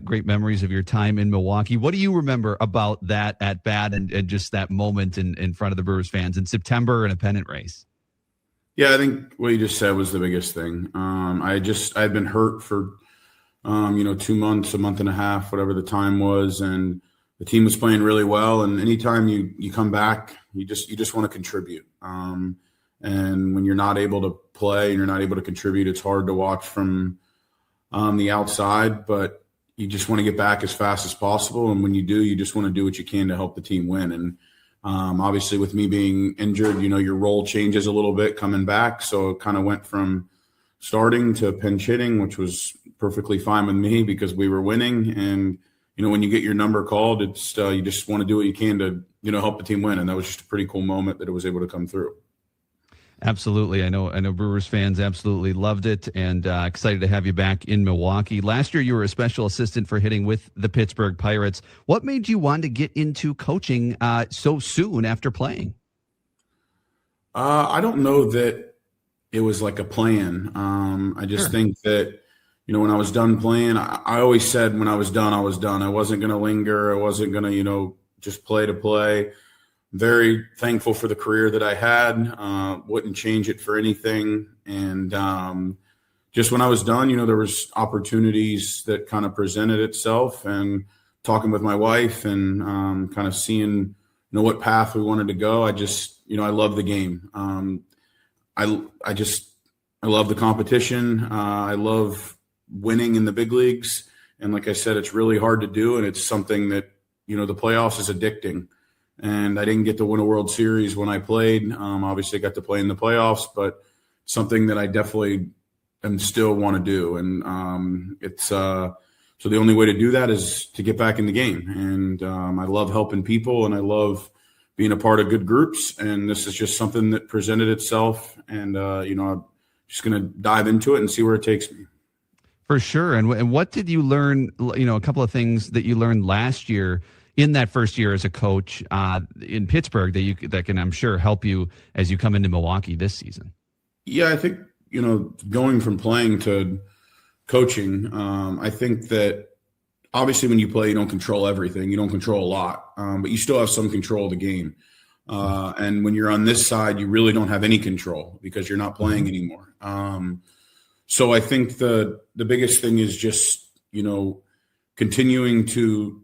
great memories of your time in Milwaukee. What do you remember about that at bat and just that moment in front of the Brewers fans in September in a pennant race? Yeah, I think what you just said was the biggest thing. I'd been hurt for 2 months, a month and a half, whatever the time was, and the team was playing really well. And anytime you come back, you just want to contribute. And when you're not able to play and you're not able to contribute, it's hard to watch from the outside, but you just want to get back as fast as possible. And when you do, you just want to do what you can to help the team win. And obviously with me being injured, your role changes a little bit coming back. So it kind of went from starting to pinch hitting, which was perfectly fine with me because we were winning. And when you get your number called, it's you just want to do what you can to help the team win, and that was just a pretty cool moment that it was able to come through. Absolutely, I know Brewers fans absolutely loved it, and excited to have you back in Milwaukee. Last year, you were a special assistant for hitting with the Pittsburgh Pirates. What made you want to get into coaching so soon after playing? I don't know that it was like a plan. I just think that. When I was done playing, I always said when I was done, I was done. I wasn't going to linger. I wasn't going to, just play to play. Very thankful for the career that I had. Wouldn't change it for anything. And just when I was done, there was opportunities that kind of presented itself, and talking with my wife and kind of seeing, what path we wanted to go. I just, I love the game. I love the competition. I love winning in the big leagues. And like I said, it's really hard to do. And it's something that, the playoffs is addicting. And I didn't get to win a World Series when I played. Obviously I got to play in the playoffs, but something that I definitely and still want to do. And so the only way to do that is to get back in the game. And I love helping people, and I love being a part of good groups. And this is just something that presented itself. And, I'm just going to dive into it and see where it takes me. For sure. And what did you learn, a couple of things that you learned last year in that first year as a coach in Pittsburgh that can, I'm sure, help you as you come into Milwaukee this season? Yeah, I think, going from playing to coaching, I think that obviously when you play, you don't control everything. You don't control a lot, but you still have some control of the game. And when you're on this side, you really don't have any control because you're not playing anymore. So I think the biggest thing is just, continuing to,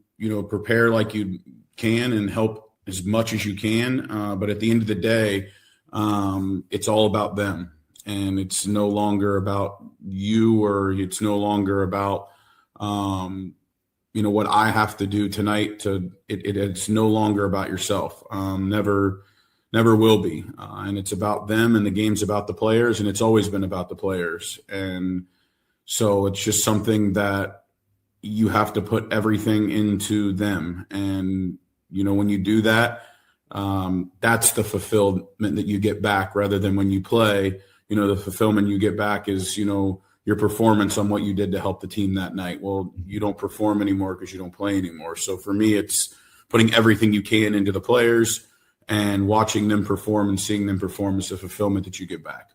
prepare like you can and help as much as you can. But at the end of the day, it's all about them, and it's no longer about you, or it's no longer about, what I have to do tonight it's no longer about yourself. Never will be. And it's about them, and the game's about the players, and it's always been about the players. And so it's just something that you have to put everything into them. And, when you do that, that's the fulfillment that you get back, rather than when you play, the fulfillment you get back is, your performance on what you did to help the team that night. Well, you don't perform anymore because you don't play anymore. So for me, it's putting everything you can into the players, and watching them perform and seeing them perform is the fulfillment that you get back.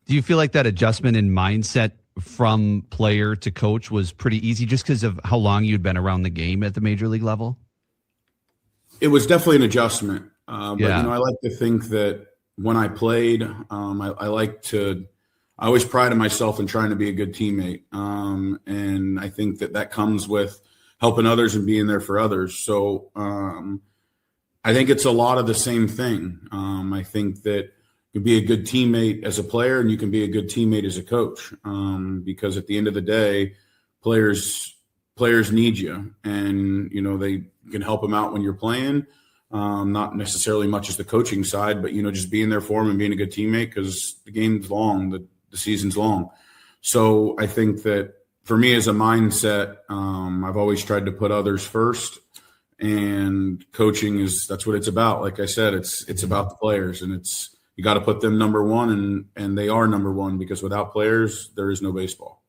Do you feel like that adjustment in mindset from player to coach was pretty easy just because of how long you'd been around the game at the major league level? It was definitely an adjustment. But, I like to think that when I played, I always prided myself in trying to be a good teammate. And I think that comes with helping others and being there for others. So, I think it's a lot of the same thing. I think that you can be a good teammate as a player, and you can be a good teammate as a coach, because at the end of the day, players need you, and they can help them out when you're playing. Not necessarily much as the coaching side, but just being there for them and being a good teammate, because the game's long, the season's long. So I think that for me as a mindset, I've always tried to put others first. And coaching that's what it's about. Like I said, it's about the players, and you got to put them number one, and they are number one, because without players, there is no baseball.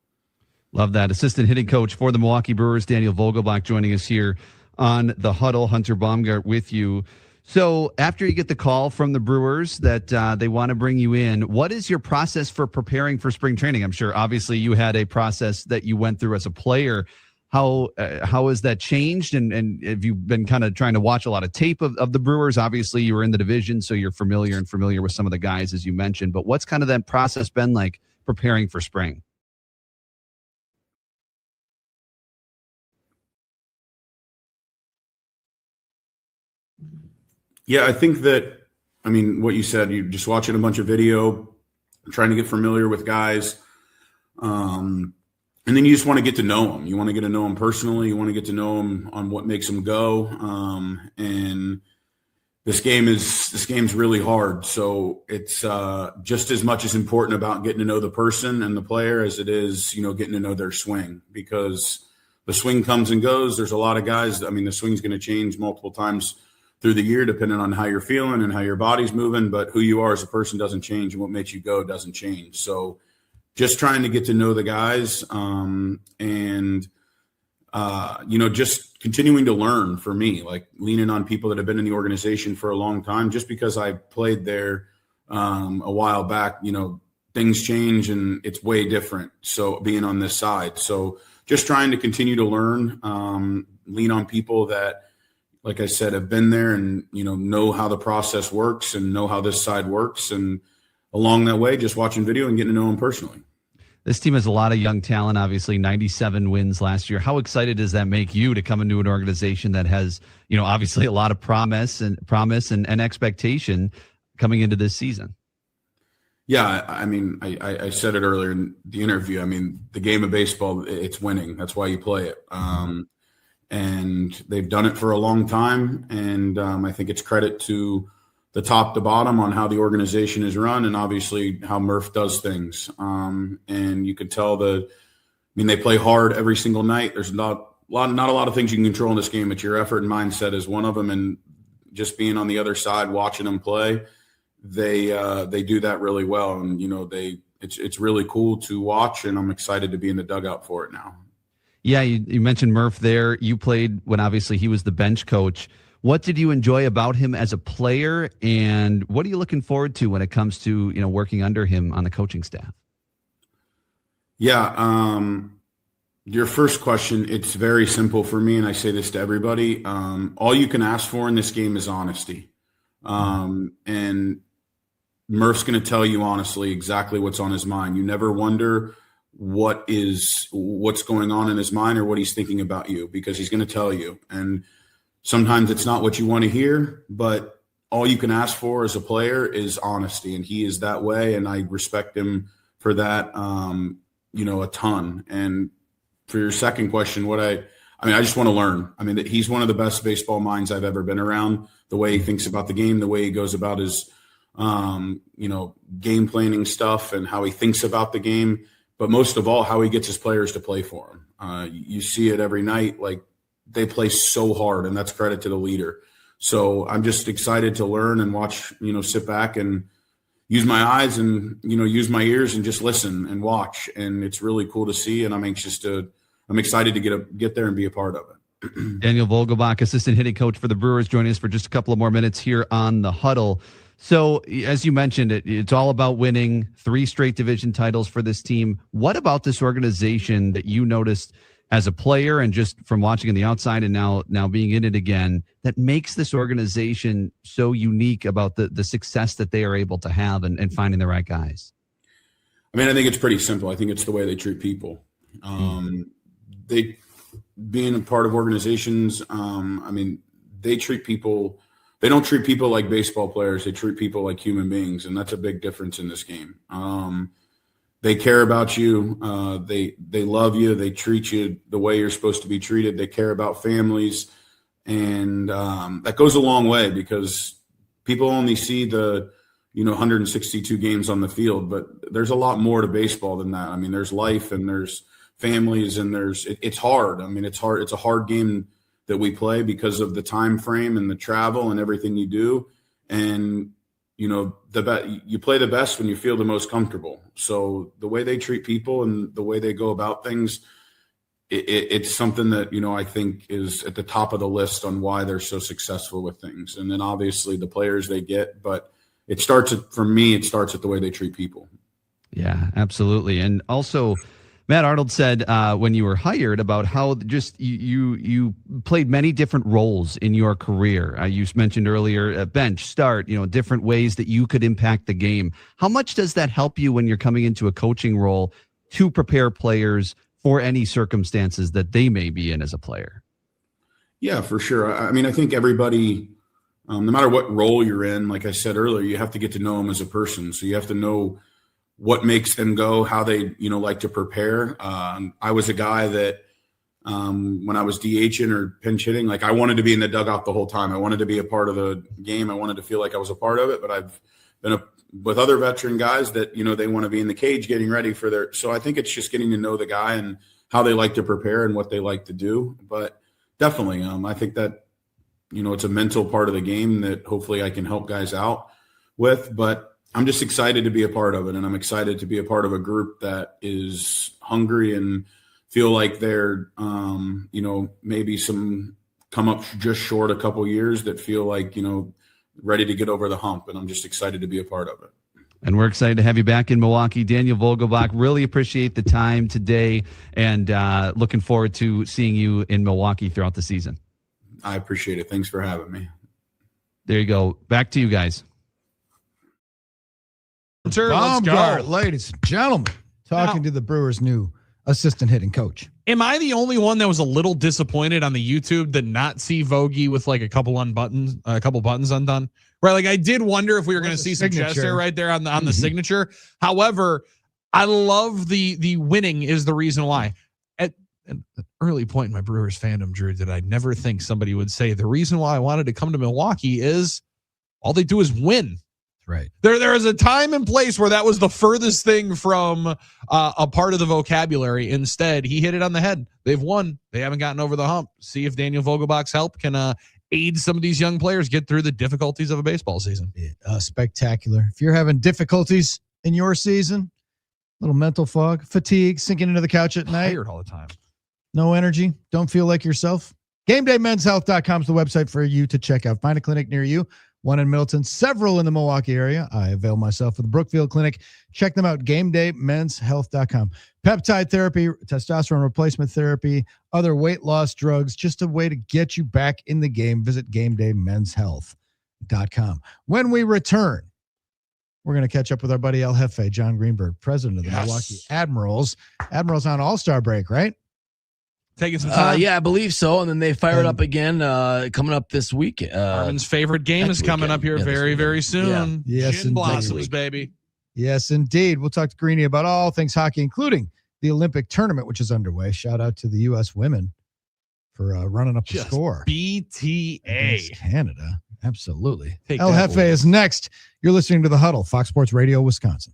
Love that. Assistant hitting coach for the Milwaukee Brewers, Daniel Vogelbach, joining us here on the Huddle. Hunter Baumgart with you. So after you get the call from the Brewers that they want to bring you in, what is your process for preparing for spring training? I'm sure obviously you had a process that you went through as a player. How has that changed? And have you been kind of trying to watch a lot of tape of the Brewers? Obviously you were in the division, so you're familiar with some of the guys, as you mentioned, but what's kind of that process been like preparing for spring? Yeah, I think that, I mean, what you said, you just watching a bunch of video, trying to get familiar with guys. And then you just want to get to know them. You want to get to know them personally. You want to get to know them on what makes them go. And this game's really hard. So it's just as much as important about getting to know the person and the player as it is, getting to know their swing, because the swing comes and goes. There's a lot of guys. I mean, the swing's going to change multiple times through the year, depending on how you're feeling and how your body's moving, but who you are as a person doesn't change, and what makes you go doesn't change. So just trying to get to know the guys, just continuing to learn for me, like leaning on people that have been in the organization for a long time. Just because I played there a while back, things change and it's way different. So being on this side, so just trying to continue to learn, lean on people that, like I said, have been there and, know how the process works and know how this side works. And along that way, just watching video and getting to know them personally. This team has a lot of young talent, obviously 97 wins last year. How excited does that make you to come into an organization that has, obviously a lot of promise and expectation coming into this season? Yeah, I mean, I said it earlier in the interview. I mean, the game of baseball, it's winning. That's why you play it. And they've done it for a long time. And I think it's credit to the top to bottom on how the organization is run, and obviously how Murph does things. And you could tell they play hard every single night. There's not a lot of things you can control in this game, but your effort and mindset is one of them. And just being on the other side, watching them play, they do that really well. And, it's really cool to watch, and I'm excited to be in the dugout for it now. Yeah, you mentioned Murph there. You played when obviously he was the bench coach. What did you enjoy about him as a player, and what are you looking forward to when it comes to working under him on the coaching staff? Yeah, your first question, it's very simple for me, and I say this to everybody. All you can ask for in this game is honesty, and Murph's going to tell you honestly exactly what's on his mind. You never wonder what's going on in his mind or what he's thinking about you, because he's going to tell you. And sometimes it's not what you want to hear, but all you can ask for as a player is honesty. And he is that way. And I respect him for that, a ton. And for your second question, I just want to learn. I mean, he's one of the best baseball minds I've ever been around. The way he thinks about the game, the way he goes about his, game planning stuff, and how he thinks about the game. But most of all, how he gets his players to play for him. You see it every night. Like, they play so hard, and that's credit to the leader. So I'm just excited to learn and watch, sit back and use my eyes and, use my ears and just listen and watch. And it's really cool to see. And I'm excited to get there and be a part of it. Daniel Vogelbach, assistant hitting coach for the Brewers, joining us for just a couple of more minutes here on the Huddle. So, as you mentioned, it's all about winning, 3 straight division titles for this team. What about this organization that you noticed as a player and just from watching on the outside and now being in it again, that makes this organization so unique about the success that they are able to have and finding the right guys? I mean, I think it's pretty simple. I think it's the way they treat people. They, being a part of organizations, they treat people. They don't treat people like baseball players. They treat people like human beings, and that's a big difference in this game. They care about you. They love you. They treat you the way you're supposed to be treated. They care about families, and that goes a long way, because people only see the 162 games on the field, but there's a lot more to baseball than that. I mean, there's life and there's families and it's hard. I mean, it's hard. It's a hard game that we play because of the time frame and the travel and everything you do. And, you play the best when you feel the most comfortable. So the way they treat people and the way they go about things, it's something that, I think is at the top of the list on why they're so successful with things. And then obviously the players they get, but for me, it starts at the way they treat people. Yeah, absolutely. And also, Matt Arnold said when you were hired about how just you played many different roles in your career. You mentioned earlier bench, start, different ways that you could impact the game. How much does that help you when you're coming into a coaching role to prepare players for any circumstances that they may be in as a player? Yeah, for sure. I mean, I think everybody, no matter what role you're in, like I said earlier, you have to get to know them as a person. So you have to know what makes them go, how they, like to prepare. I was a guy that when I was DHing or pinch hitting, like I wanted to be in the dugout the whole time. I wanted to be a part of the game. I wanted to feel like I was a part of it, but I've been with other veteran guys that, they want to be in the cage getting ready for so I think it's just getting to know the guy and how they like to prepare and what they like to do. But definitely, I think that, it's a mental part of the game that hopefully I can help guys out with, but I'm just excited to be a part of it. And I'm excited to be a part of a group that is hungry and feel like they're, maybe some come up just short a couple years that feel like, ready to get over the hump. And I'm just excited to be a part of it. And we're excited to have you back in Milwaukee. Daniel Vogelbach, really appreciate the time today and looking forward to seeing you in Milwaukee throughout the season. I appreciate it. Thanks for having me. There you go. Back to you guys. Let's go. Baumgart, ladies and gentlemen, talking to the Brewers' new assistant hitting coach. Am I the only one that was a little disappointed on the YouTube to not see Vogie with like a couple buttons undone? Right, like I did wonder if we were going to see some gesture right there on the signature. However, I love the winning is the reason why. At an early point in my Brewers fandom, Drew, did I never think somebody would say the reason why I wanted to come to Milwaukee is all they do is win. Right. There is a time and place where that was the furthest thing from a part of the vocabulary. Instead, he hit it on the head. They've won. They haven't gotten over the hump. See if Daniel Vogelbach's help can aid some of these young players get through the difficulties of a baseball season. Spectacular. If you're having difficulties in your season, little mental fog, fatigue, sinking into the couch at night, Tired all the time, no energy, don't feel like yourself, GameDayMen'sHealth.com is the website for you to check out. Find a clinic near you. One in Milton, several in the Milwaukee area. I avail myself of the Brookfield Clinic. Check them out, GameDayMen'sHealth.com. Peptide therapy, testosterone replacement therapy, other weight loss drugs, just a way to get you back in the game. Visit GameDayMen'sHealth.com. When we return, we're going to catch up with our buddy El Jefe, John Greenberg, president of the Milwaukee Admirals. Admirals on All-Star break, right? Taking some time. Yeah, I believe so. And then they fire it up again coming up this week. Armin's favorite game is coming up here very soon. Yeah. Yes, Gin Blossoms, baby. Yes, indeed. We'll talk to Greeny about all things hockey, including the Olympic tournament, which is underway. Shout out to the U.S. women for running up the score. BTA. Against Canada. Absolutely. Take El that, Jefe is next. You're listening to The Huddle, Fox Sports Radio, Wisconsin.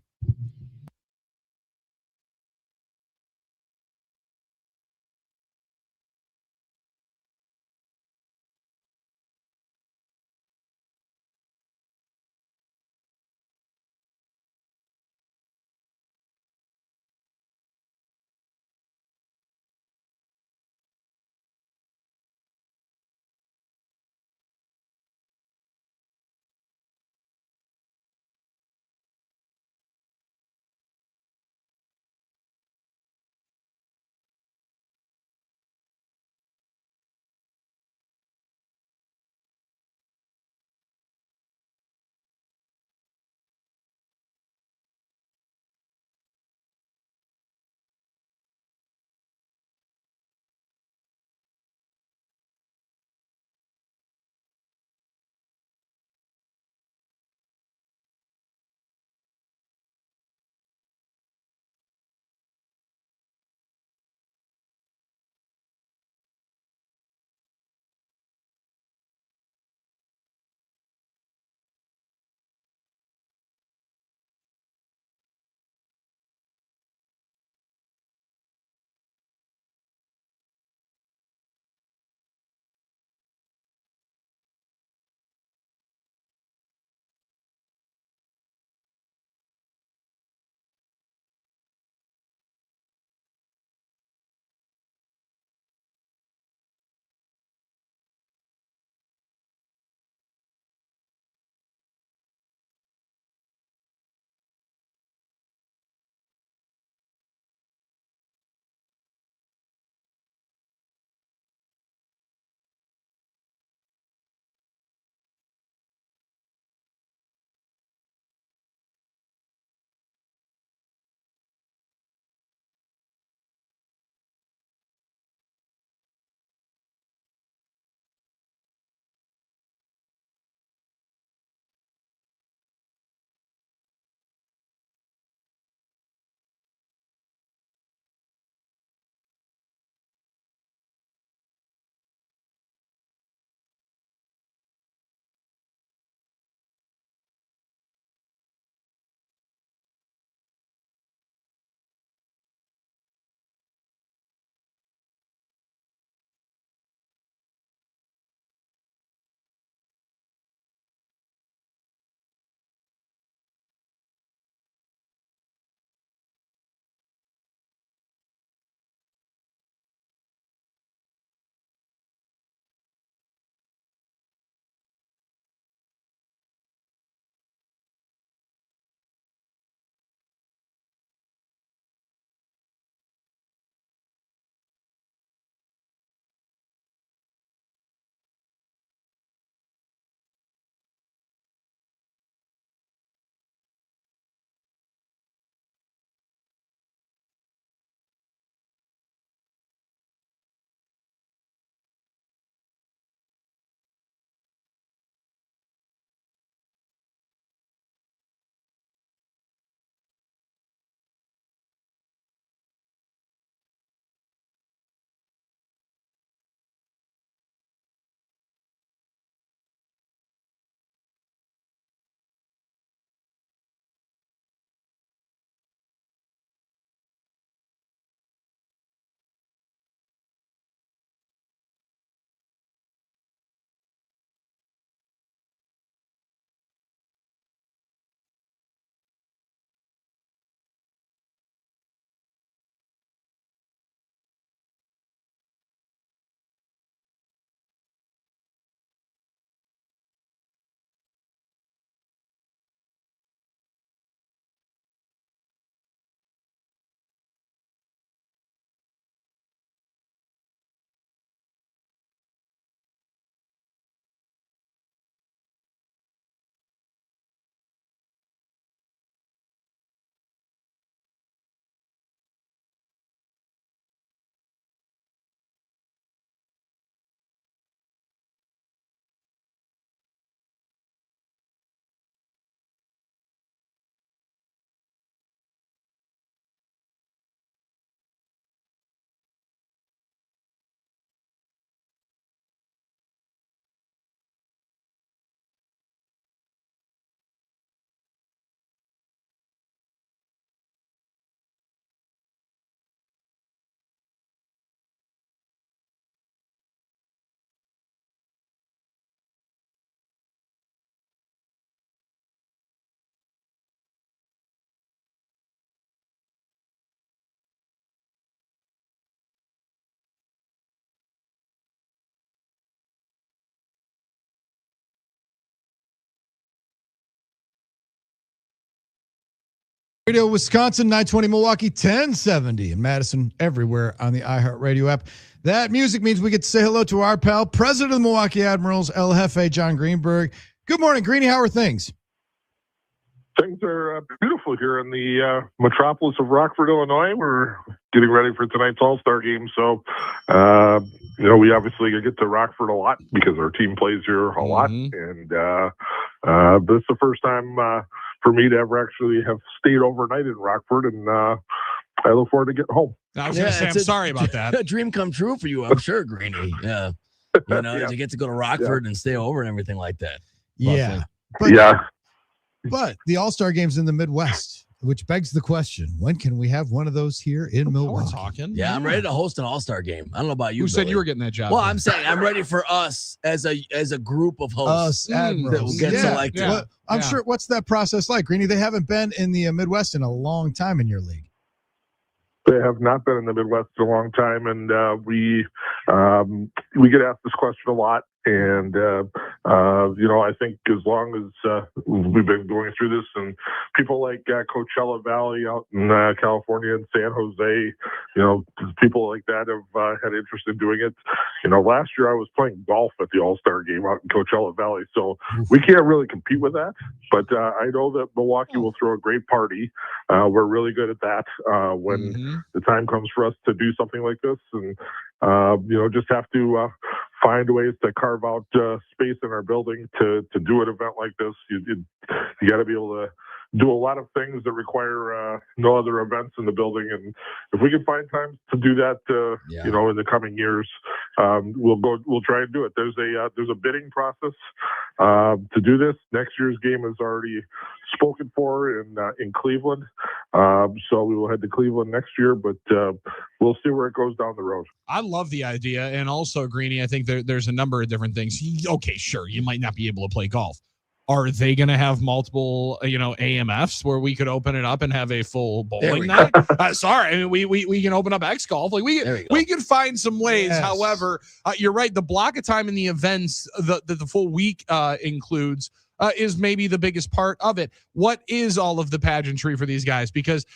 Radio Wisconsin, 920 Milwaukee, 1070 in Madison, everywhere on the iHeartRadio app. That music means we get to say hello to our pal, President of the Milwaukee Admirals, El Jefe, John Greenberg. Good morning, Greeny. How are things? Things are beautiful here in the metropolis of Rockford, Illinois. We're getting ready for tonight's All-Star game. So, we obviously get to Rockford a lot because our team plays here a lot. And this is the first time for me to ever actually have stayed overnight in Rockford. And I look forward to getting home. I was going to say, I'm sorry about that. A dream come true for you, I'm sure, Greeny. Yeah. To get to go to Rockford and stay over and everything like that. Yeah. But the All-Star game's in the Midwest, which begs the question, when can we have one of those here in Milwaukee? We're talking. Yeah, I'm ready to host an All-Star game. I don't know about you. Who said you were getting that job? Well, I'm saying I'm ready for us as a group of hosts that will get selected. Well, I'm sure. What's that process like, Greeny? They haven't been in the Midwest in a long time in your league. They have not been in the Midwest in a long time, and we get asked this question a lot. And I think as long as we've been going through this, and people like Coachella Valley out in California and San Jose, people like that have had interest in doing it. Last year I was playing golf at the All-Star game out in Coachella Valley, so we can't really compete with that. But I know that Milwaukee will throw a great party. We're really good at that when the time comes for us to do something like this, and just have to find ways to carve out space in our building to do an event like this. You got to be able to do a lot of things that require no other events in the building, and if we can find time to do that, in the coming years, we'll try and do it. There's a bidding process to do this. Next year's game is already spoken for in Cleveland, so we will head to Cleveland next year, but we'll see where it goes down the road. I love the idea, and also, Greeny, I think there's a number of different things. Okay, sure, you might not be able to play golf. Are they going to have multiple, AMFs where we could open it up and have a full bowling night? Sorry, I mean, we can open up X golf. Like we can find some ways. Yes. However, you're right. The block of time in the events that the full week includes is maybe the biggest part of it. What is all of the pageantry for these guys? Because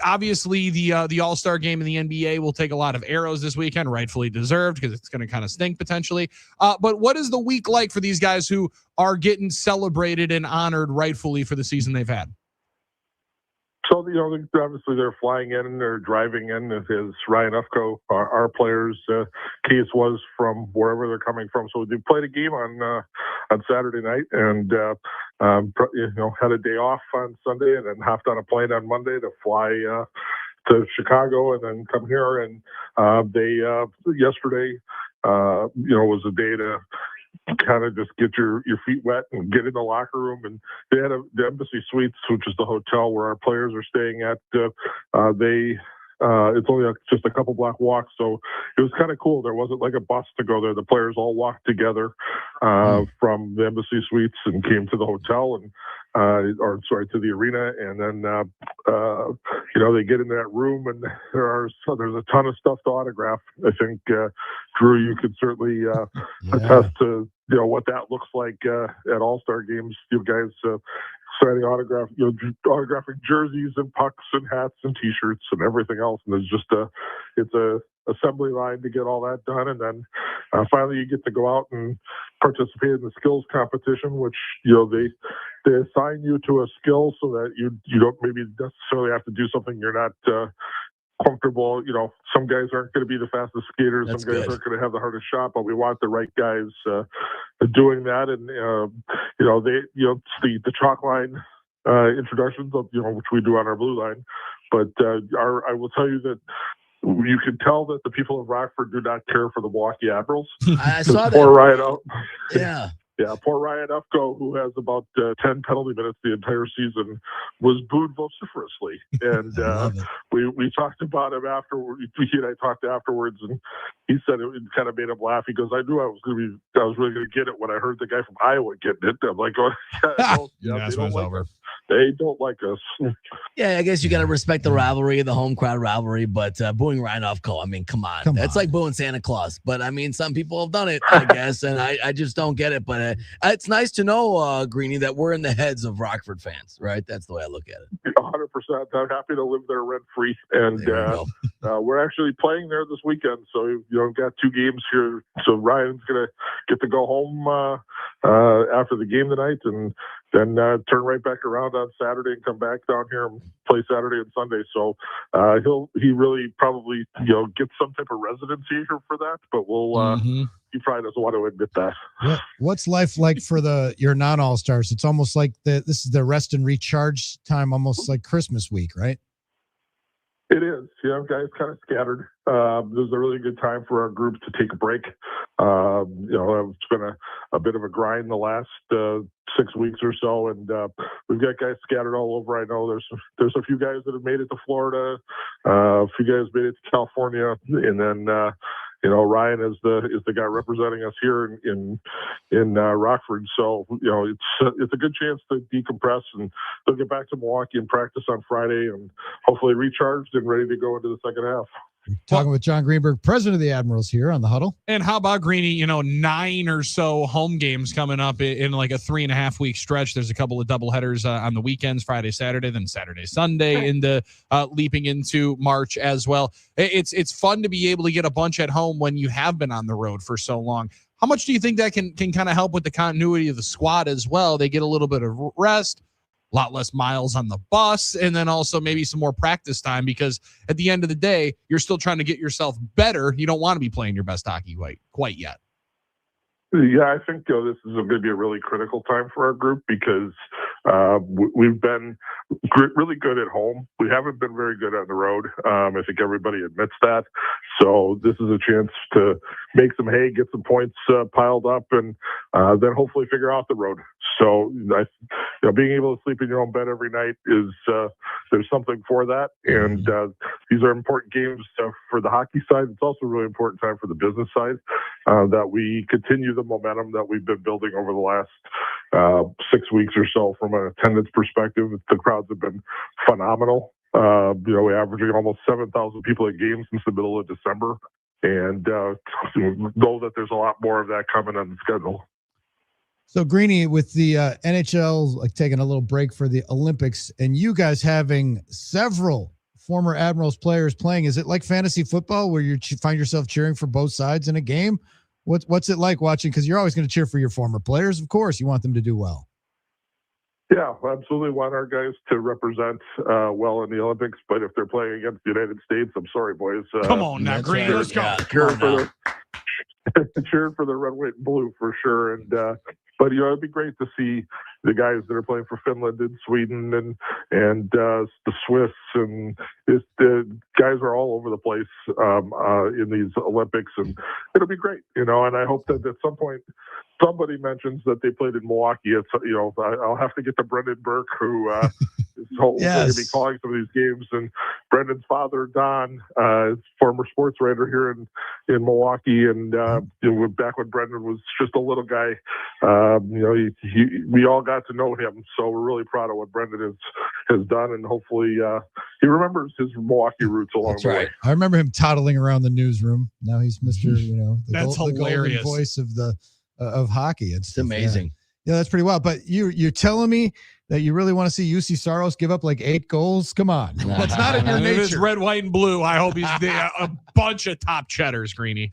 obviously the All-Star game in the NBA will take a lot of arrows this weekend, rightfully deserved, because it's going to kind of stink potentially. But what is the week like for these guys who are getting celebrated and honored rightfully for the season they've had? So, obviously they're flying in and they're driving in. As Ryan Ufko, our players' case was from wherever they're coming from. So they played a game on Saturday night and, had a day off on Sunday and then hopped on a plane on Monday to fly to Chicago and then come here. And yesterday, was a day to kind of just get your feet wet and get in the locker room. And they had the Embassy Suites, which is the hotel where our players are staying at. It's only just a couple block walk, so it was kind of cool. There wasn't like a bus to go there. The players all walked together from the Embassy Suites and came to the hotel to the arena, and then they get in that room and there's a ton of stuff to autograph. I think Drew, you could certainly attest to what that looks like at All-Star games. You guys signing autographing jerseys and pucks and hats and T-shirts and everything else, and there's just it's a assembly line to get all that done, and then finally you get to go out and participate in the skills competition, which they assign you to a skill so that you don't maybe necessarily have to do something you're not comfortable. Some guys aren't going to be the fastest skaters. Some guys aren't going to have the hardest shot, but we want the right guys doing that. And the chalk line introductions of which we do on our blue line. But I will tell you that you can tell that the people of Rockford do not care for the Milwaukee Admirals. I saw that. Poor Ryan. Yeah. Yeah, poor Ryan Ufko, who has about 10 penalty minutes the entire season, was booed vociferously. And we talked about him afterward. He and I talked afterwards, and he said it kind of made him laugh. He goes, "I knew I was really going to get it when I heard the guy from Iowa getting it." I'm like, "Oh, yeah, they don't like it." they don't like us. Yeah, I guess you got to respect the rivalry, the home crowd rivalry, but booing Ryan off call, I mean, come on. It's like booing Santa Claus. But I mean, some people have done it, I guess, and I just don't get it. But it's nice to know, Greeny, that we're in the heads of Rockford fans, right? That's the way I look at it. 100%. I'm happy to live there rent free, and we're actually playing there this weekend. So got 2 games here. So Ryan's gonna get to go home after the game tonight, and then turn right back around on Saturday and come back down here and play Saturday and Sunday. So he really probably get some type of residency here for that, but we'll. He probably doesn't want to admit that. What's life like for your non-all-stars? It's almost like this is the rest and recharge time, almost like Christmas week, right? It is. Guys kind of scattered. This is a really good time for our group to take a break. It's been a bit of a grind the last 6 weeks or so, and we've got guys scattered all over. I know there's a few guys that have made it to Florida, a few guys made it to California, and then Ryan is the guy representing us here in Rockford. So it's a good chance to decompress, and they'll get back to Milwaukee and practice on Friday, and hopefully recharged and ready to go into the second half. Talking with John Greenberg, president of the Admirals, here on the Huddle. And how about Greeny? 9 or so home games coming up in like a 3.5 week stretch. There's a couple of doubleheaders on the weekends, Friday, Saturday, then Saturday, Sunday, leaping into March as well. It's fun to be able to get a bunch at home when you have been on the road for so long. How much do you think that can kind of help with the continuity of the squad as well? They get a little bit of rest, a lot less miles on the bus, and then also maybe some more practice time, because at the end of the day, you're still trying to get yourself better. You don't want to be playing your best hockey quite yet. Yeah, I think this is going to be a really critical time for our group, because we've been really good at home. We haven't been very good on the road. I think everybody admits that. So this is a chance to make some hay, get some points piled up, and then hopefully figure out the road. So being able to sleep in your own bed every night is there's something for that. And these are important games for the hockey side. It's also a really important time for the business side, that we continue the momentum that we've been building over the last 6 weeks or so from an attendance perspective. The crowds have been phenomenal. We're averaging almost 7,000 people at games since the middle of December, and know that there's a lot more of that coming on the schedule. So, Greeny, with the NHL taking a little break for the Olympics, and you guys having several former Admirals players playing, is it like fantasy football where you find yourself cheering for both sides in a game? What's it like watching? Because you're always going to cheer for your former players, of course. You want them to do well. Yeah, absolutely want our guys to represent well in the Olympics, but if they're playing against the United States, I'm sorry, boys. Come on now, Green, let's go. Cheering for the red, white, and blue for sure. And but it'd be great to see the guys that are playing for Finland and Sweden and the Swiss, and the guys are all over the place in these Olympics, and it'll be great, And I hope that at some point somebody mentions that they played in Milwaukee. It's I'll have to get to Brendan Burke, who is hopefully going to be calling some of these games, and Brendan's father Don is former sports writer here in Milwaukee, and back when Brendan was just a little guy, we all got to know him, so we're really proud of what Brendan has done, and hopefully he remembers his Milwaukee roots along the way. I remember him toddling around the newsroom. Now he's Mr. That's the hilarious. golden voice of hockey. It's amazing. Yeah, that's pretty wild. But you're telling me that you really want to see UC Saros give up like 8 goals? Come on. That's not in your nature. It is red, white, and blue. I hope he's a bunch of top cheddars, Greeny.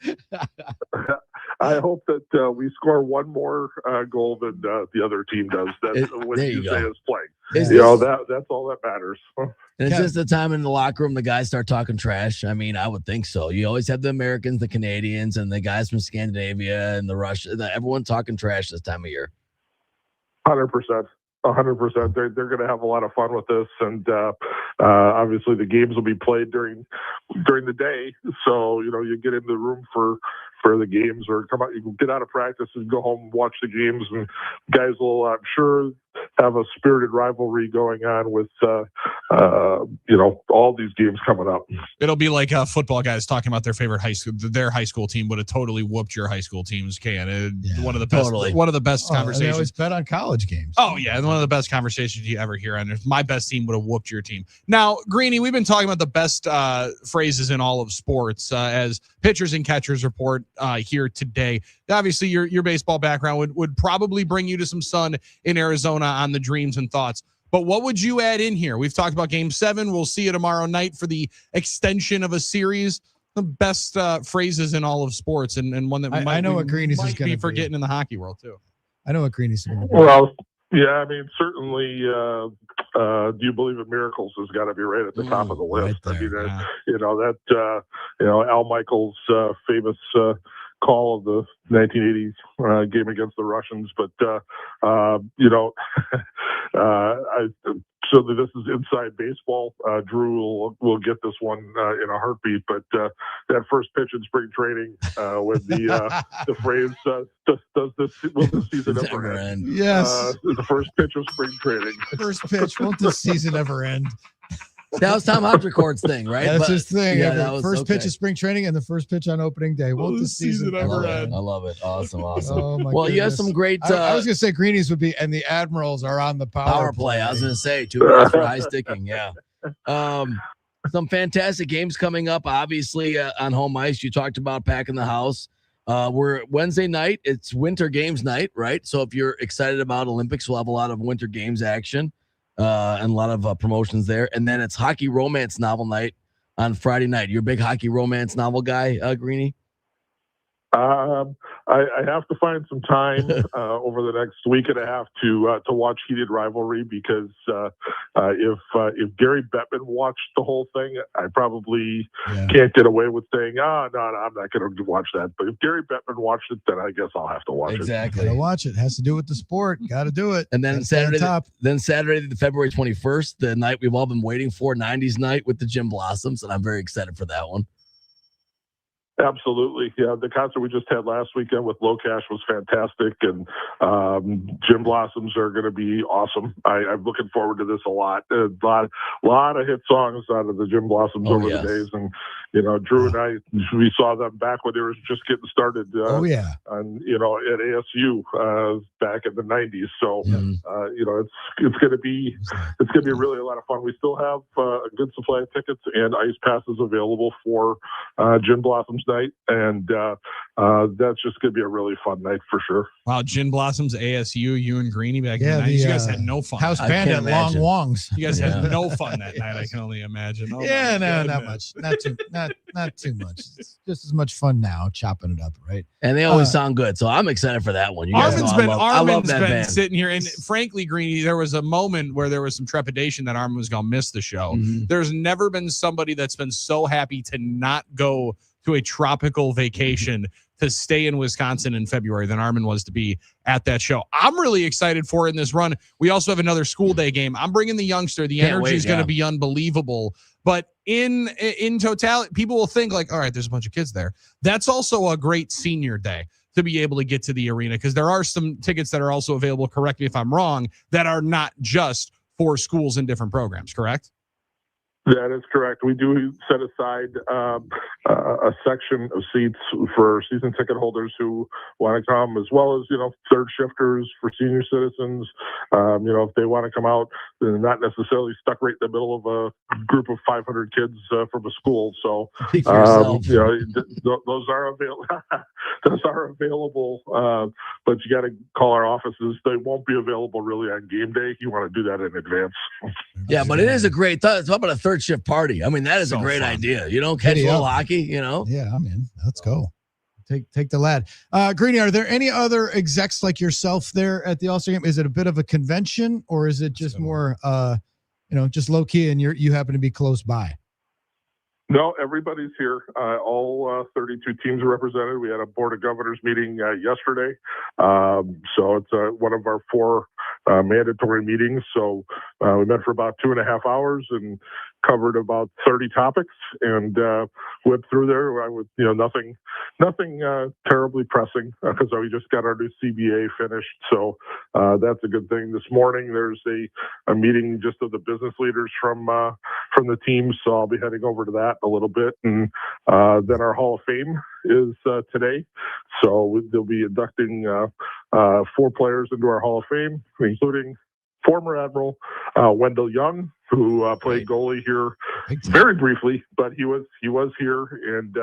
I hope that we score one more goal than the other team does. That's what you say is playing. That's all that matters. And it's just the time in the locker room the guys start talking trash. I mean, I would think so. You always have the Americans, the Canadians, and the guys from Scandinavia and the Russians. Everyone talking trash this time of year. 100%. 100%. They're going to have a lot of fun with this, and obviously the games will be played during the day. So you get in the room for the games, or come out. You can get out of practice and go home and watch the games, and guys will, I'm sure, have a spirited rivalry going on with all these games coming up. It'll be like football guys talking about their favorite their high school team would have totally whooped your high school team's One of the best, one of the best conversations. They always bet on college games. Oh yeah, one of the best conversations you ever hear. And my best team would have whooped your team. Now, Greeny, we've been talking about the best phrases in all of sports as pitchers and catchers report here today. Obviously, your baseball background would probably bring you to some sun in Arizona on the dreams and thoughts. But what would you add in here? We've talked about Game 7. We'll see you tomorrow night for the extension of a series. The best phrases in all of sports, and one that I know what Greeny's is going to be forgetting in the hockey world too. I know what Greeny's going to be. Well, yeah, I mean, certainly. Do you believe in miracles has got to be right at the top of the list. Right there, I mean, Al Michaels' famous call of the 1980s game against the Russians, but so this is inside baseball. Drew will get this one in a heartbeat, but that first pitch in spring training with the phrase will this season ever end? Yes, the first pitch of spring training. First pitch, won't this season ever end? That was Tom Haudricourt's thing, right? That's his thing. Yeah, the first pitch of spring training and the first pitch on opening day. Won't the season ever end? I love it. Awesome. Oh, my well, goodness. you have some great. I was going to say Greenies would be, and the Admirals are on the power play. I was going to say 2 minutes for high sticking. Yeah. Some fantastic games coming up, obviously, on home ice. You talked about packing the house. We're Wednesday night. It's Winter Games night, right? So if you're excited about Olympics, we'll have a lot of Winter Games action. And a lot of promotions there. And then it's hockey romance novel night on Friday night. You're a big hockey romance novel guy, Greeny? I have to find some time over the next week and a half to watch Heated Rivalry because if Gary Bettman watched the whole thing, I probably can't get away with saying, no, I'm not going to watch that. But if Gary Bettman watched it, then I guess I'll have to watch it. Exactly. Gotta watch it. Has to do with the sport. Got to do it. And then Saturday, February 21st, the night we've all been waiting for, 90s night with the Jim Blossoms, and I'm very excited for that one. Absolutely. Yeah. The concert we just had last weekend with Low Cash was fantastic. And Jim Blossoms are going to be awesome. I'm looking forward to this a lot. A lot of hit songs out of the Jim Blossoms over the days. And, Drew and I, we saw them back when they were just getting started. And, at ASU back in the 90s. So, it's going to be really a lot of fun. We still have a good supply of tickets and ice passes available for Jim Blossoms night, and that's just going to be a really fun night for sure. Wow, Gin Blossoms, ASU, you and Greeny back in the 90s. You guys had no fun. House band at Long Wongs. You guys had no fun that night. I can only imagine. Oh, not much. Not too much. It's just as much fun now, chopping it up, right? And they always sound good, so I'm excited for that one. You guys Armin's been sitting here, and frankly, Greeny, there was a moment where there was some trepidation that Armin was going to miss the show. Mm-hmm. There's never been somebody that's been so happy to not go to a tropical vacation to stay in Wisconsin in February than Armin was to be at that show. I'm really excited for it in this run. We also have another school day game. I'm bringing the youngster. The energy is going to be unbelievable. But in totality, people will think like, all right, there's a bunch of kids there. That's also a great senior day to be able to get to the arena because there are some tickets that are also available, correct me if I'm wrong, that are not just for schools and different programs, correct? That is correct. We do set aside a section of seats for season ticket holders who want to come, as well as, third shifters for senior citizens. If they want to come out, they're not necessarily stuck right in the middle of a group of 500 kids from a school. So, those are available. Those are available, but you got to call our offices. They won't be available really on game day. You want to do that in advance. Yeah, but it is a great thought. It's about a third shift party. I mean, that is a great idea. You don't catch a little hockey, Yeah, I'm in. Let's go. Take the lad. Greeny, are there any other execs like yourself there at the All-Star game? Is it a bit of a convention or is it just more, just low key and you happen to be close by? No, everybody's here. All 32 teams are represented. We had a Board of Governors meeting yesterday. So it's one of our 4 mandatory meetings. So we met for about 2.5 hours and covered about 30 topics and went through there. I would, nothing terribly pressing because we just got our new CBA finished. So that's a good thing. This morning there's a meeting just of the business leaders from from the team. So I'll be heading over to that in a little bit. And then our Hall of Fame is today. So they'll be inducting 4 players into our Hall of Fame, including former Admiral Wendell Young, who played goalie here very briefly, but he was here, and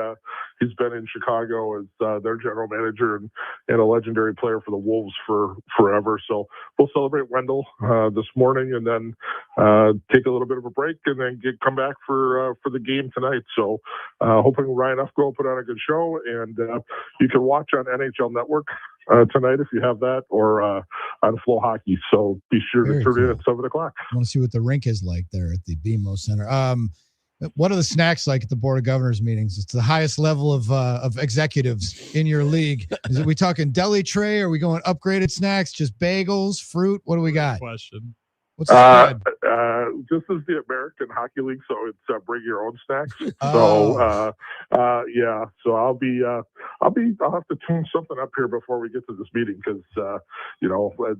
he's been in Chicago as their general manager and a legendary player for the Wolves for forever. So we'll celebrate Wendell this morning, and then take a little bit of a break, and then come back for the game tonight. So hoping Ryan Ufko will put on a good show, and you can watch on NHL Network tonight if you have that, or on Flow Hockey. So be sure to tune in at 7 o'clock. I want to see what the rink is like there at the BMO Center. What are the snacks like at the Board of Governors meetings? It's the highest level of executives in your league. Is it, we talking deli tray? Are we going upgraded snacks? Just bagels, fruit? What do we got? Question. What's the spread? This is the American Hockey League, so it's bring your own snacks. Oh. So yeah, so I'll have to tune something up here before we get to this meeting, because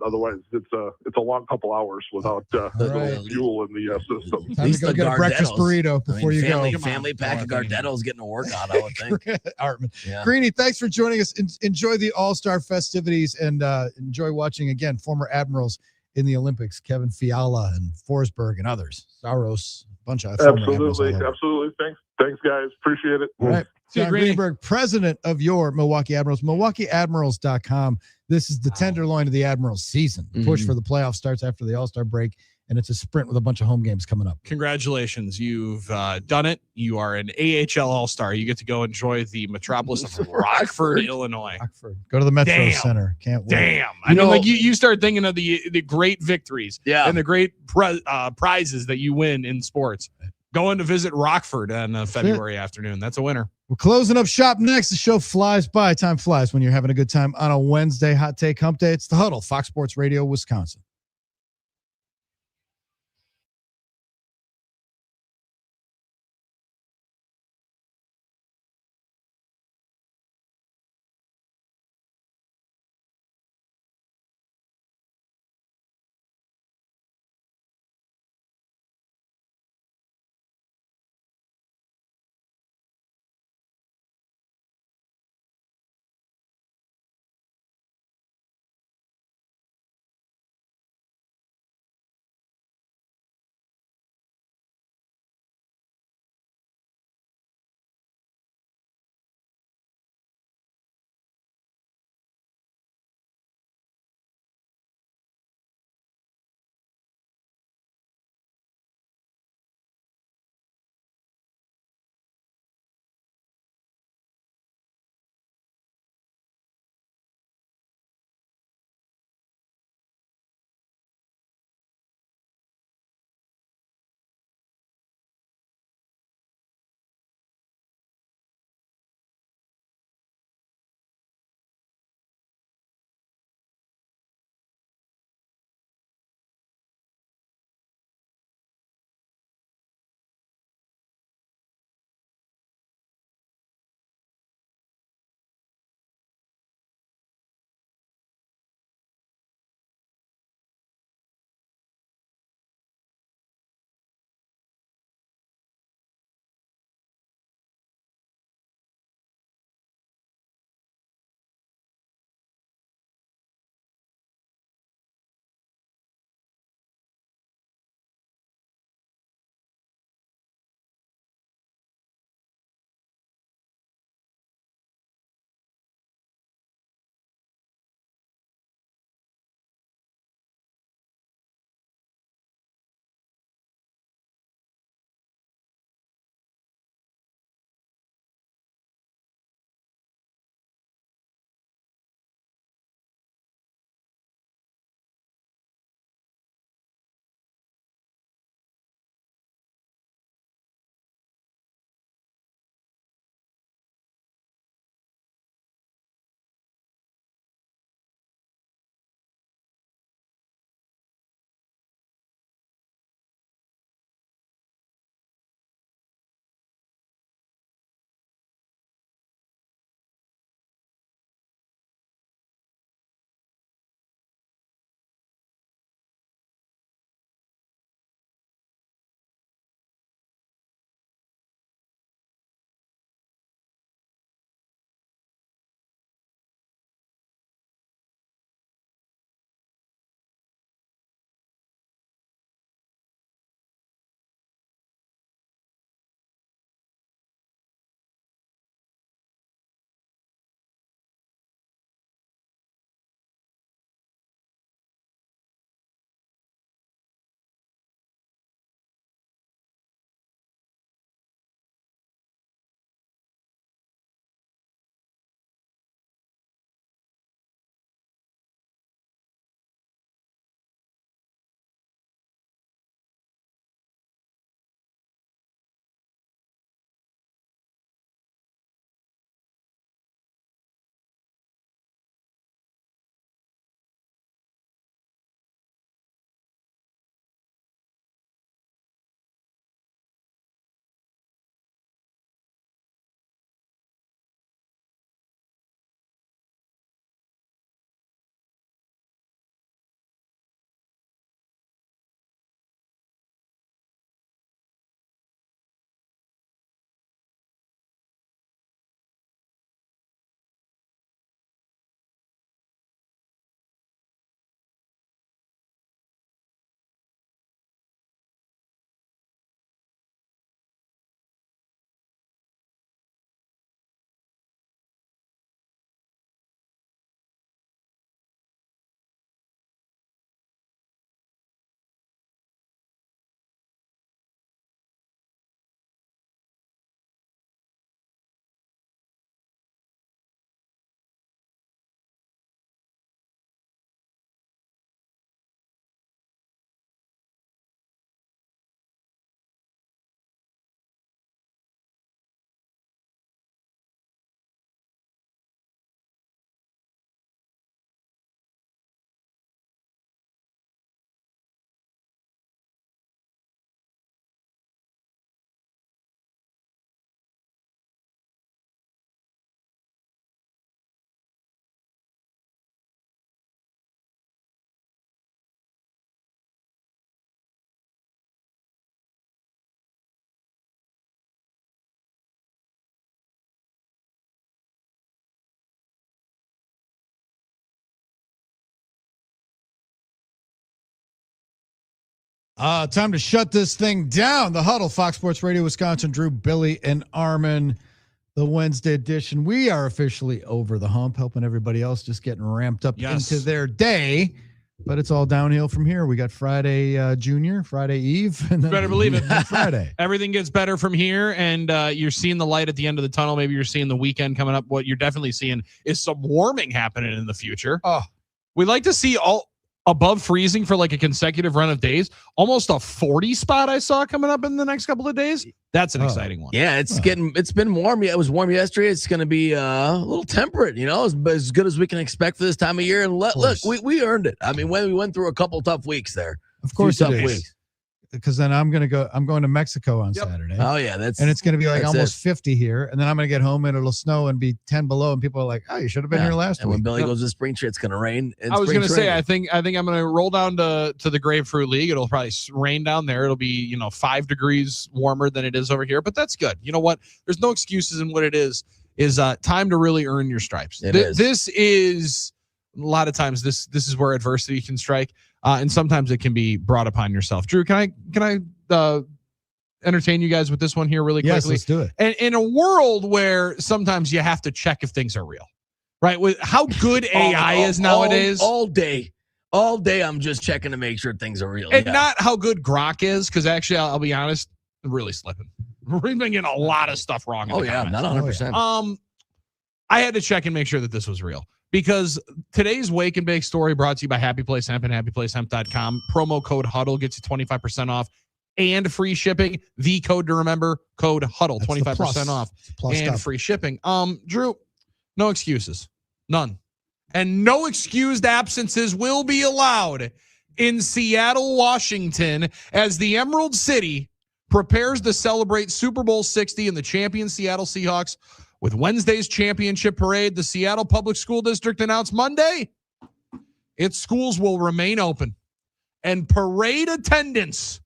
otherwise it's a long couple hours without fuel in the system. Time to go get a breakfast burrito before you go. Family pack of Gardettos getting a workout, I would think. Artman. Yeah. Greeny, thanks for joining us. Enjoy the All-Star festivities, and enjoy watching again former admirals in the Olympics, Kevin Fiala and Forsberg and others. Saros, a bunch of Absolutely. Thanks, guys. Appreciate it. All right. See you, John Greeny. Greenberg, president of your Milwaukee Admirals, MilwaukeeAdmirals.com. This is the tenderloin of the Admirals season. The push for the playoff starts after the All-Star break, and it's a sprint with a bunch of home games coming up. Congratulations. You've done it. You are an AHL All-Star. You get to go enjoy the metropolis of Rockford, Illinois. Rockford. Go to the Metro Damn. Center. Can't wait. Damn. I mean, like you start thinking of the great victories and the great prizes that you win in sports. Going to visit Rockford on a February afternoon. That's a winner. We're closing up shop next. The show flies by. Time flies when you're having a good time on a Wednesday. Hot Take Hump Day. It's the Huddle, Fox Sports Radio, Wisconsin. Time to shut this thing down. The Huddle, Fox Sports Radio, Wisconsin. Drew, Billy, and Armin. The Wednesday edition. We are officially over the hump, helping everybody else just getting ramped up into their day. But it's all downhill from here. We got Friday Junior, Friday Eve, and then better believe it. Friday. Everything gets better from here, and you're seeing the light at the end of the tunnel. Maybe you're seeing the weekend coming up. What you're definitely seeing is some warming happening in the future. Oh, we like to see all above freezing for like a consecutive run of days. Almost a 40 spot I saw coming up in the next couple of days. That's an exciting one. Yeah, it's been warm. Yeah, it was warm yesterday. It's going to be a little temperate, as good as we can expect for this time of year. And look, we earned it. I mean, when we went through a couple tough weeks there. Of course, tough it is. weeks. Because then I'm going to Mexico on Saturday. Oh yeah, and it's going to be like almost 50 here, and then I'm going to get home and it'll snow and be 10 below, and people are like, "Oh, you should have been here last week." And when Billy goes to spring training, it's going to rain. I was going to say, I think I'm going to roll down to the Grapefruit League. It'll probably rain down there. It'll be 5 degrees warmer than it is over here, but that's good. You know what? There's no excuses in what it is time to really earn your stripes. This is a lot of times this is where adversity can strike, and sometimes it can be brought upon yourself. Drew, can I entertain you guys with this one here really quickly? Yes, let's do it. And in a world where sometimes you have to check if things are real, right? With how good AI is nowadays. All day, I'm just checking to make sure things are real. And not how good Grok is, because actually, I'll be honest, really slipping. We've been getting a lot of stuff wrong. Not 100%. I had to check and make sure that this was real. Because today's Wake and Bake story brought to you by Happy Place Hemp and happyplacehemp.com. Promo code HUDDLE gets you 25% off and free shipping. The code to remember, code HUDDLE, 25% off and stuff. free shipping. Drew, no excuses. None. And no excused absences will be allowed in Seattle, Washington, as the Emerald City prepares to celebrate Super Bowl 60 and the champion Seattle Seahawks. With Wednesday's championship parade, the Seattle Public School District announced Monday its schools will remain open and parade attendance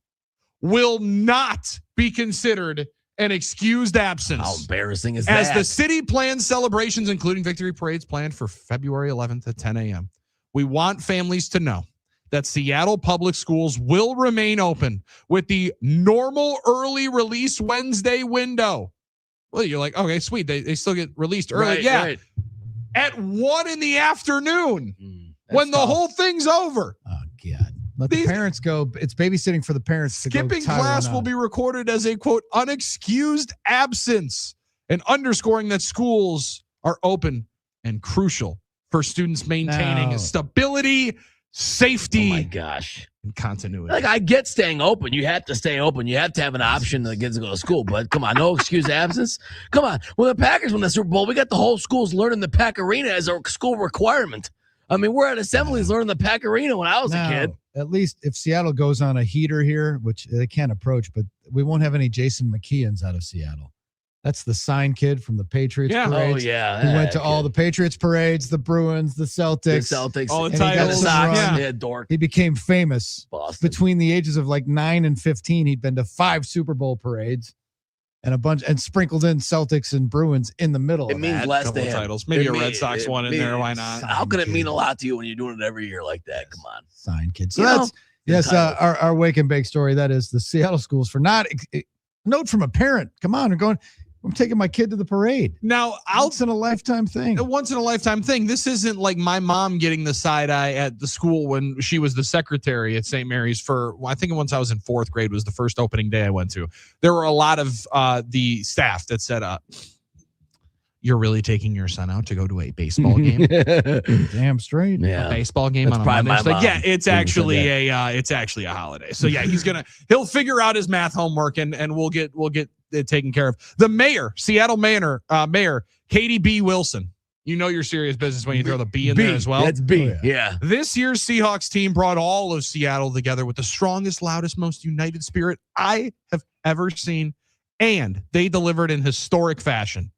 will not be considered an excused absence. How embarrassing is that? As the city plans celebrations, including victory parades planned for February 11th at 10 a.m. We want families to know that Seattle Public Schools will remain open with the normal early release Wednesday window. Well, you're like, okay, sweet. They still get released early. Right. At 1 p.m. when the whole thing's over. Oh, God. Let the parents go. It's babysitting for the parents. Skipping class will be recorded as a, quote, unexcused absence, and underscoring that schools are open and crucial for students maintaining stability, safety. Oh, my gosh. And continuity. Like, I get staying open. You have to stay open. You have to have an option that kids to go to school. But come on, no excuse absence. Come on. When the Packers won the Super Bowl, we got the whole schools learning the Pack Arena as a school requirement. I mean, we're at assemblies learning the Pack Arena when I was a kid. At least if Seattle goes on a heater here, which they can't approach, but we won't have any Jason McKeons out of Seattle. That's the sign kid from the Patriots parades. Oh, yeah. He went to all the Patriots parades, the Bruins, the Celtics. All the titles. Dork. He became famous. Boston. Between the ages of like 9 and 15. He'd been to 5 Super Bowl parades and a bunch, and sprinkled in Celtics and Bruins in the middle. It means less than titles. Maybe a Red Sox one in there. Why not? How can it mean a lot to you when you're doing it every year like that? Come on. Sign kid. So that's, our Wake and Bake story. That is the Seattle schools for not. Note from a parent. Come on, I'm taking my kid to the parade. Now, once in a lifetime thing. This isn't like my mom getting the side eye at the school when she was the secretary at St. Mary's I think once I was in 4th grade was the first opening day I went to. There were a lot of the staff that said, you're really taking your son out to go to a baseball game? Damn straight. Yeah. A baseball game on a Monday. It's like, it's actually a holiday. So yeah, he'll figure out his math homework and we'll get it taken care of. The mayor, Seattle mayor, Katie B. Wilson. You know you're serious business when you throw the B in there as well. That's B. Yeah. This year's Seahawks team brought all of Seattle together with the strongest, loudest, most united spirit I have ever seen, and they delivered in historic fashion.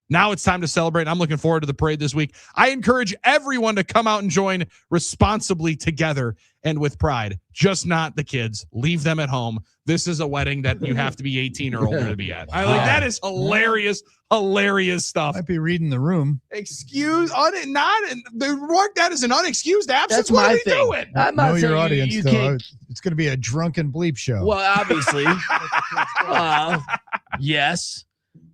Now it's time to celebrate. I'm looking forward to the parade this week. I encourage everyone to come out and join responsibly together and with pride, just not the kids. Leave them at home. This is a wedding that you have to be 18 or older to be at. That is hilarious stuff. Might be reading the room. That is an unexcused absence. That's what my are we thing. doing? I'm Know not your saying audience, you though. can't. It's going to be a drunken bleep show. Well, obviously, yes,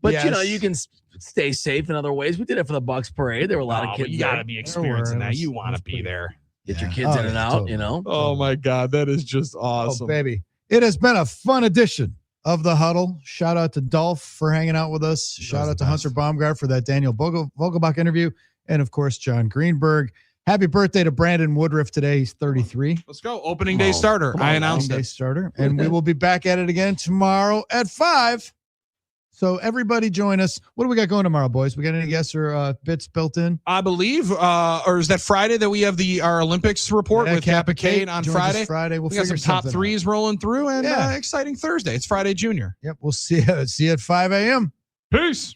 but Yes. you can stay safe in other ways. We did it for the Bucks parade. There were a lot of kids. You got to be experiencing that. You want to be there. Get your kids in and out. Totally. Oh my God, that is just awesome. Oh, baby. It has been a fun edition of the Huddle. Shout out to Dolph for hanging out with us. Shout out to Hunter Baumgart for that Daniel Vogelbach interview. And of course, John Greenberg. Happy birthday to Brandon Woodruff today. He's 33. Let's go. Opening day starter. I announced Opening day it. starter. And we will be back at it again tomorrow at 5. So everybody join us. What do we got going tomorrow, boys? We got any guests or bits built in? I believe, or is that Friday that we have our Olympics report with Kappa Kate on joins us Friday? Friday. We got some top threes rolling through and exciting Thursday. It's Friday Junior. Yep. We'll see you at 5 a.m. Peace.